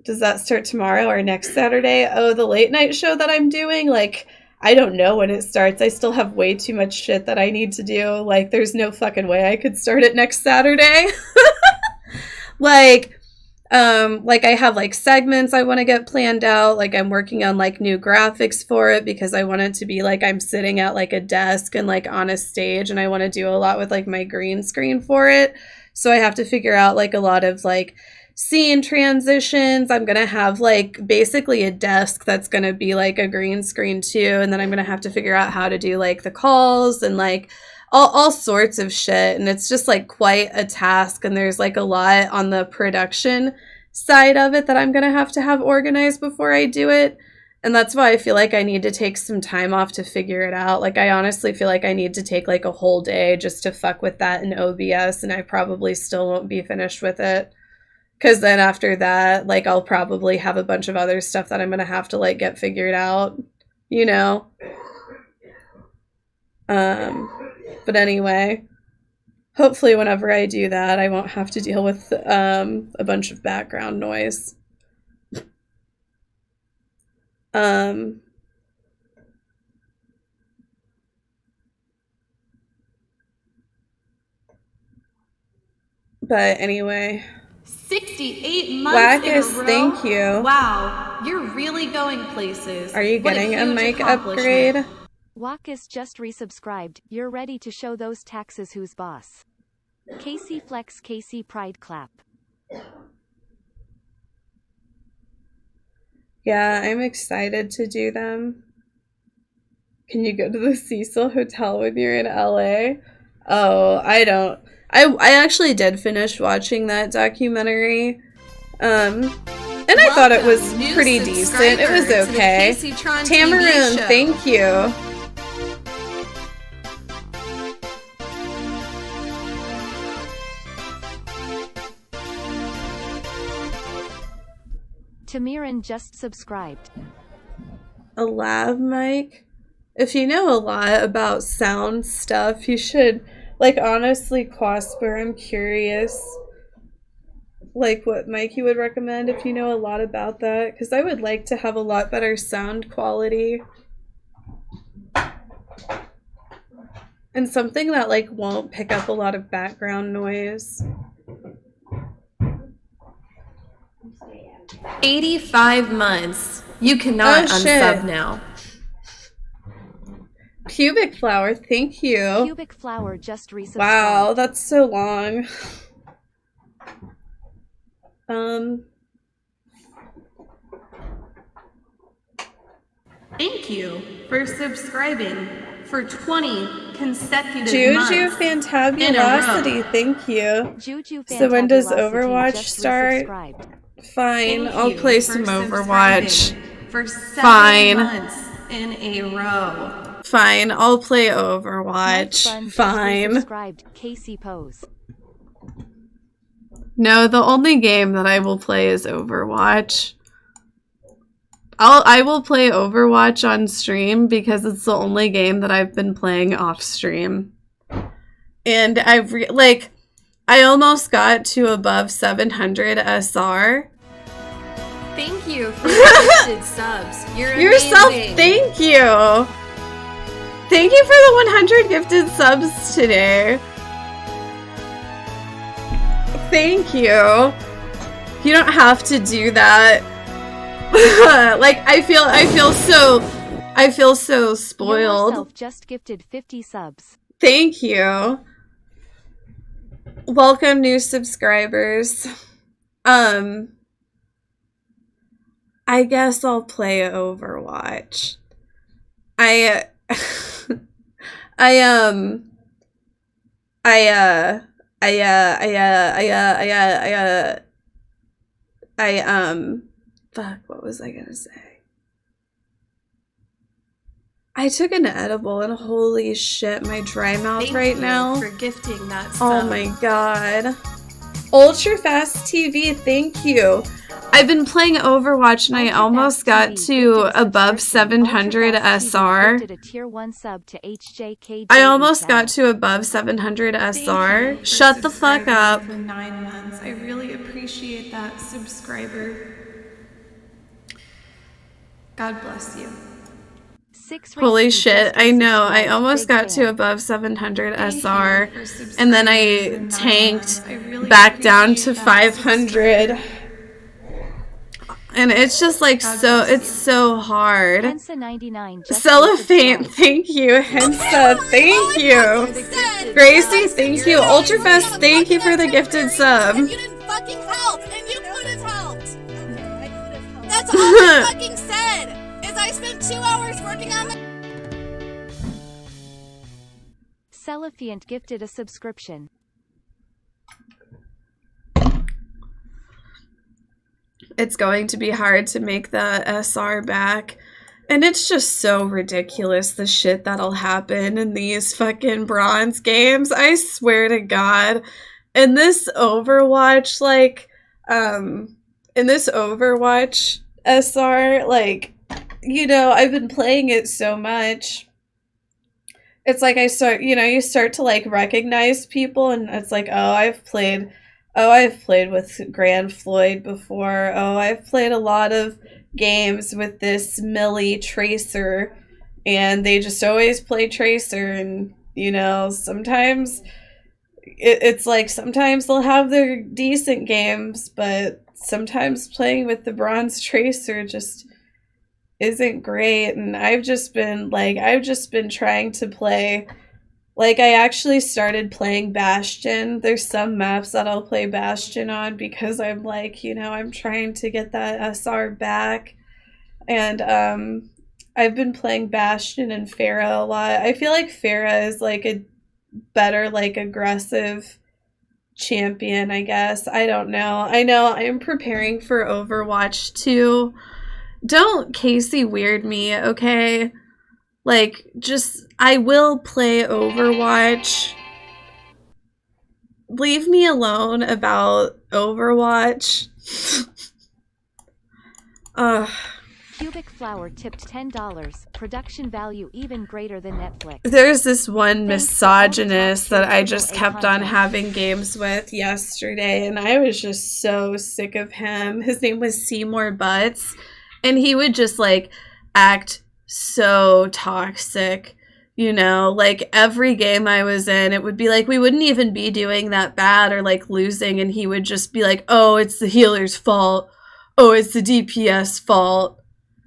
Does that start tomorrow or next Saturday? Oh, the late night show that I'm doing, like, I don't know when it starts. I still have way too much shit that I need to do. Like, there's no fucking way I could start it next Saturday. Like I have like segments I want to get planned out. Like I'm working on like new graphics for it because I want it to be like I'm sitting at like a desk and like on a stage, and I want to do a lot with like my green screen for it. So I have to figure out like a lot of like scene transitions. I'm going to have like basically a desk that's going to be like a green screen too. And then I'm going to have to figure out how to do like the calls and like all sorts of shit, and it's just like quite a task, and there's like a lot on the production side of it that I'm gonna have organized before I do it, and that's why I feel like I need to take some time off to figure it out. Like I honestly feel like I need to take like a whole day just to fuck with that in OBS, and I probably still won't be finished with it, because then after that, like I'll probably have a bunch of other stuff that I'm gonna have to like get figured out, you know. But anyway, hopefully whenever I do that, I won't have to deal with a bunch of background noise. But anyway. 68 months Wackus, in a row? thank you. Wow, you're really going places. Are you What getting a huge mic accomplishment. upgrade? Wackus just resubscribed. You're ready to show those taxes who's boss. Casey Flex, Casey Pride Clap. Yeah, I'm excited to do them. Can you go to the Cecil Hotel when you're in LA? Oh, I don't. I actually did finish watching that documentary. And I thought it was pretty decent. It was okay. Tamaroon, thank you. Tamirin just subscribed. A lav mic? If you know a lot about sound stuff, you should, like, honestly, Quasper, I'm curious, like, what mic you would recommend if you know a lot about that, because I would like to have a lot better sound quality. And something that, like, won't pick up a lot of background noise. 85 months. You cannot unsub now. Pubic Flower, thank you. Pubic Flower just resubscribed. Wow, that's so long. Thank you for subscribing for 20 consecutive Juju months Fantabulosity, thank you. Juju So when does Fantabulosity Overwatch just start? resubscribed. Fine, Thank I'll you play for some Overwatch. subscribing for 7 Fine. months in a row. Fine, I'll play Overwatch. Bun just Fine. resubscribed. Casey Pose. No, the only game that I will play is Overwatch. I will play Overwatch on stream because it's the only game that I've been playing off stream. And I almost got to above 700 SR. Thank you for the gifted subs. You're Yourself, amazing. thank you. Thank you for the 100 gifted subs today. Thank you. You don't have to do that. Like, I feel so spoiled. Yourself just gifted 50 subs. Thank you. Welcome, new subscribers. I guess I'll play Overwatch. Fuck, what was I gonna say? I took an edible and holy shit, my dry mouth right now. For gifting that Oh sub. my god. Ultra Fast TV, thank you. I've been playing Overwatch and I almost got to above 700 SR. I almost got to above 700 SR. Shut the fuck up. For 9 months. I really appreciate that, subscriber. God bless you. Holy shit, I know. I almost got to above 700 SR and then I tanked back down to 500. And it's just like it's so hard. Cellophane, thank you. Hensa, thank you. Gracie, thank you. Ultrafest, thank you for the gifted sub. You didn't fucking help, and you could have helped. That's all I fucking said. Is I spent 2 hours working on the. Cellophane gifted a subscription. It's going to be hard to make the SR back. And it's just so ridiculous, the shit that'll happen in these fucking bronze games. I swear to God. In this Overwatch, like, in this Overwatch SR, like, you know, I've been playing it so much. It's like you start to, like, recognize people, and it's like, I've played with Grand Floyd before. Oh, I've played a lot of games with this Millie Tracer, and they just always play Tracer, and, you know, sometimes it's like sometimes they'll have their decent games, but sometimes playing with the Bronze Tracer just isn't great. And I've just been trying to play. Like, I actually started playing Bastion. There's some maps that I'll play Bastion on because I'm like, you know, I'm trying to get that SR back. And I've been playing Bastion and Pharah a lot. I feel like Pharah is like a better, like, aggressive champion, I guess. I don't know. I know I'm preparing for Overwatch 2. Don't Casey weird me, okay? Like, just, I will play Overwatch. Leave me alone about Overwatch. Cubic Flower tipped $10. Production value even greater than Netflix. There's this one misogynist that I just kept on having games with yesterday, and I was just so sick of him. His name was Seymour Butts, and he would just, like, act so toxic, you know, like every game I was in, it would be like we wouldn't even be doing that bad or like losing, and he would just be like, oh, it's the healer's fault, oh, it's the DPS fault,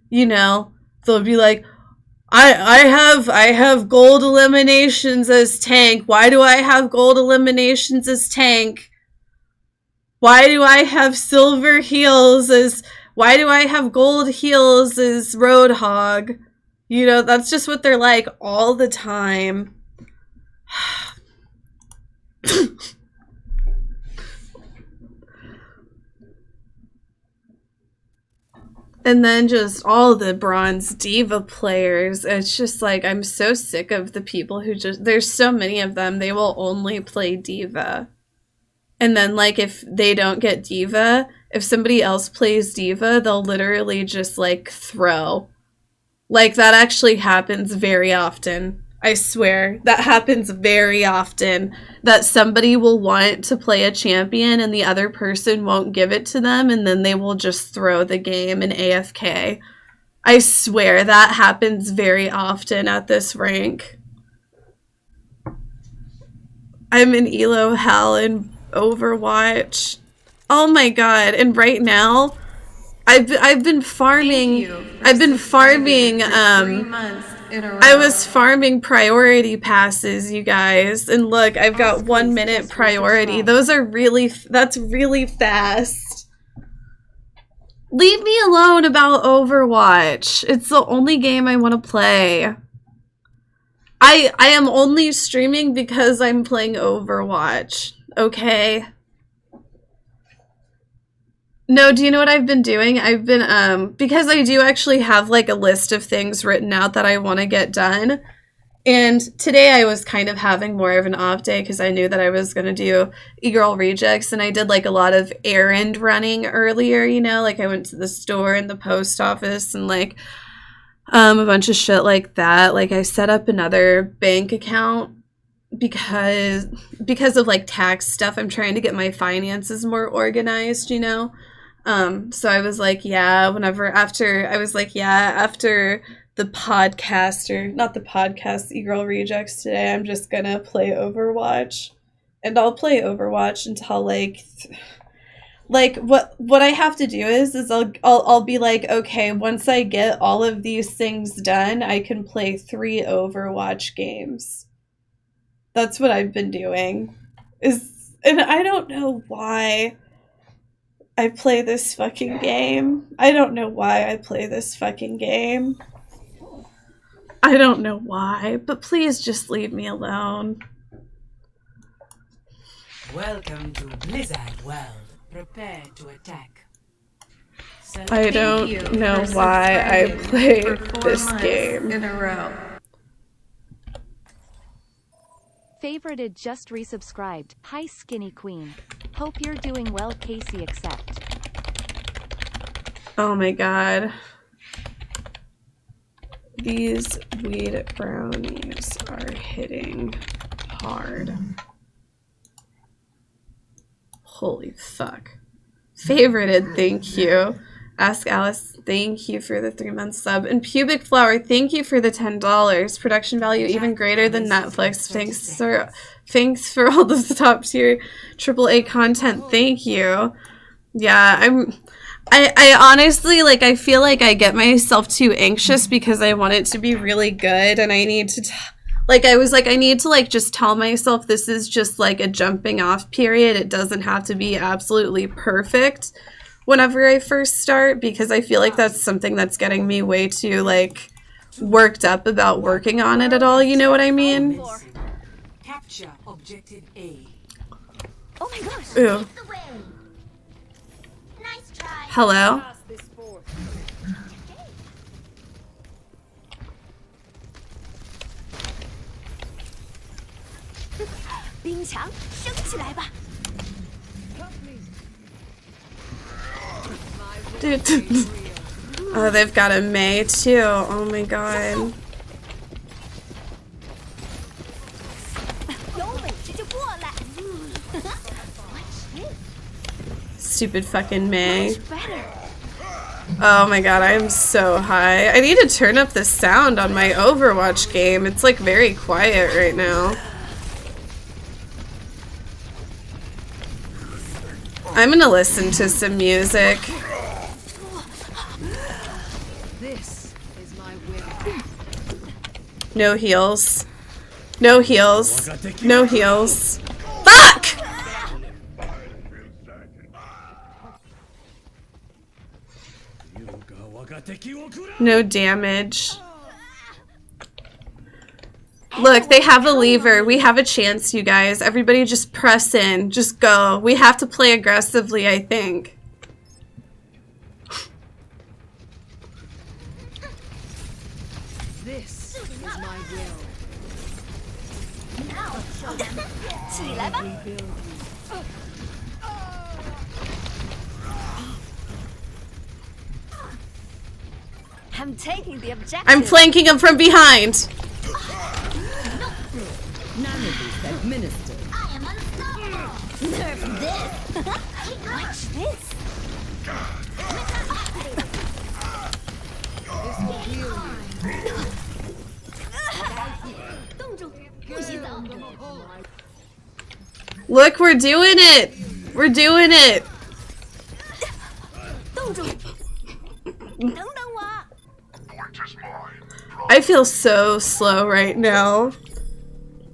you know. They'll be like, I have gold eliminations as tank. Why do I have gold eliminations as tank? Why do I have silver heals as why do I have gold heals as Roadhog? You know, that's just what they're like all the time. And then just all the Bronze Diva players. It's just like, I'm so sick of the people who just, there's so many of them, they will only play Diva. And then, like, if they don't get Diva, if somebody else plays Diva, they'll literally just, like, throw. Like, that actually happens very often. I swear. That happens very often. That somebody will want to play a champion and the other person won't give it to them, and then they will just throw the game and AFK. I swear that happens very often at this rank. I'm in Elo Hell in Overwatch. Oh my god! And right now, I've been farming. I've been farming. 3 months in a row. I was farming priority passes, you guys, and look, I've got 1 minute priority. Those are really. That's really fast. Leave me alone about Overwatch. It's the only game I want to play. I am only streaming because I'm playing Overwatch. Okay. No, do you know what I've been doing? I've been, because I do actually have, like, a list of things written out that I want to get done. And today I was kind of having more of an off day because I knew that I was going to do e-girl rejects. And I did, like, a lot of errand running earlier, you know? Like, I went to the store and the post office and, like, a bunch of shit like that. Like, I set up another bank account because of, like, tax stuff. I'm trying to get my finances more organized, you know? So I was like, yeah, after the podcast, or not the podcast, e-girl rejects today, I'm just gonna play Overwatch. And I'll play Overwatch until what I have to do is I'll be like, okay, once I get all of these things done, I can play 3 Overwatch games. That's what I've been doing. And I don't know why I play this fucking game. I don't know why I play this fucking game. I don't know why, but please just leave me alone. Welcome to Blizzard World. Prepare to attack. I don't know why I play this game. In a row. Favorited just resubscribed. Hi Skinny Queen. Hope you're doing well, Casey accept. Oh my god. These weed brownies are hitting hard. Holy fuck. Favorited, thank you. Ask Alice, thank you for the 3-month sub. And Pubic Flower, thank you for the $10. Production value even greater than Netflix. Thanks for all the top tier AAA content. Thank you. Yeah, I honestly, like, I feel like I get myself too anxious because I want it to be really good, and I need to, I need to, like, just tell myself this is just, like, a jumping off period. It doesn't have to be absolutely perfect whenever I first start, because I feel like that's something that's getting me way too, like, worked up about working on it at all, you know what I mean? Capture objective A. Oh my gosh. Ooh. Hello? Dude. Oh, they've got a May too. Oh my god. Stupid fucking May. Oh my god, I am so high. I need to turn up the sound on my Overwatch game. It's like very quiet right now. I'm gonna listen to some music. This is my will. No heals. No heals. No heals. Fuck! No damage. Look, they have a lever. We have a chance, you guys. Everybody just press in. Just go. We have to play aggressively, I think. This is my will. I'm taking the objective. I'm flanking him from behind. None of this administered. I am unstoppable. Nerf this. Watch this. Look, we're doing it. We're doing it. I feel so slow right now.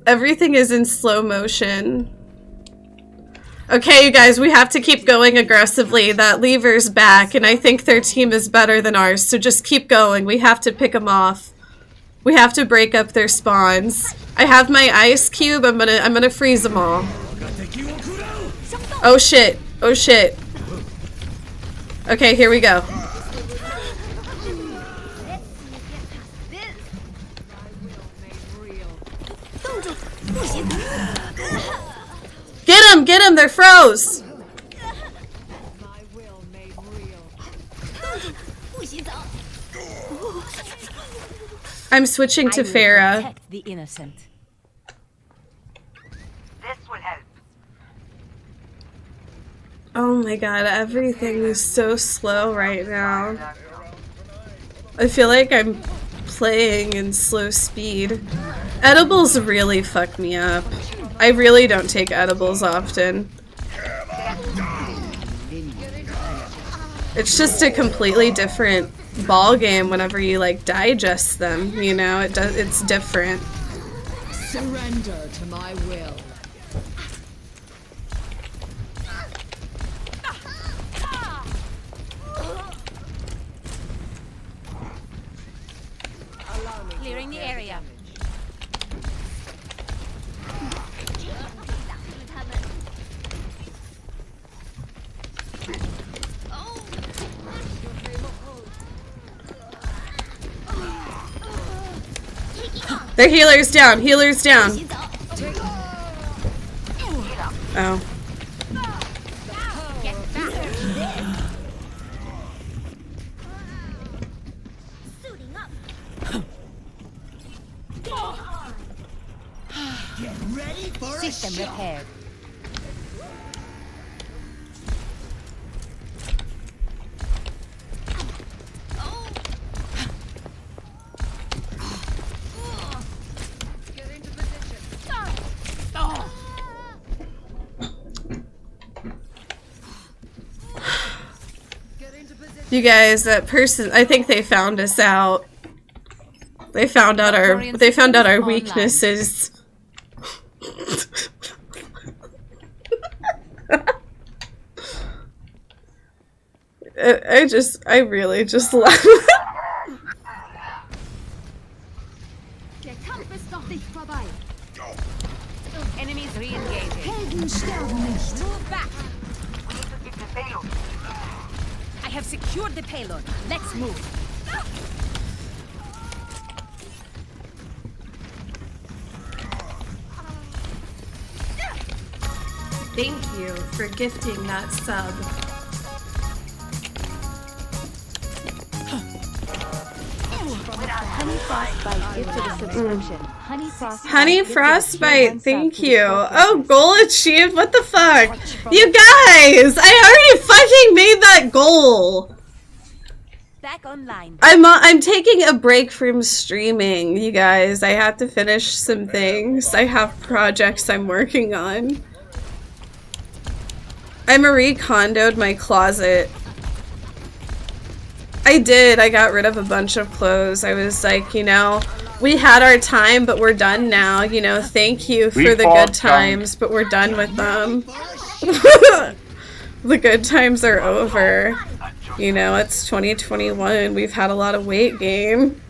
Everything is in slow motion. Okay, you guys, we have to keep going aggressively. That lever's back, and I think their team is better than ours, so just keep going. We have to pick them off. We have to break up their spawns. I have my ice cube. I'm gonna freeze them all. Oh shit. Oh shit. Okay, here we go. Get him, they're froze. I'm switching to Farah. The innocent. This will help. Oh my god, everything is so slow right now. I feel like I'm playing in slow speed. Edibles really fuck me up. I really don't take edibles often. It's just a completely different ball game whenever you like digest them, you know? It's different. Surrender to my will. Clearing the area. Their healer's down, healer's down. Oh. Get ready for system repaired. You guys, that person, I think they found us out. They found out our weaknesses. I really just laugh. Enemies re-engaging. Move back. I have secured the payload. Let's move. Thank you for gifting that sub. Honey Frostbite gifted a subscription. Honey Frostbite, thank you. Oh, goal achieved? What the fuck? You guys! I already fucking made that goal! Back online. I'm taking a break from streaming, you guys. I have to finish some things. I have projects I'm working on. I Marie Kondo'd my closet. I did. I got rid of a bunch of clothes. I was like, you know, we had our time, but we're done now. You know, thank you for the good times, but we're done with them. The good times are over. You know, it's 2021. We've had a lot of weight gain.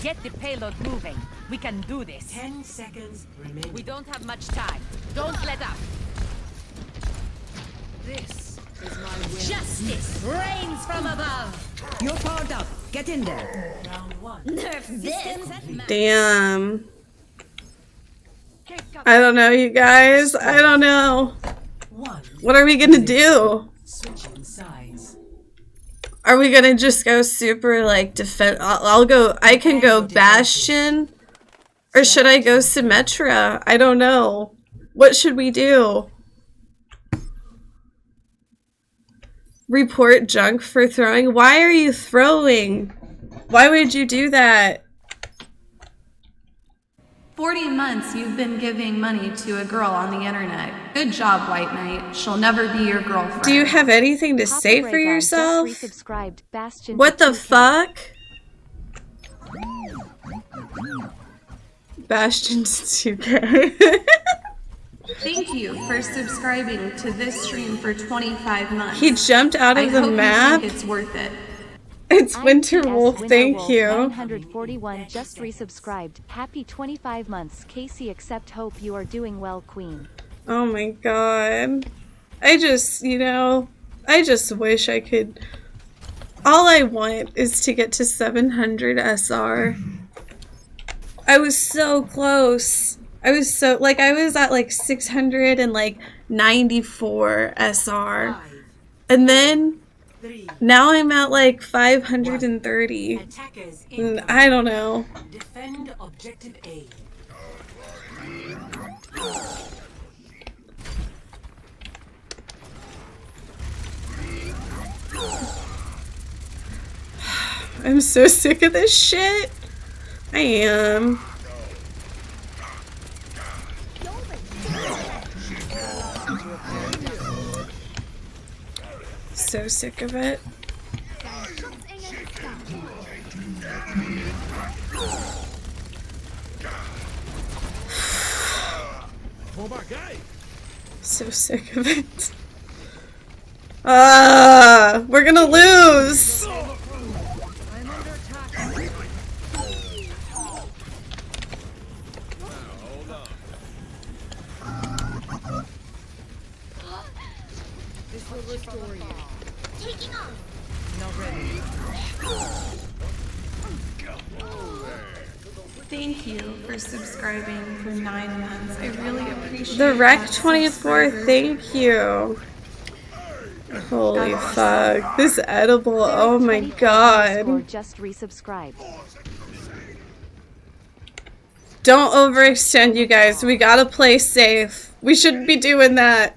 Get the payload moving. We can do this. 10 seconds remaining. We don't have much time. Don't let up. This is my will. Justice reigns from above. You're powered up. Get in there. Round 1. Nerf this. Damn. I don't know, you guys. I don't know. What are we gonna do? Switching sides. Are we gonna just go super like defend? I'll go. I can go Bastion, or should I go Symmetra? I don't know. What should we do? Report junk for throwing. Why are you throwing? Why would you do that? 40 months you've been giving money to a girl on the internet. Good job, White Knight. She'll never be your girlfriend. Do you have anything to say for yourself? Bastion What the fuck? Bastion's 2K. Thank you for subscribing to this stream for 25 months. He jumped out of the map. I hope you think it's worth it. It's Winter Wolf, thank you. 941 just resubscribed. Happy 25 months, Casey. Except hope you are doing well, Queen. Oh my god. I just, I just wish I could. All I want is to get to 700 SR. I was so close. I was so, I was at 694 SR. And then now I'm at 530. And I don't know. Defend objective A. I'm so sick of this shit. I am. So sick of it. So sick of it. We're gonna lose. This will restore you. Taking off. Not ready. Thank you for subscribing for 9 months. I really appreciate The Rec that 24, subscriber. thank you. Holy fuck. This edible, oh my god. Just resubscribe. Don't overextend, you guys. We gotta play safe. We shouldn't be doing that.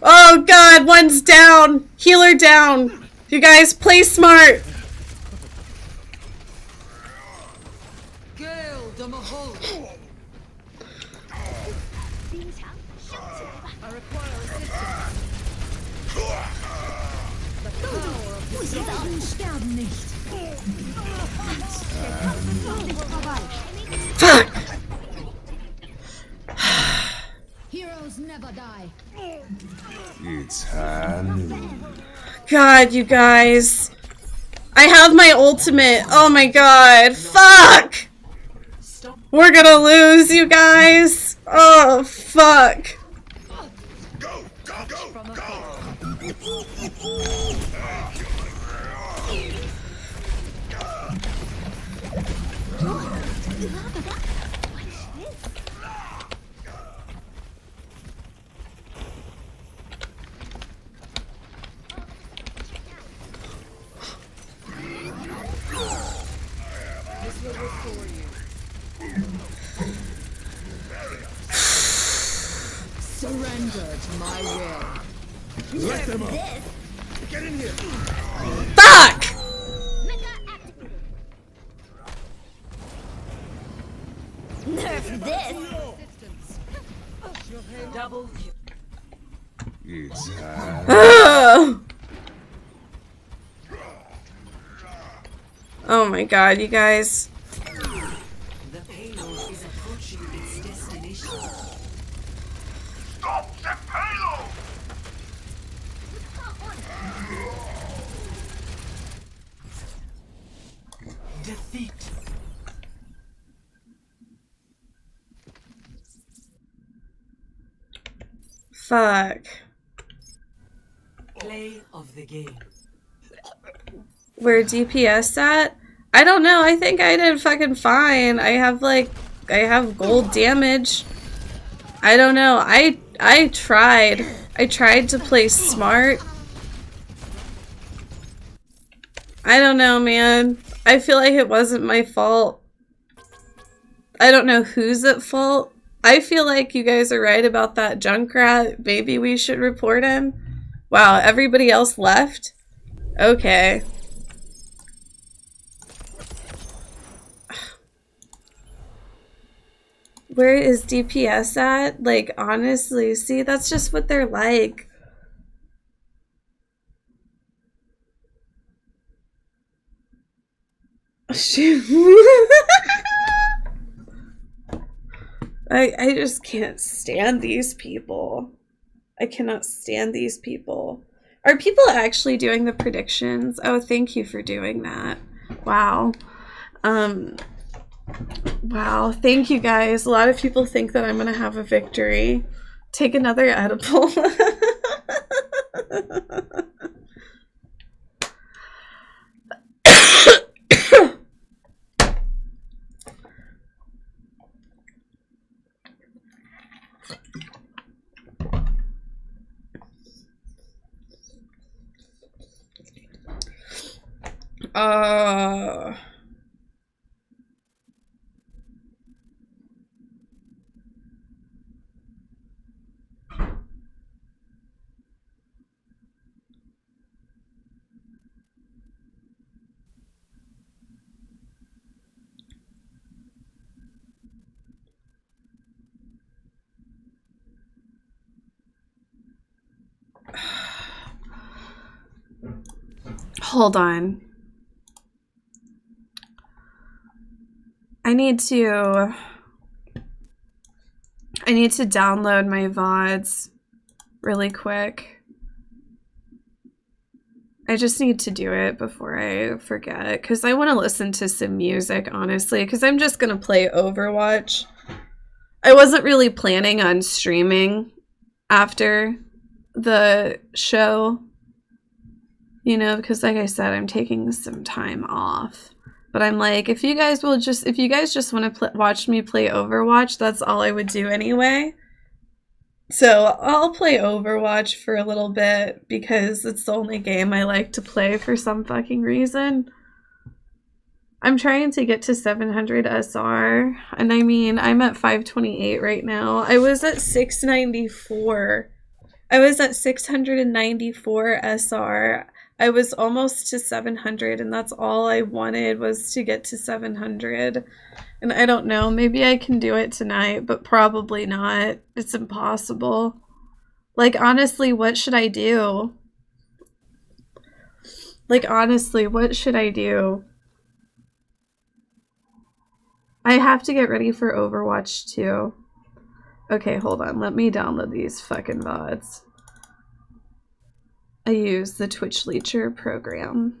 Oh god, one's down. Healer down. You guys, play smart. Fuck! Heroes never die. It's Hanu. God, you guys. I have my ultimate. Oh my god. Fuck! We're gonna lose, you guys. Oh, fuck. Surrender to my will. Let them up. Get in here. Fuck! Nerf this. Double. It's Ugh. Oh my god, you guys. The payload is approaching its destination. Stop the payload! Defeat. Fuck. Play of the game. Where DPS at? I don't know. I think I did fucking fine. I have gold damage. I don't know. I tried. I tried to play smart. I don't know, man. I feel like it wasn't my fault. I don't know who's at fault. I feel like you guys are right about that Junkrat. Maybe we should report him. Wow, everybody else left? Okay. Where is DPS at? Like, honestly, see, that's just what they're like. I just can't stand these people. I cannot stand these people. Are people actually doing the predictions? Oh, thank you for doing that. Wow. Wow, thank you guys. A lot of people think that I'm gonna have a victory. Take another edible. Hold on. I need to download my VODs really quick. I just need to do it before I forget, because I want to listen to some music, honestly, because I'm just going to play Overwatch. I wasn't really planning on streaming after the show, you know, because like I said, I'm taking some time off. But I'm like, if you guys just want to watch me play Overwatch, that's all I would do anyway. So I'll play Overwatch for a little bit because it's the only game I like to play for some fucking reason. I'm trying to get to 700 SR, and I mean, I'm at 528 right now. I was at 694. I was at 694 SR. I was almost to 700, and that's all I wanted was to get to 700. And I don't know, maybe I can do it tonight, but probably not. It's impossible. Like, honestly, what should I do? Like, honestly, what should I do? I have to get ready for Overwatch too. Okay, hold on. Let me download these fucking VODs. I use the Twitch Leecher program.